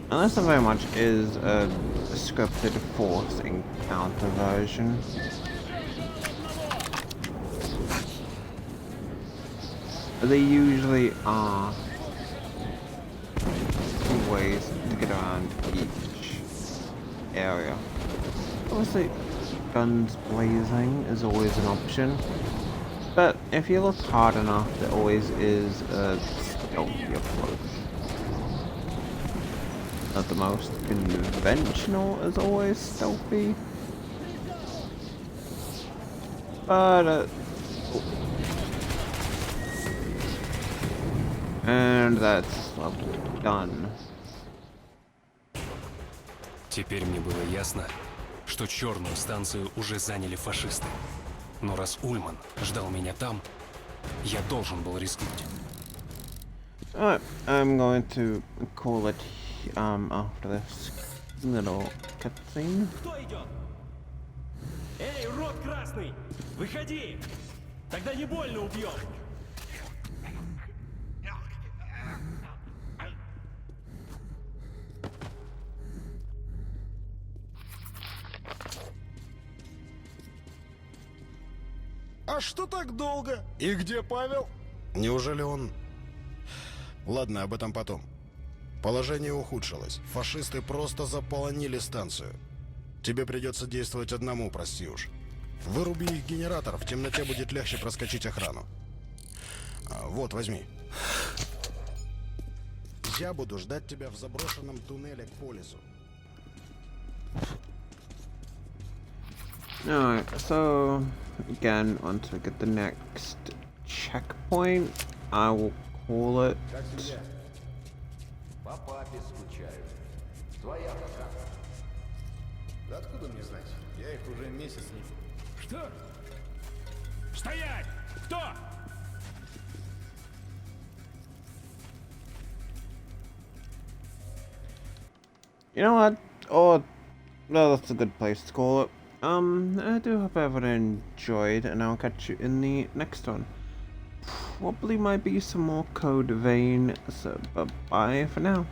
Unless it very much is a scripted force encounter version. They usually are ways to get around each area. Obviously, guns blazing is always an option, but if you look hard enough, there always is a stealthy approach. Not the most conventional as always stealthy, but and that's done. Теперь мне было ясно, что черную станцию уже заняли фашисты. Но раз Ульман ждал меня там, я должен был рискнуть. Alright, I'm going to call it after this little cutscene. Кто идет? Эй, рот красный! Выходи! Тогда не больно убьем! А что так долго? И где Павел? Неужели он... Ладно, об этом потом. Положение ухудшилось. Фашисты просто заполонили станцию. Тебе придется действовать одному, прости уж. Выруби их генератор, в темноте будет легче проскочить охрану. Вот, возьми. Я буду ждать тебя в заброшенном туннеле к полису. Alright, so again, once we get the next checkpoint, I will call it. По папе скучаю. Твоя пока. Да откуда мне знать? Я их уже месяц не... Что? Стоять! Кто? You know what? Oh, no, that's a good place to call it. I do hope everyone enjoyed, and I'll catch you in the next one. Probably might be some more Code Vein, so bye-bye for now.